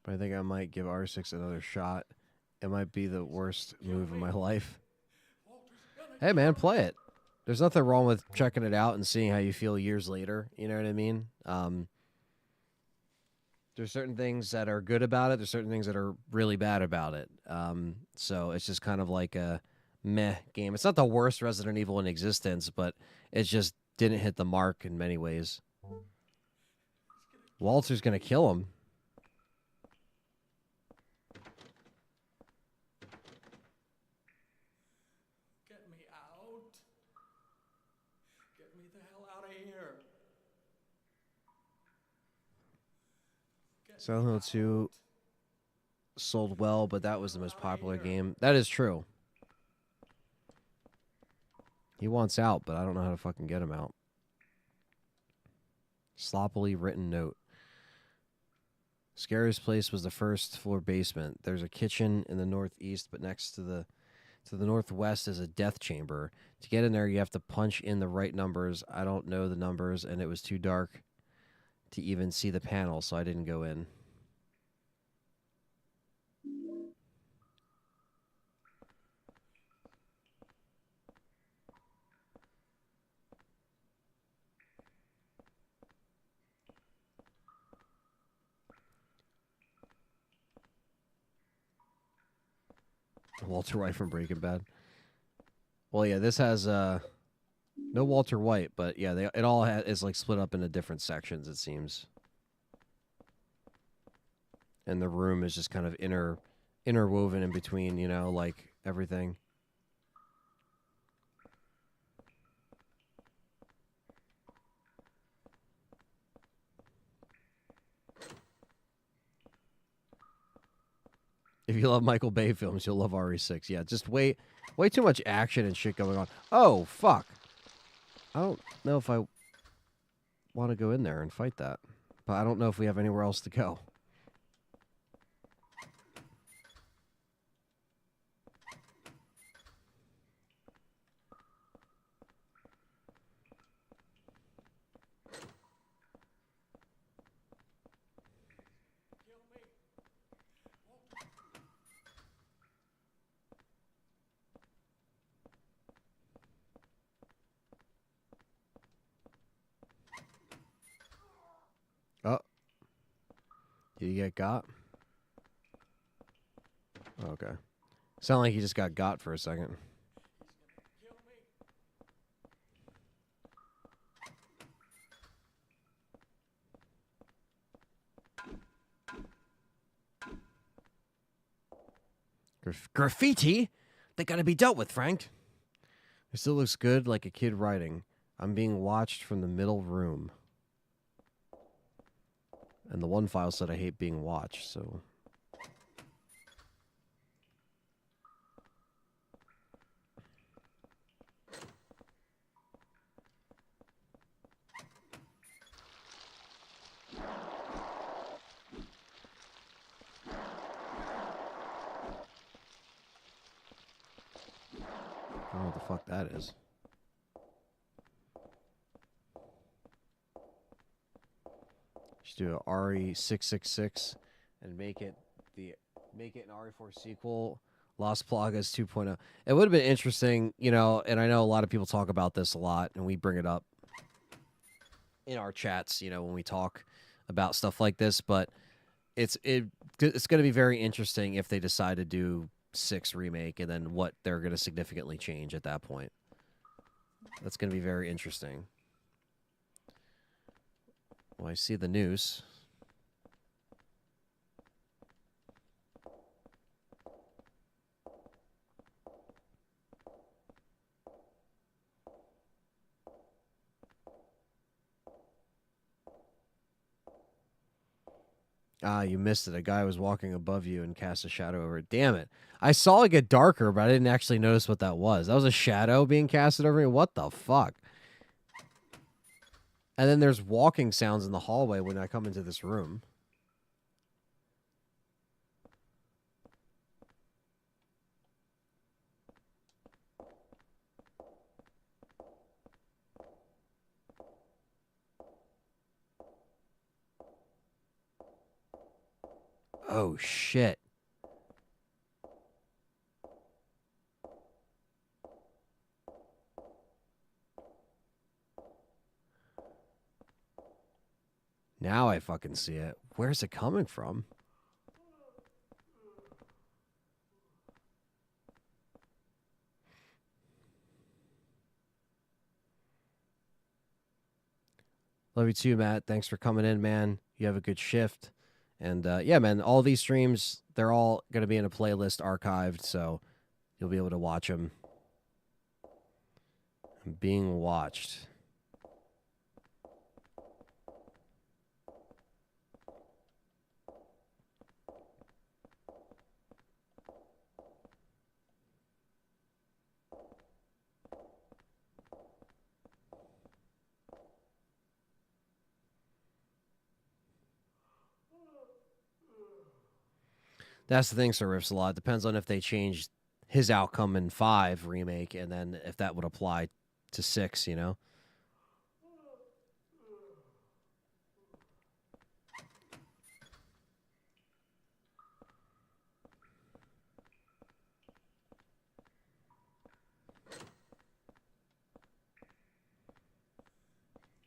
But I think I might give R6 another shot. It might be the worst move of my life. Hey, man, play it. There's nothing wrong with checking it out and seeing how you feel years later. You know what I mean? There's certain things that are good about it. There's certain things that are really bad about it. So it's just kind of like a meh game. It's not the worst Resident Evil in existence, but it just didn't hit the mark in many ways. Walter's going to kill him. Get me out. Get me the hell out of here. Silent Hill 2 sold well, but that was the most popular game. That is true. He wants out, but I don't know how to fucking get him out. Sloppily written note. Scariest place was the first floor basement. There's a kitchen in the northeast, but next to the northwest is a death chamber. To get in there, you have to punch in the right numbers. I don't know the numbers, and it was too dark to even see the panel, so I didn't go in. Walter White from Breaking Bad. Well, yeah, this has no Walter White, but yeah, it all is like split up into different sections. It seems, and the room is just kind of interwoven in between. You know, like everything. If you love Michael Bay films, you'll love RE6. Yeah, just way too much action and shit going on. Oh, fuck. I don't know if I want to go in there and fight that. But I don't know if we have anywhere else to go. Oh. Did you get got? Okay. Sound like he just got for a second. Graffiti? They gotta be dealt with, Frank. It still looks good, like a kid writing. I'm being watched from the middle room. And the one file said I hate being watched, so... I don't know what the fuck that is. Just do a RE666 and make it an RE4 sequel. Lost Plagas 2.0. It would have been interesting, you know, and I know a lot of people talk about this a lot, and we bring it up in our chats, you know, when we talk about stuff like this, but it's going to be very interesting if they decide to do 6 remake and then what they're going to significantly change at that point. That's going to be very interesting. Well, I see the news. Ah, you missed it. A guy was walking above you and cast a shadow over it. Damn it. I saw it get darker, but I didn't actually notice what that was. That was a shadow being casted over me? What the fuck? And then there's walking sounds in the hallway when I come into this room. Oh, shit. Now I fucking see it. Where's it coming from? Love you too, Matt. Thanks for coming in, man. You have a good shift. And yeah, man, all these streams, they're all going to be in a playlist archived, so you'll be able to watch them. I'm being watched. That's the thing, Sir Riffs a lot. Depends on if they change his outcome in 5 remake, and then if that would apply to 6, you know?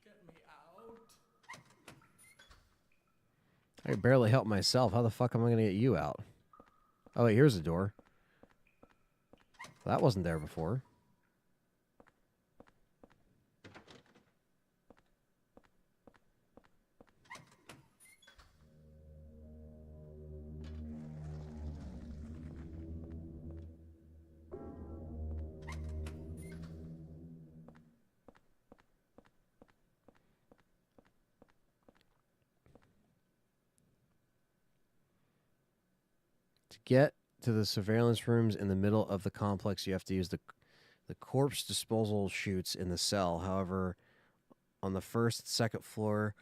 Get me out. I can barely help myself. How the fuck am I going to get you out? Oh, wait, here's a door. That wasn't there before. To get to the surveillance rooms in the middle of the complex, you have to use the corpse disposal chutes in the cell. However, on the first and second floor,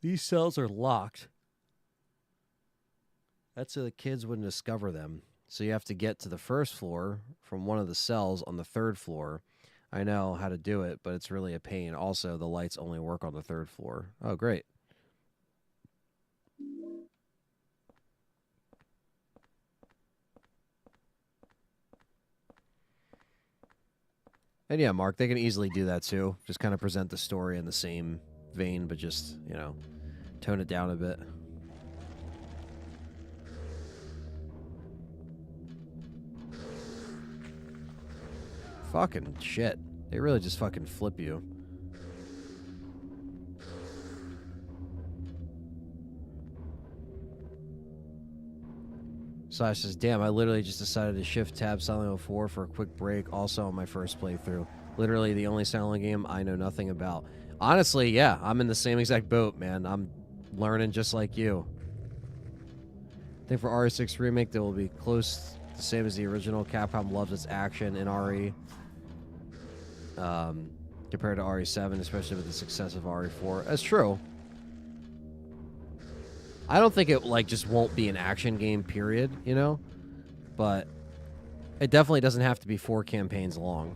these cells are locked. That's so the kids wouldn't discover them. So you have to get to the first floor from one of the cells on the third floor. I know how to do it, but it's really a pain. Also, the lights only work on the third floor. Oh, great. And yeah, Mark, they can easily do that too. Just kind of present the story in the same vein, but just, you know, tone it down a bit. Fucking shit. They really just fucking flip you. Slash says, damn, I literally just decided to shift tab Silent Hill 4 for a quick break, also on my first playthrough. Literally the only Silent Hill game I know nothing about. Honestly, yeah, I'm in the same exact boat, man. I'm learning just like you. I think for RE6 Remake, they will be close the same as the original. Capcom loves its action in RE. Compared to RE7, especially with the success of RE4. That's true. I don't think it like just won't be an action game, period, you know? But it definitely doesn't have to be 4 campaigns long.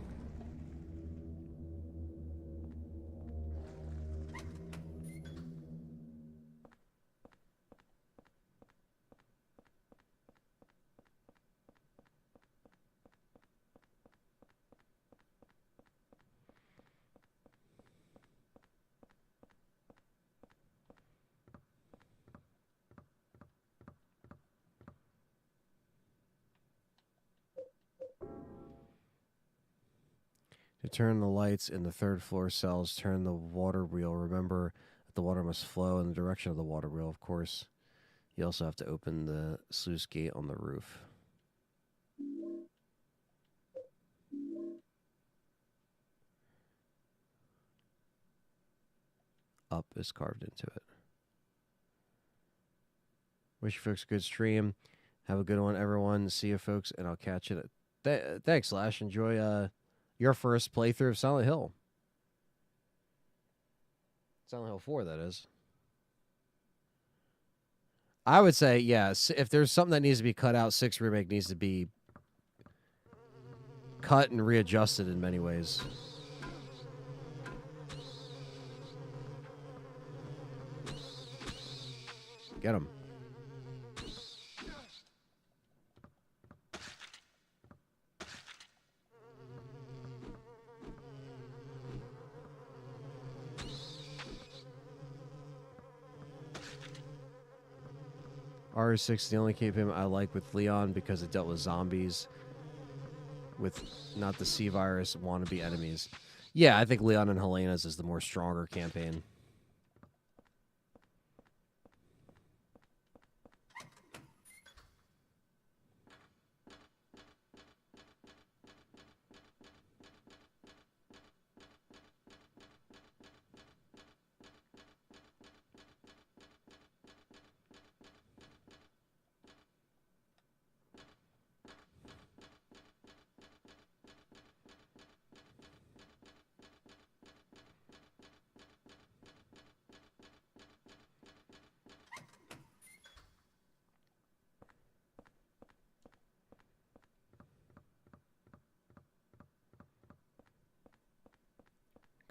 To turn the lights in the third floor cells, turn the water wheel. Remember that the water must flow in the direction of the water wheel, of course. You also have to open the sluice gate on the roof. Up is carved into it. Wish you folks a good stream. Have a good one, everyone. See you, folks, and I'll catch you. Thanks, Slash. Enjoy your first playthrough of Silent Hill. Silent Hill 4, that is. I would say, yes, if there's something that needs to be cut out, 6 Remake needs to be cut and readjusted in many ways. Get him. RE6 the only campaign I like with Leon because it dealt with zombies with not the C virus wannabe enemies. Yeah, I think Leon and Helena's is the more stronger campaign.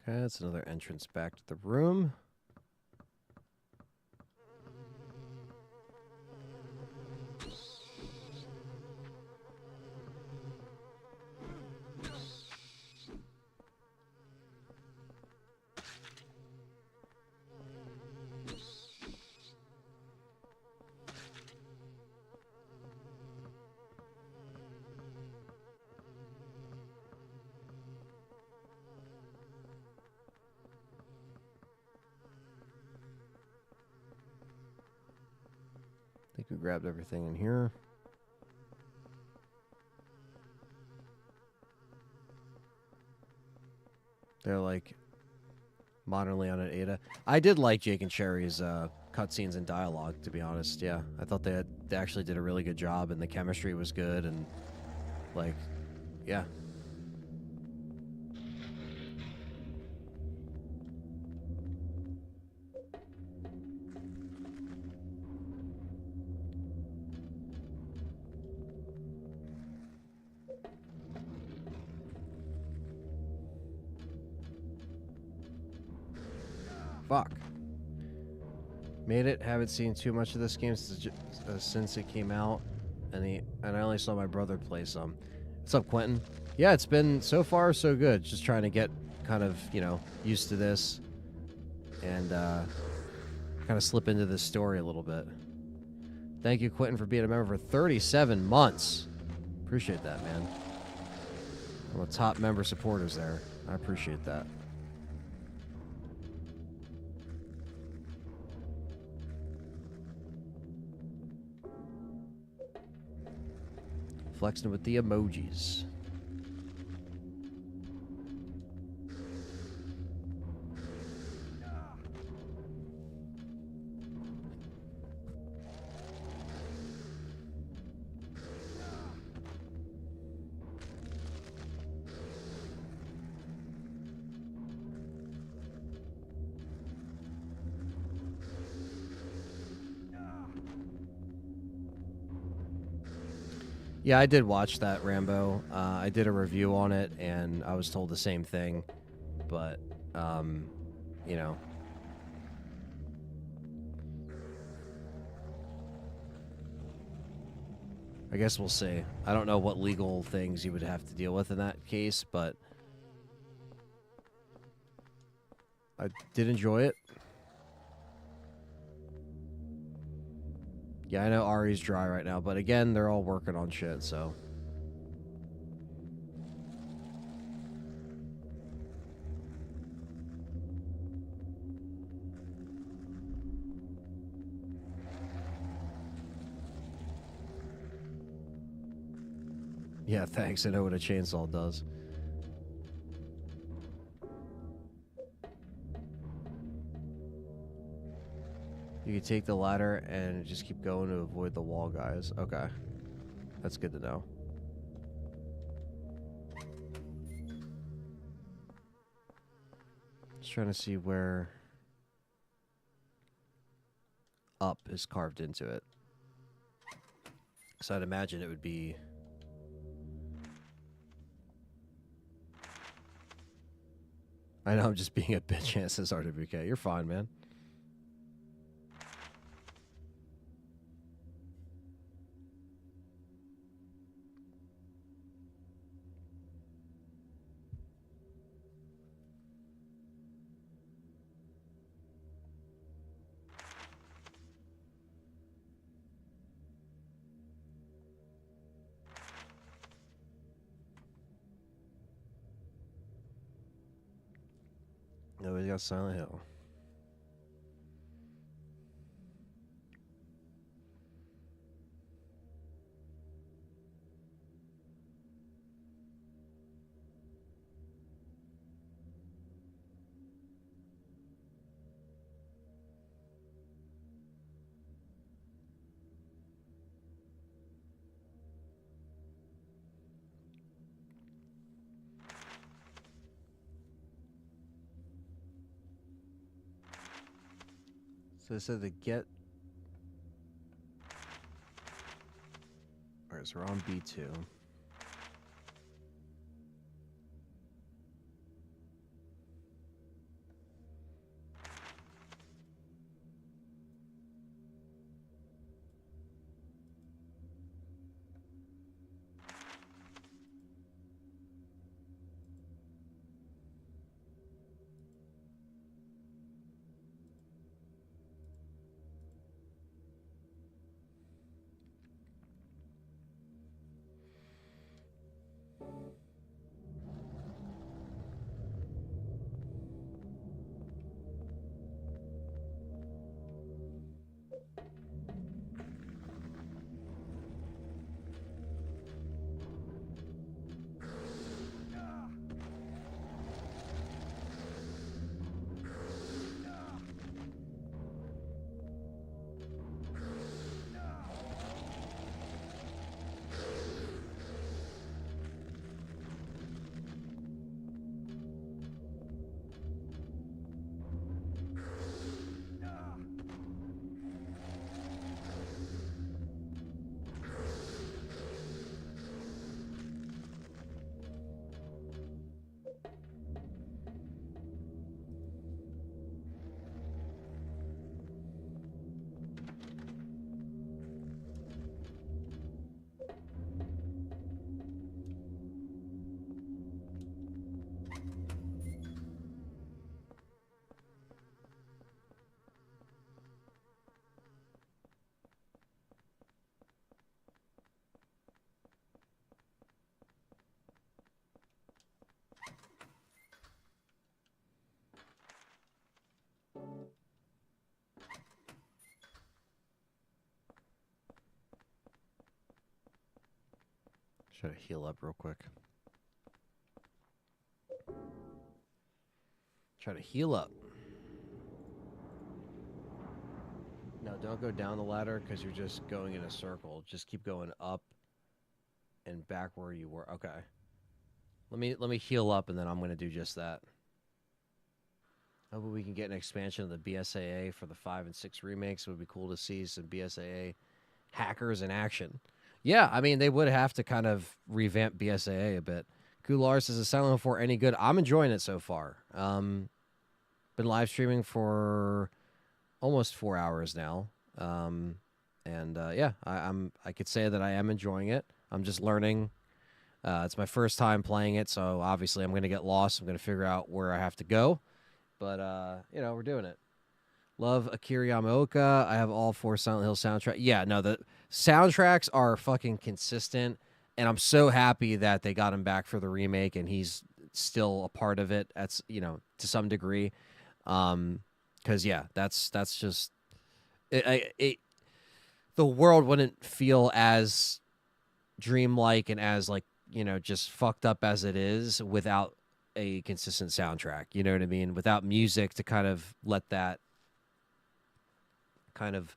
Okay, that's another entrance back to the room. think we grabbed everything in here. They're like modernly on an Ada. I did like Jake and Cherry's cutscenes and dialogue, to be honest. Yeah, I thought they actually did a really good job, and the chemistry was good, and like, yeah. Fuck. Made it. Haven't seen too much of this game since it came out, and I only saw my brother play some. What's up, Quentin? Yeah, it's been so far so good. Just trying to get kind of, you know, used to this and kind of slip into this story a little bit. Thank you, Quentin, for being a member for 37 months. Appreciate that, man. One of the top member supporters there. I appreciate that. Flexing with the emojis. Yeah, I did watch that, Rambo. I did a review on it, and I was told the same thing. But, you know. I guess we'll see. I don't know what legal things you would have to deal with in that case, but I did enjoy it. Yeah, I know Ari's dry right now, but again, they're all working on shit, so. Yeah, thanks. I know what a chainsaw does. You can take the ladder and just keep going to avoid the wall guys. Okay. That's good to know. Just trying to see where up is carved into it. So I'd imagine it would be... I know I'm just being a bitch, says RWK. You're fine, man. Nobody's got Silent Hill. So it said the get... Alright, so we're on B2. Try to heal up real quick. Try to heal up. No, don't go down the ladder because you're just going in a circle. Just keep going up and back where you were. Okay. Let me heal up and then I'm going to do just that. Hopefully we can get an expansion of the BSAA for the 5 and 6 remakes. It would be cool to see some BSAA hackers in action. Yeah, I mean, they would have to kind of revamp BSAA a bit. Goulart says, is Silent Hill 4 any good? I'm enjoying it so far. Been live streaming for almost 4 hours now. Yeah, I could say that I am enjoying it. I'm just learning. It's my first time playing it, so obviously I'm going to get lost. I'm going to figure out where I have to go. But, you know, we're doing it. Love Akira Yamaoka. I have all 4 Silent Hill soundtracks. Yeah, no, the soundtracks are fucking consistent, and I'm so happy that they got him back for the remake, and he's still a part of it. That's, you know, to some degree. Because yeah, that's just the world wouldn't feel as dreamlike and as, like, you know, just fucked up as it is without a consistent soundtrack. You know what I mean? Without music to kind of let that kind of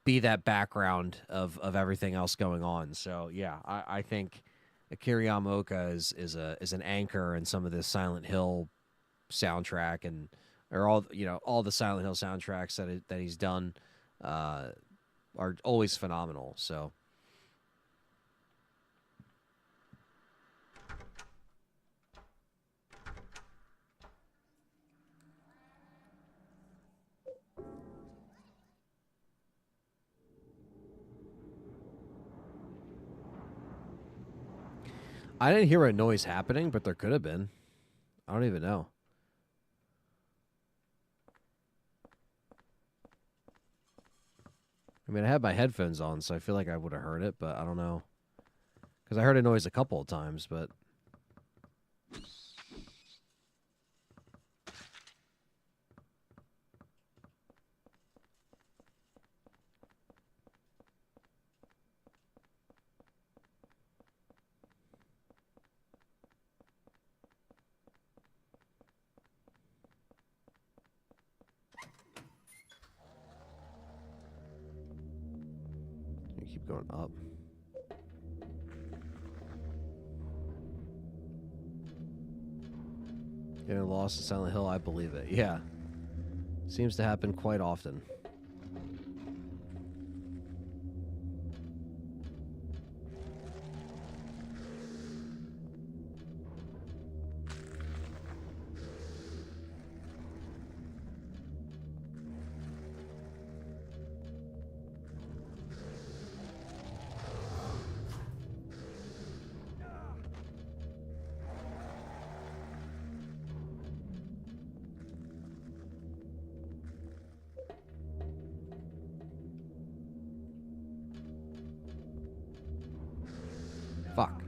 be that background of everything else going on. So yeah, I think Akira Yamaoka is an anchor in some of this Silent Hill soundtrack, and or all, you know, all the Silent Hill soundtracks that he's done are always phenomenal. So I didn't hear a noise happening, but there could have been. I don't even know. I mean, I had my headphones on, so I feel like I would have heard it, but I don't know. Because I heard a noise a couple of times, but... You keep going up. Getting lost in Silent Hill, I believe it. Yeah. Seems to happen quite often. Fuck.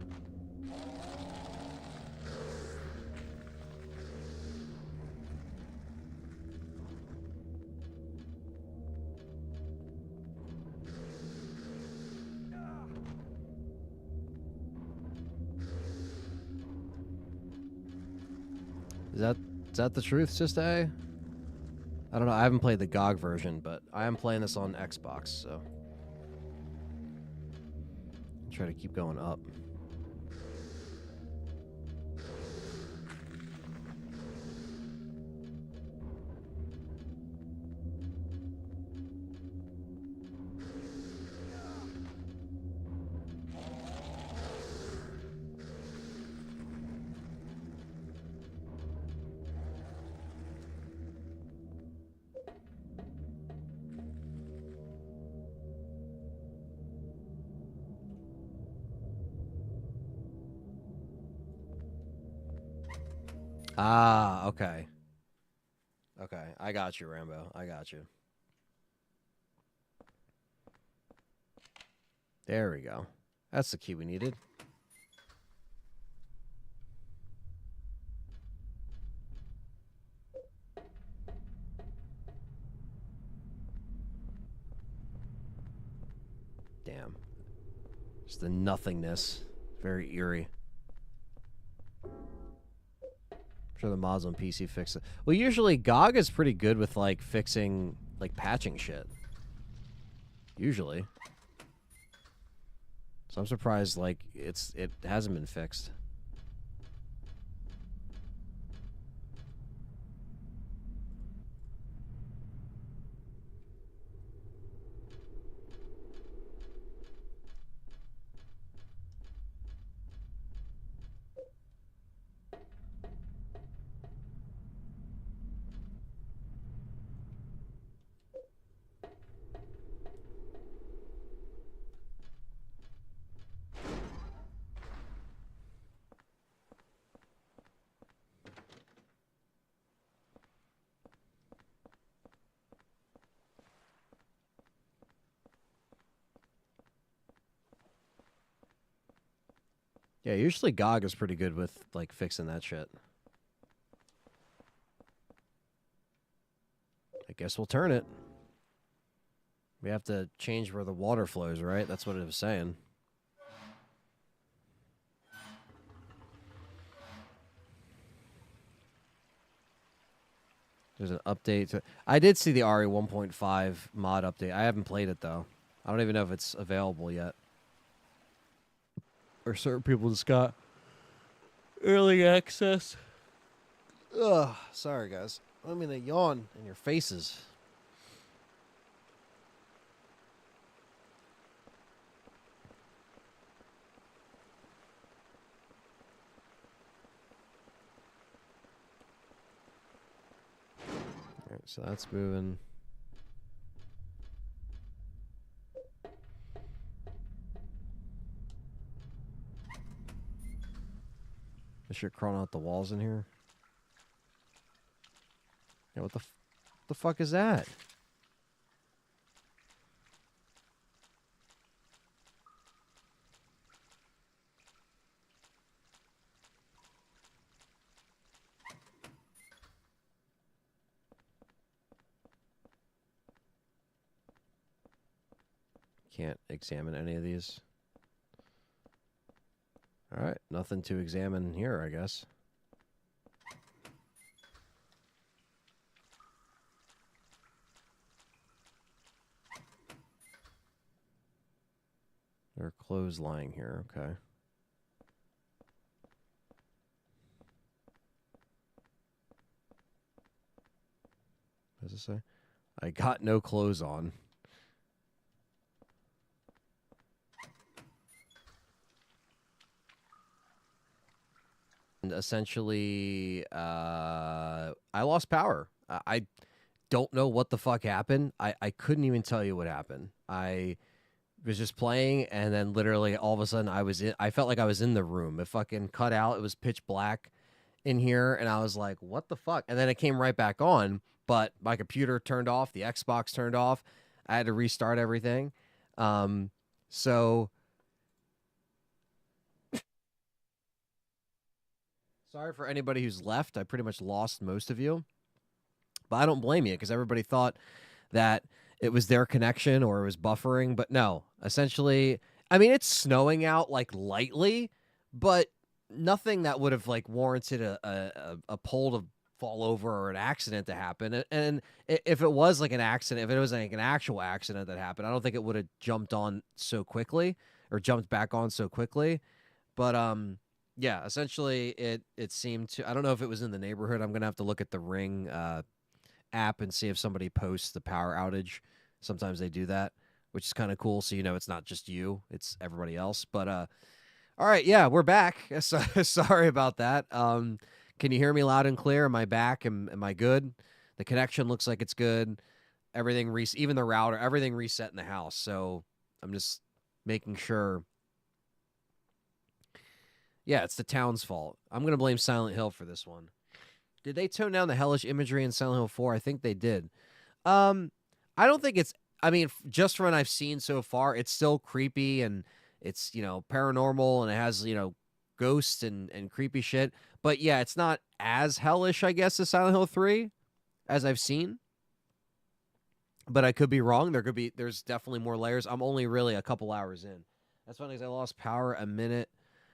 Is that the truth, Sister? I don't know. I haven't played the GOG version, but I am playing this on Xbox, so try to keep going up. Ah, okay. Okay, I got you, Rambo. I got you. There we go. That's the key we needed. Damn. Just the nothingness Very eerie. I'm sure the mods on PC fix it. Well, usually GOG is pretty good with like fixing, like patching shit. Usually. So I'm surprised like it hasn't been fixed. Yeah, usually GOG is pretty good with like fixing that shit. I guess we'll turn it. We have to change where the water flows, right? That's what it was saying. There's an update. I did see the RE 1.5 mod update. I haven't played it, though. I don't even know if it's available yet. Or certain people just got early access. Ugh, sorry, guys. I'm going to yawn in your faces. All right, so that's moving. Is shit crawling out the walls in here? Yeah, what the fuck is that? Can't examine any of these. All right, nothing to examine here, I guess. There are clothes lying here, okay. What does it say? I got no clothes on. And essentially, I lost power. I don't know what the fuck happened. I couldn't even tell you what happened. I was just playing, and then literally all of a sudden I felt like I was in the room. It fucking cut out. It was pitch black in here, and I was like, what the fuck? And then it came right back on, but my computer turned off, the Xbox turned off. I had to restart everything. So sorry for anybody who's left. I pretty much lost most of you. But I don't blame you because everybody thought that it was their connection or it was buffering. But no, essentially, I mean, it's snowing out like lightly, but nothing that would have like warranted a pole to fall over or an accident to happen. And if it was like an accident, if it was like an actual accident that happened, I don't think it would have jumped on so quickly or jumped back on so quickly. But yeah, essentially it seemed to. I don't know if it was in the neighborhood. I'm gonna have to look at the Ring app and see if somebody posts the power outage. Sometimes they do that, which is kind of cool. So you know it's not just you; it's everybody else. But all right, yeah, we're back. Sorry about that. Can you hear me loud and clear? Am I back? Am I good? The connection looks like it's good. Everything even the router, everything reset in the house. So I'm just making sure. Yeah, it's the town's fault. I'm gonna blame Silent Hill for this one. Did they tone down the hellish imagery in Silent Hill 4? I think they did. I don't think it's. I mean, just from what I've seen so far, it's still creepy and it's paranormal and it has ghosts and creepy shit. But yeah, it's not as hellish, I guess, as Silent Hill 3, as I've seen. But I could be wrong. There's definitely more layers. I'm only really a couple hours in. That's funny because I lost power a minute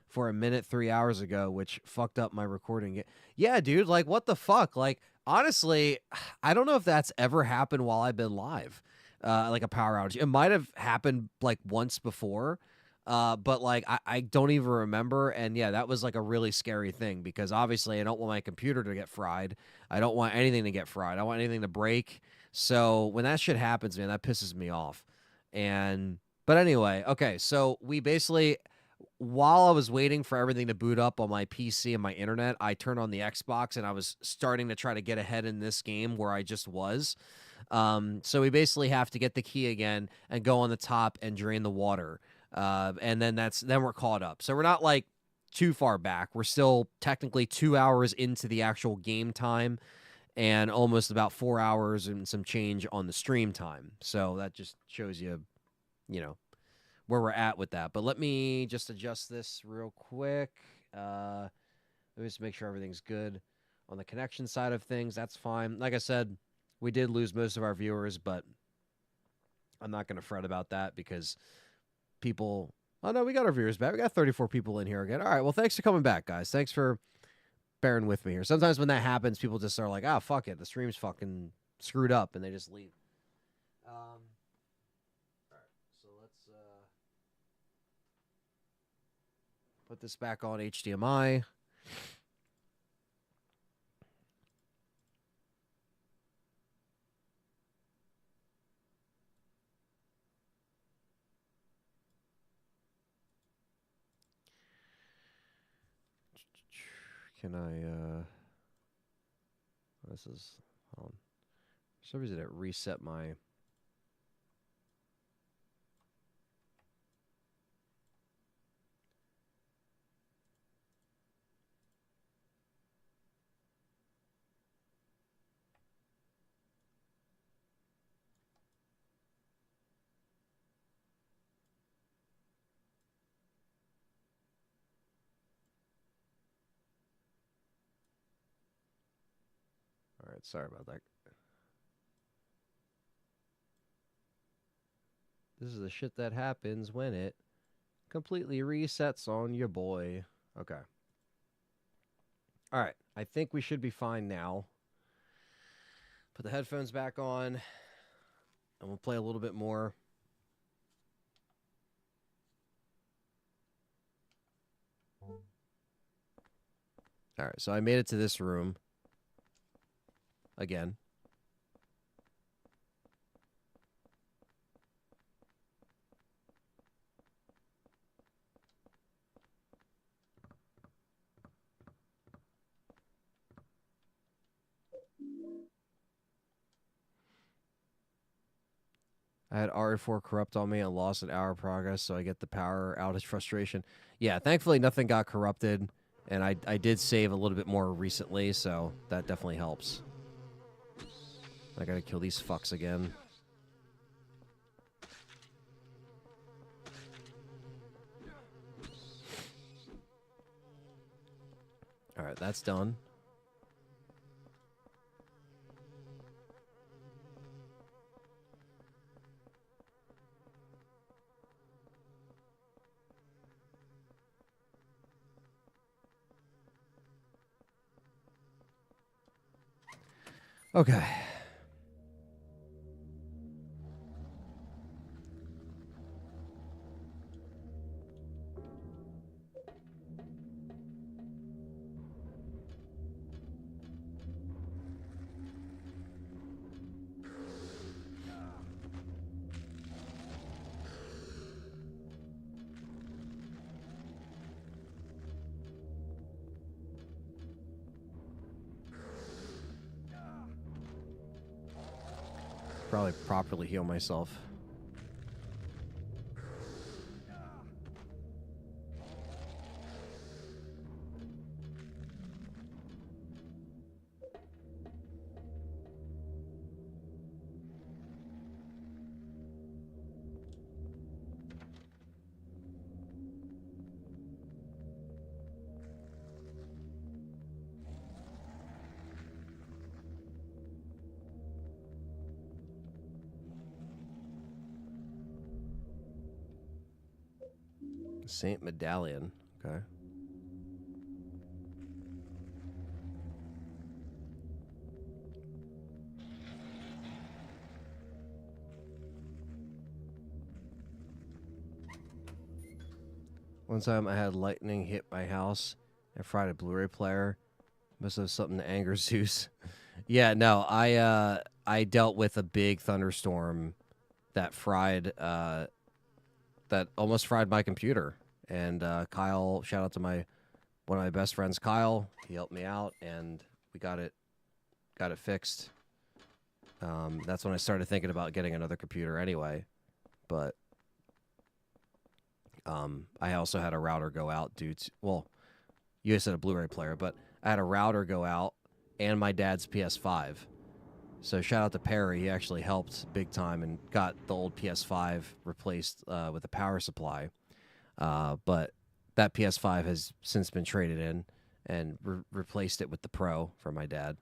for a minute 3 hours ago, which fucked up my recording. Yeah, dude, like what the fuck? Like honestly, I don't know if that's ever happened while I've been live. Like a power outage. It might have happened like once before. But like I don't even remember. And yeah, that was like a really scary thing because obviously I don't want my computer to get fried. I don't want anything to get fried. I don't want anything to break. So when that shit happens, man, that pisses me off. But anyway, okay, so we basically, while I was waiting for everything to boot up on my PC and my internet, I turned on the Xbox and I was starting to try to get ahead in this game where I just was. So we basically have to get the key again and go on the top and drain the water. And then we're caught up. So we're not like too far back. We're still technically 2 hours into the actual game time and almost about 4 hours and some change on the stream time. So that just shows you, you know, where we're at with that. But let me just adjust this real quick. Let me just make sure everything's good on the connection side of things. That's fine. Like I said, we did lose most of our viewers, but I'm not going to fret about that because people... Oh, no, we got our viewers back. We got 34 people in here again. All right, well, thanks for coming back, guys. Thanks for bearing with me here. Sometimes when that happens, people just are like, ah, fuck it. The stream's fucking screwed up, and they just leave. All right, so let's put this back on HDMI. Can I, this is, hold on. For some reason it reset my... All right, sorry about that. This is the shit that happens when it completely resets on your boy. Okay. All right, I think we should be fine now. Put the headphones back on, and we'll play a little bit more. All right, so I made it to this room again. I had RE4 corrupt on me and lost an hour of progress, so I get the power outage frustration. Yeah, thankfully nothing got corrupted, and I did save a little bit more recently, so that definitely helps. I gotta kill these fucks again. Alright, that's done. Okay. Probably properly heal myself. Saint Medallion. Okay. One time I had lightning hit my house and fried a Blu-ray player. Must have something to anger Zeus. Yeah, no, I dealt with a big thunderstorm that almost fried my computer. And Kyle, shout out to one of my best friends, Kyle. He helped me out, and we got it fixed. That's when I started thinking about getting another computer anyway. But I also had a router go out due to, well, you guys said a Blu-ray player, but I had a router go out and my dad's PS5. So shout out to Perry. He actually helped big time and got the old PS5 replaced with a power supply. But that PS5 has since been traded in and replaced it with the Pro for my dad.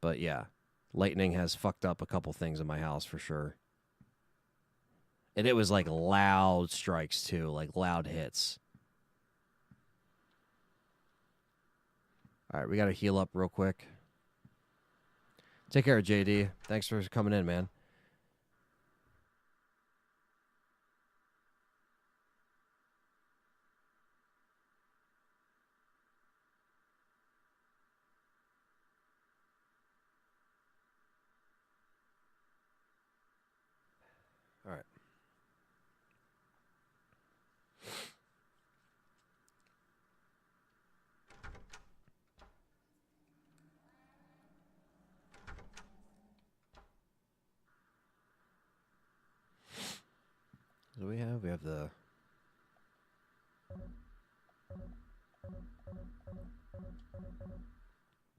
But yeah, lightning has fucked up a couple things in my house for sure. And it was like loud strikes too, like loud hits. All right, we got to heal up real quick. Take care, JD. Thanks for coming in, man. All right. So we have the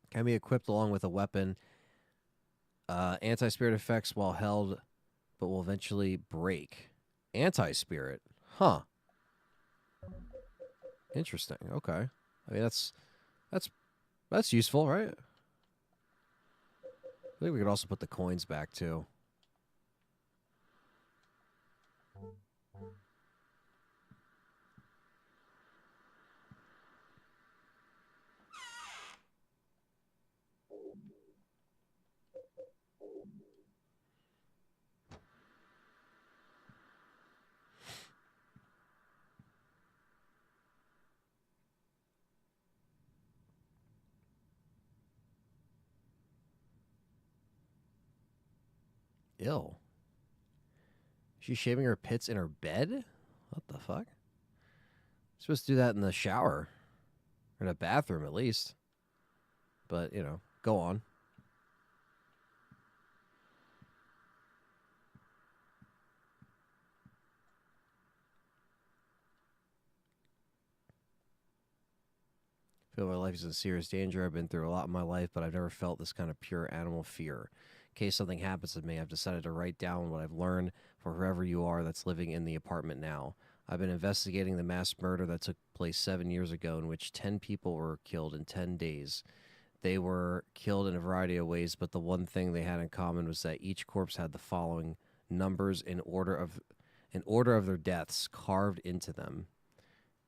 can be equipped along with a weapon. Anti-spirit effects while held, but will eventually break. Anti-spirit, huh? Interesting. Okay. I mean that's useful, right? I think we could also put the coins back too. Ill. She's shaving her pits in her bed? What the fuck? Supposed to do that in the shower. Or in a bathroom, at least. But, you know, go on. I feel my life is in serious danger. I've been through a lot in my life, but I've never felt this kind of pure animal fear. In case something happens to me, I've decided to write down what I've learned for whoever you are that's living in the apartment now. I've been investigating the mass murder that took place 7 years ago, in which 10 people were killed in 10 days. They were killed in a variety of ways, but the one thing they had in common was that each corpse had the following numbers in order of their deaths carved into them: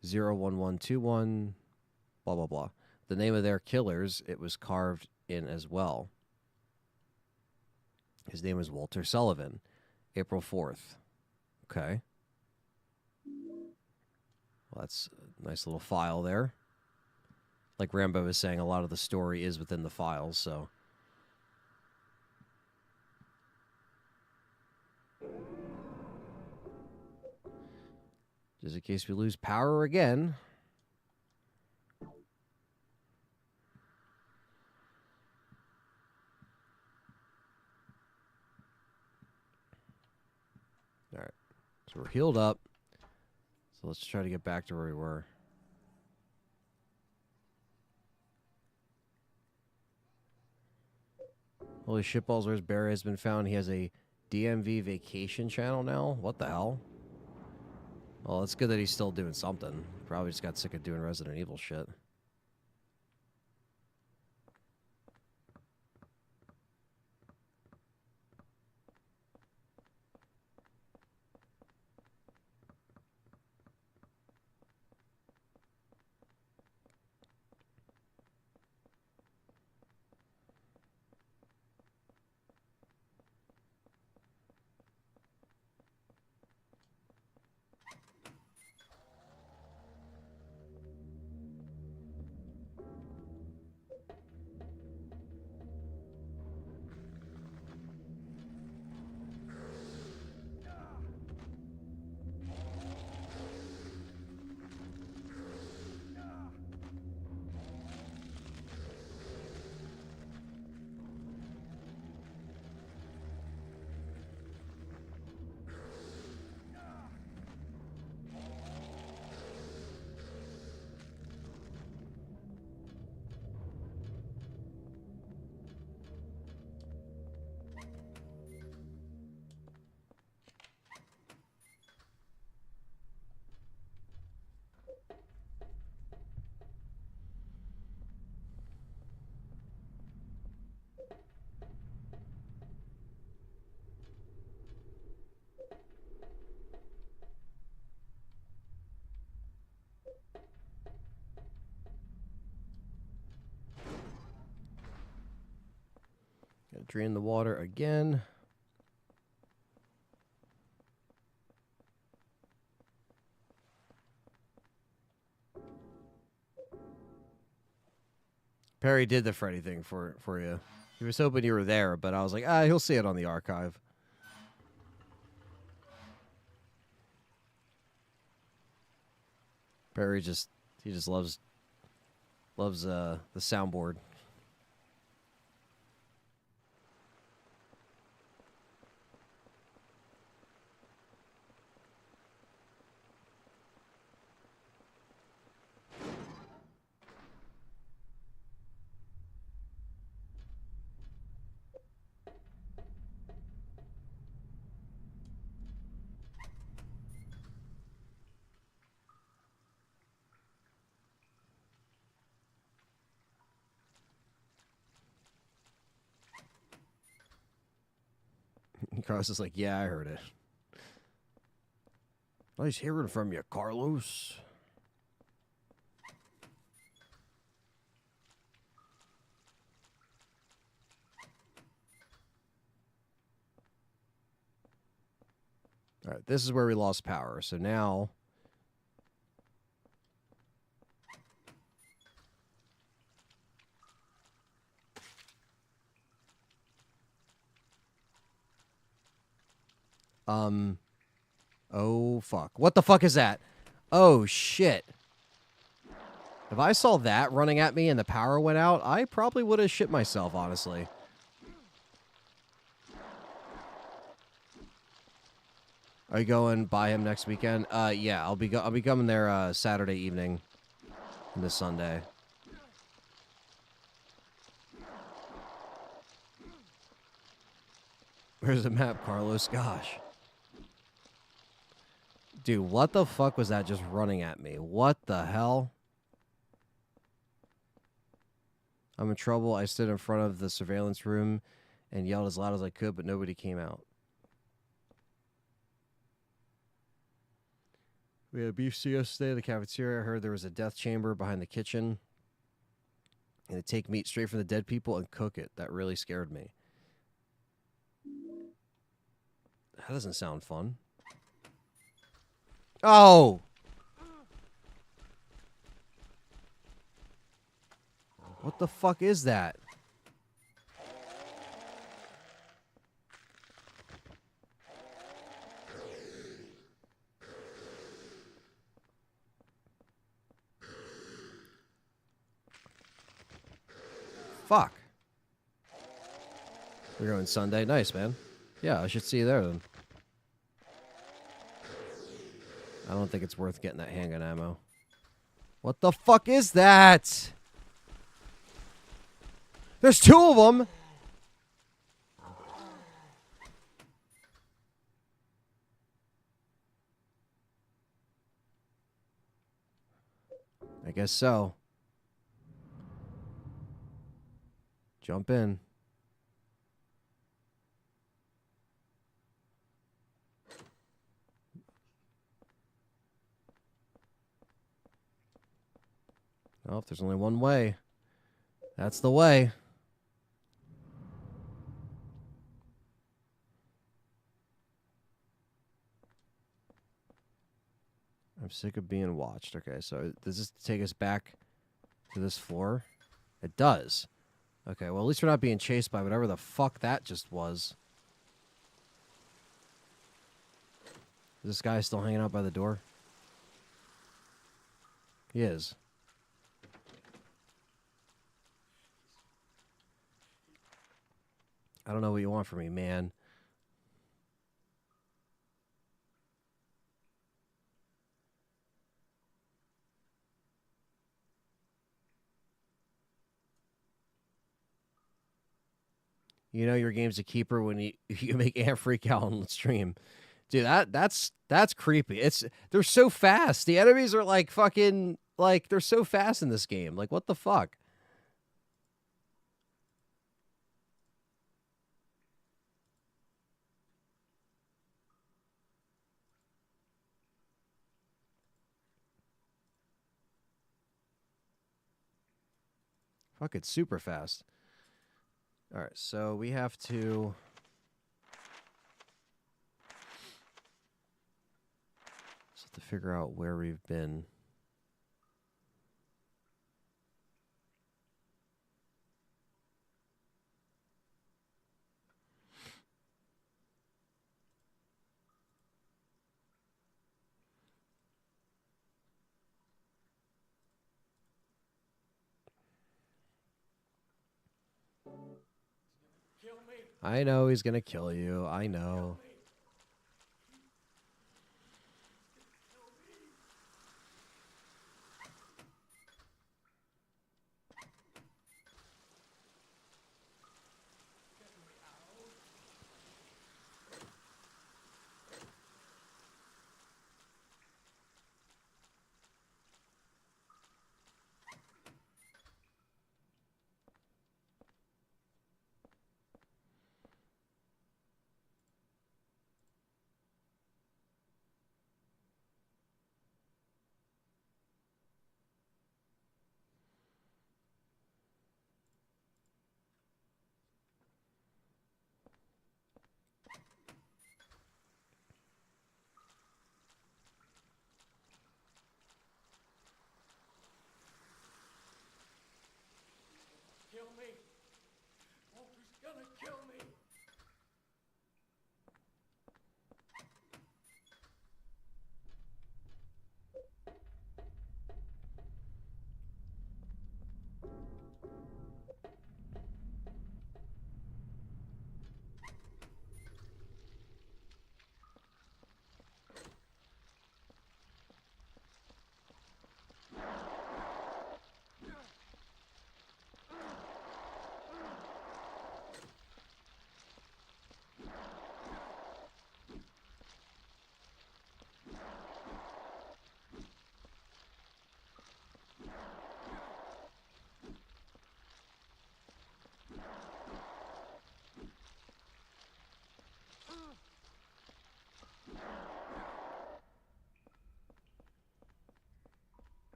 01121, blah blah blah. The name of their killers, it was carved in as well. His name is Walter Sullivan. April 4th. Okay. Well, that's a nice little file there. Like Rambo was saying, a lot of the story is within the files, so. Just in case we lose power again. All right. So we're healed up. So let's try to get back to where we were. Holy shitballs, where's Barry has been found. He has a DMV vacation channel now? What the hell? Well, it's good that he's still doing something. Probably just got sick of doing Resident Evil shit. Drain the water again. Perry did the Freddy thing for you. He was hoping you were there, but I was like, he'll see it on the archive. Perry he just loves the soundboard. Carlos is like, yeah, I heard it. Nice hearing from you, Carlos. All right, this is where we lost power. So now... Oh, fuck. What the fuck is that? Oh, shit. If I saw that running at me and the power went out, I probably would have shit myself, honestly. Are you going by him next weekend? Yeah, I'll be coming there Saturday evening and this Sunday. Where's the map, Carlos? Gosh. Dude, what the fuck was that just running at me? What the hell? I'm in trouble. I stood in front of the surveillance room and yelled as loud as I could, but nobody came out. We had beef stew yesterday at the cafeteria. I heard there was a death chamber behind the kitchen. And to take meat straight from the dead people and cook it. That really scared me. That doesn't sound fun. Oh! What the fuck is that? Fuck. We're going Sunday. Nice, man. Yeah, I should see you there then. I don't think it's worth getting that handgun ammo. What the fuck is that? There's two of them! I guess so. Jump in. Oh, if there's only one way, that's the way. I'm sick of being watched. Okay, so does this take us back to this floor? It does. Okay, well, at least we're not being chased by whatever the fuck that just was. Is this guy still hanging out by the door? He is. I don't know what you want from me, man. You know your game's a keeper when you make Ant freak out on the stream. Dude, that's creepy. They're so fast. The enemies are like fucking like they're so fast in this game. Like what the fuck? Fuck, it's super fast. All right, so we have to figure out where we've been. Kill me. I know he's gonna kill you. I know. Kill me. Walter's gonna kill me.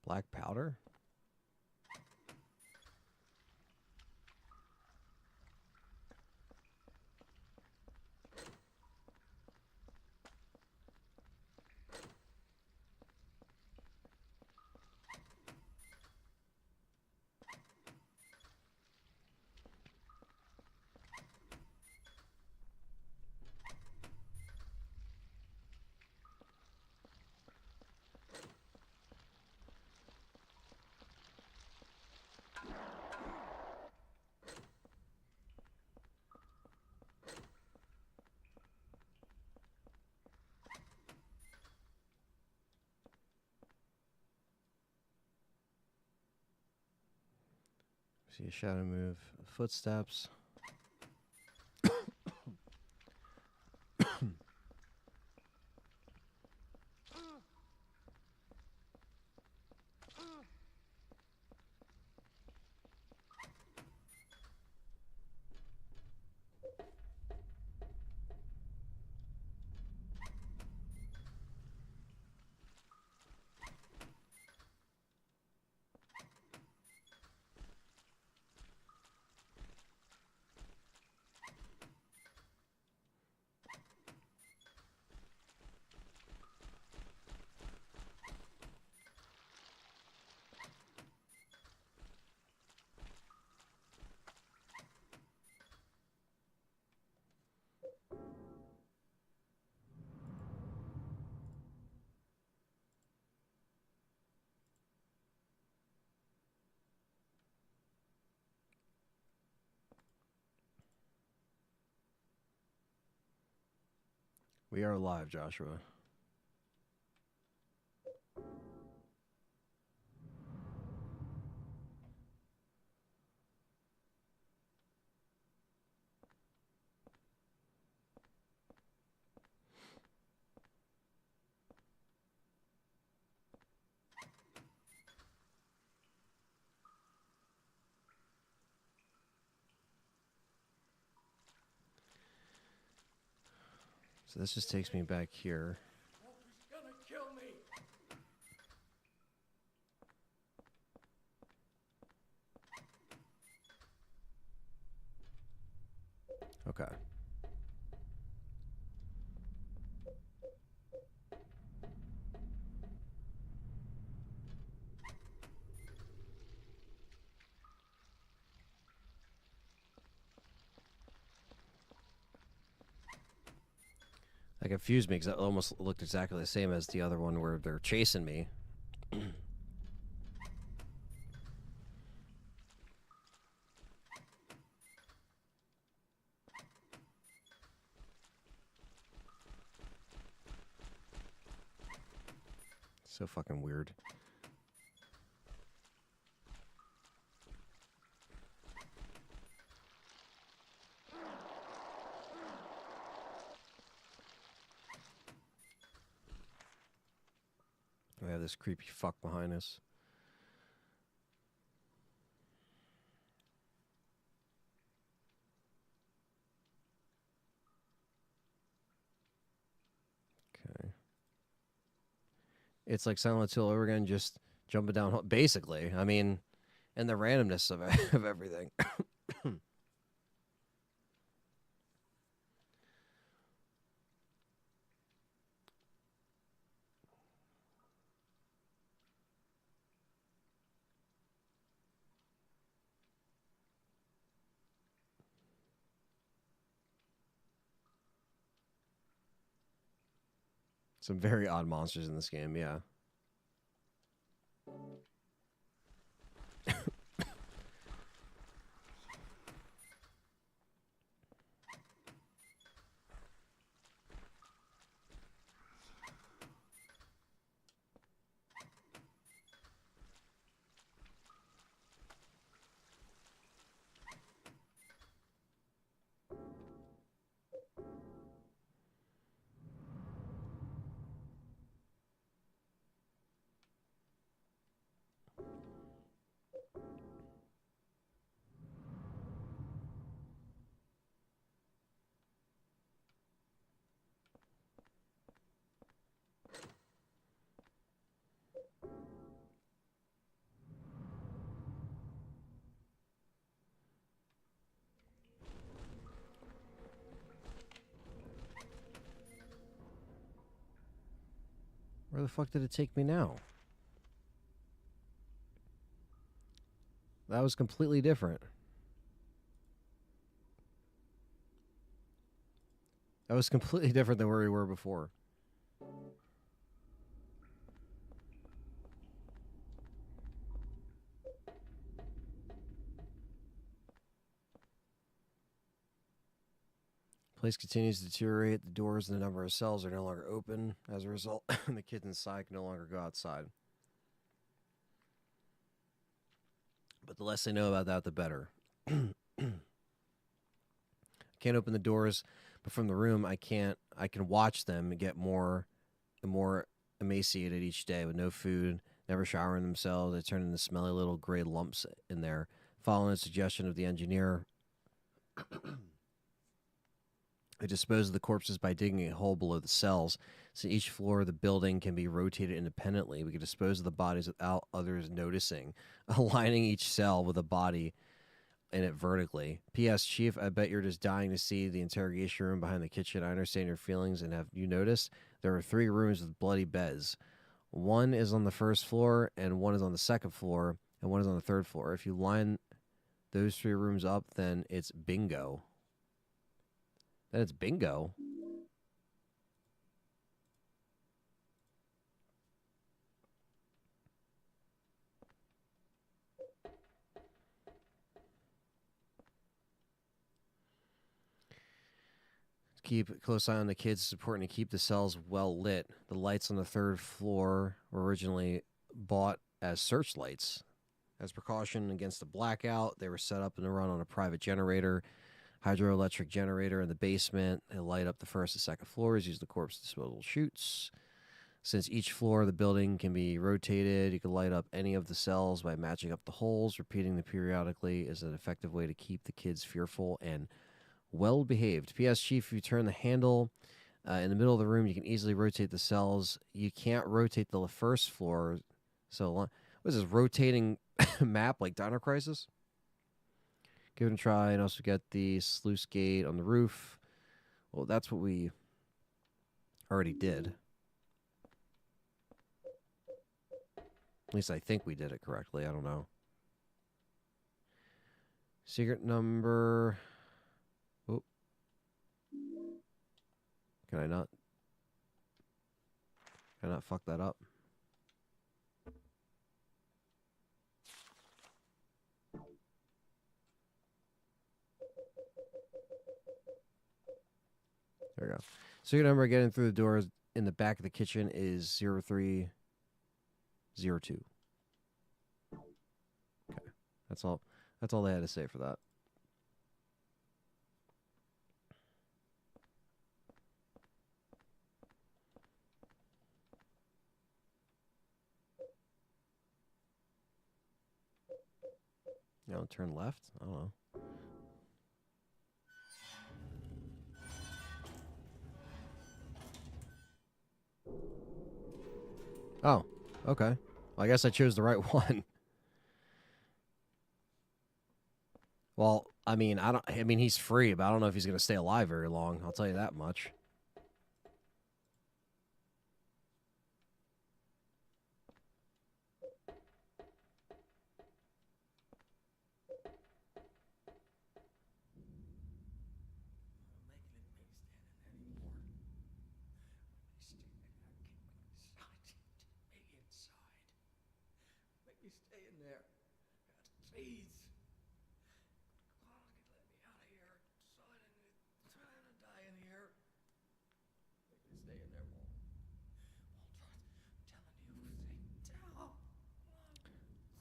Black powder? See a shadow move. Footsteps. We are live, Joshua. So this just takes me back here. He's gonna kill me. Okay. That confused me because it almost looked exactly the same as the other one where they're chasing me. So fucking weird. We have this creepy fuck behind us. Okay. It's like Silent Hill over again, just jumping down. Basically, I mean, and the randomness of of everything. Some very odd monsters in this game, yeah. Where the fuck did it take me now? That was completely different. That was completely different than where we were before. Place continues to deteriorate. The doors and the number of cells are no longer open. As a result, the kids inside can no longer go outside. But the less they know about that, the better. Can't open the doors, but from the room, I can watch them get more and more emaciated each day with no food, never showering themselves. They turn into smelly little gray lumps in there. Following a suggestion of the engineer, they dispose of the corpses by digging a hole below the cells. So each floor of the building can be rotated independently. We can dispose of the bodies without others noticing, aligning each cell with a body in it vertically. P.S. Chief, I bet you're just dying to see the interrogation room behind the kitchen. I understand your feelings, and have you noticed? There are 3 rooms with bloody beds. One is on the first floor, and one is on the second floor, and one is on the third floor. If you line those 3 rooms up, then it's bingo. Then it's bingo. Keep a close eye on the kids. It's important to keep the cells well lit. The lights on the 3rd floor were originally bought as searchlights. As precaution against a blackout, they were set up and run on a private generator, hydroelectric generator in the basement. They light up the 1st and 2nd floors, use the corpse disposal chutes. Since each floor of the building can be rotated, you can light up any of the cells by matching up the holes. Repeating them periodically is an effective way to keep the kids fearful and well behaved. P.S. Chief, if you turn the handle, In the middle of the room, you can easily rotate the cells. You can't rotate the first floor. So, what is this, rotating map like Dino Crisis? Give it a try, and also get the sluice gate on the roof. Well, that's what we already did. At least I think we did it correctly. I don't know. Secret number. Oh. Can I not fuck that up? There we go. Secret number getting through the doors in the back of the kitchen is 0302. Okay. That's all they had to say for that. You know, turn left? I don't know. Oh, okay. Well, I guess I chose the right one. Well, I mean, he's free, but I don't know if he's going to stay alive very long. I'll tell you that much. Stay in there. Please. God, let me out of here. Trying to die in here. Make me stay in there, Walter. I'm telling you.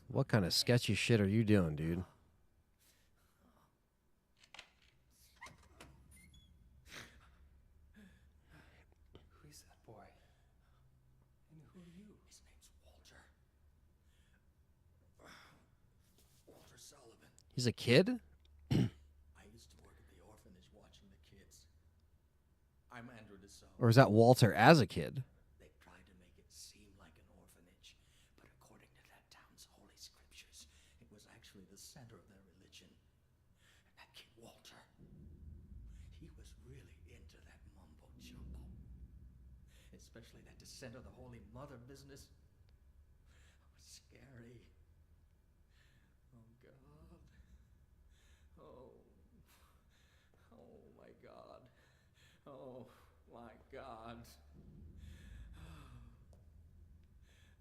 What kind of sketchy shit are you doing, dude? Who is that boy? And who are you? His name's Walter. Walter Sullivan. He's a kid? I used to work at the orphanage watching the kids. I'm Andrew DeSoto. Or is that Walter as a kid? They tried to make it seem like an orphanage, but according to that town's holy scriptures, it was actually the center of their religion. And that kid Walter, he was really into that mumbo jumbo. Especially that descent of the Holy Mother business. It was scary. Oh, God. Oh. Oh, my God. Oh, my God.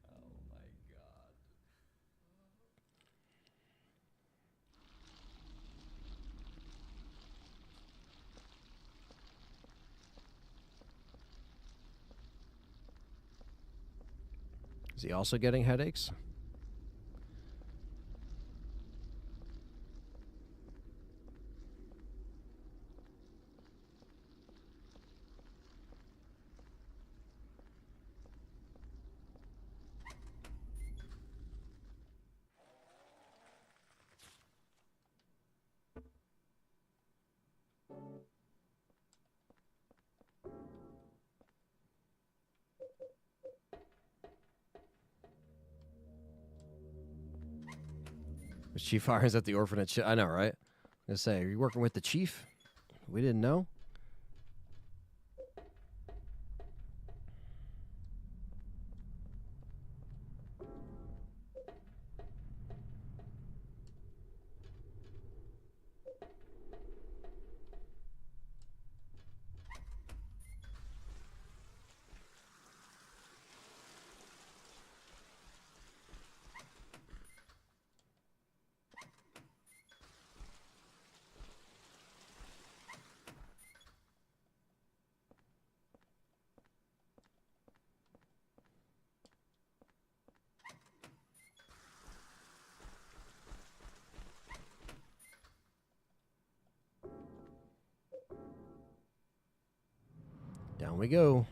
Oh, my God. Is he also getting headaches? Was Chief Irons at the orphanage? I know, right? I was gonna say, are you working with the chief? We didn't know. Down we go.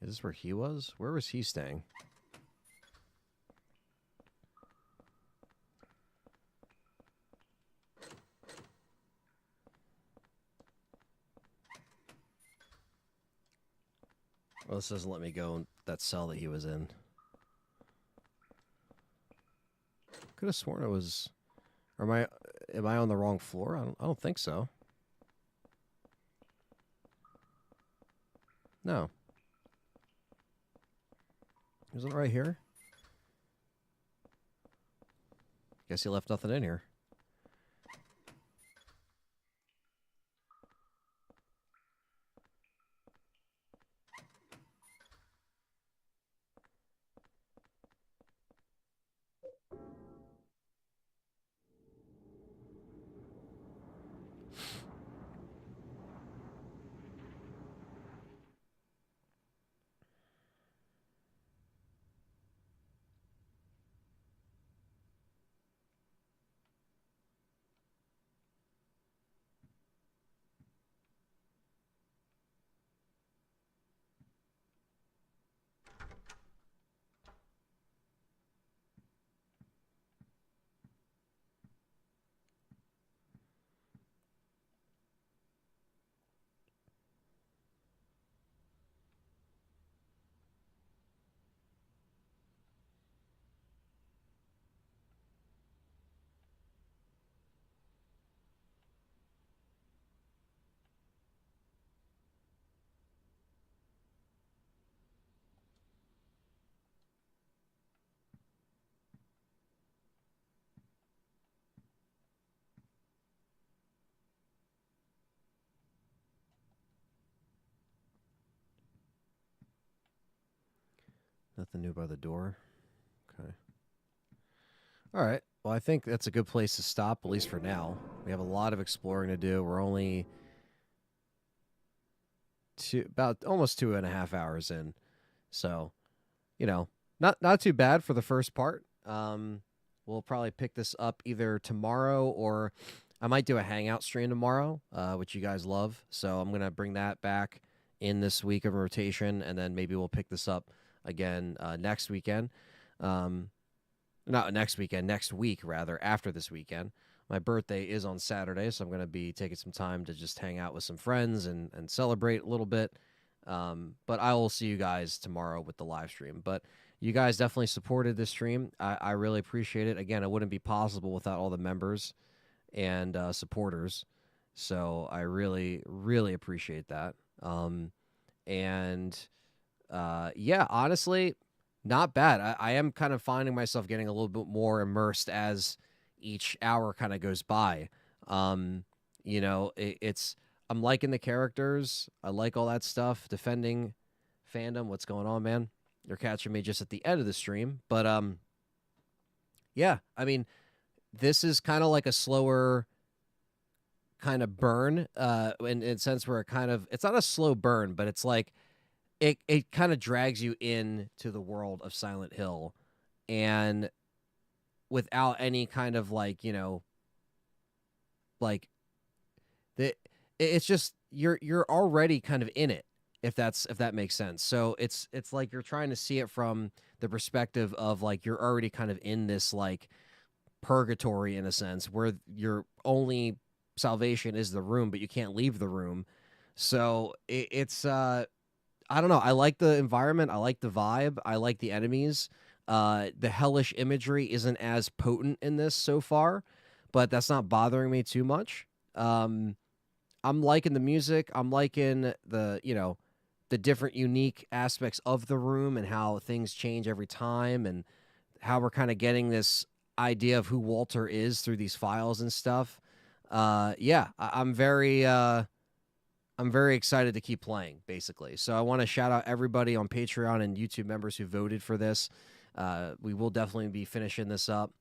Is this where he was? Where was he staying? Well, this doesn't let me go in that cell that he was in. Could have sworn it was... Am I on the wrong floor? I don't think so. No. Isn't it right here? Guess he left nothing in here. Nothing new by the door. Okay. All right. Well, I think that's a good place to stop, at least for now. We have a lot of exploring to do. We're only about almost 2.5 hours in. So, you know, not too bad for the first part. We'll probably pick this up either tomorrow or I might do a hangout stream tomorrow, which you guys love. So I'm going to bring that back in this week of rotation, and then maybe we'll pick this up again next weekend. Not next weekend, next week, rather, after this weekend. My birthday is on Saturday, so I'm going to be taking some time to just hang out with some friends and celebrate a little bit. But I will see you guys tomorrow with the live stream. But you guys definitely supported this stream. I really appreciate it. Again, it wouldn't be possible without all the members and supporters. So I really, really appreciate that. Yeah, honestly, not bad. I am kind of finding myself getting a little bit more immersed as each hour kind of goes by. You know, I'm liking the characters. I like all that stuff. Defending fandom. What's going on, man? You're catching me just at the end of the stream. But yeah, I mean, this is kind of like a slower kind of burn in a sense where it's not a slow burn, but it's like it kind of drags you into the world of Silent Hill, and without any kind of like, you know, like it's just you're already kind of in it, if that makes sense. So it's like you're trying to see it from the perspective of like you're already kind of in this like purgatory in a sense where your only salvation is the room, but you can't leave the room. So it's I don't know. I like the environment. I like the vibe. I like the enemies. The hellish imagery isn't as potent in this so far, but that's not bothering me too much. I'm liking the music. I'm liking the, you know, the different unique aspects of the room and how things change every time and how we're kind of getting this idea of who Walter is through these files and stuff. Yeah, I'm very excited to keep playing, basically. So I want to shout out everybody on Patreon and YouTube members who voted for this. We will definitely be finishing this up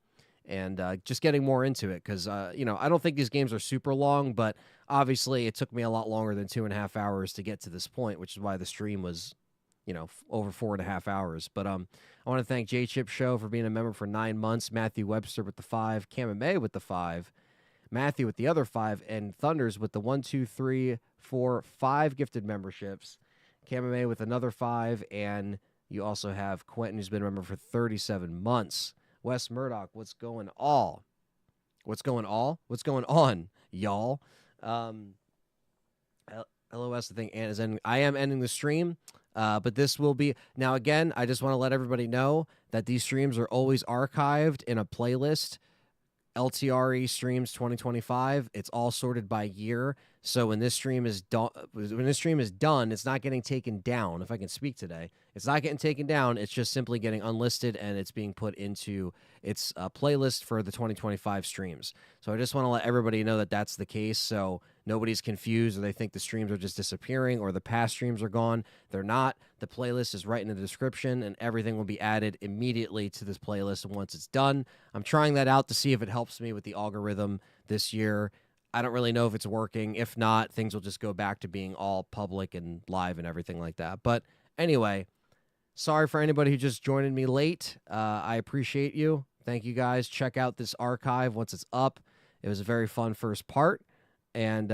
and just getting more into it because, you know, I don't think these games are super long, but obviously it took me a lot longer than 2.5 hours to get to this point, which is why the stream was, you know, over 4.5 hours. But I want to thank J Chip Show for being a member for 9 months, Matthew Webster with the 5, Kamame with the 5, Matthew with the other 5, and Thunders with the 1, 2, 3, 4, 5 gifted memberships. Kamame with another 5, and you also have Quentin, who's been a member for 37 months. Wes Murdoch, what's going on? What's going on, y'all? LOS, I think Ann is ending. I am ending the stream, but this will be now. Again, I just want to let everybody know that these streams are always archived in a playlist. LTRE streams 2025. It's all sorted by year. So when this stream is done, it's not getting taken down. If I can speak today, it's not getting taken down. It's just simply getting unlisted, and it's being put into its playlist for the 2025 streams. So I just want to let everybody know that that's the case. So nobody's confused, or they think the streams are just disappearing, or the past streams are gone. They're not. The playlist is right in the description, and everything will be added immediately to this playlist once it's done. I'm trying that out to see if it helps me with the algorithm this year. I don't really know if it's working. If not, things will just go back to being all public and live and everything like that. But anyway, sorry for anybody who just joined me late. I appreciate you. Thank you, guys. Check out this archive once it's up. It was a very fun first part. And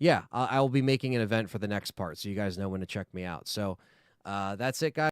yeah, I will be making an event for the next part, so you guys know when to check me out. So that's it, guys.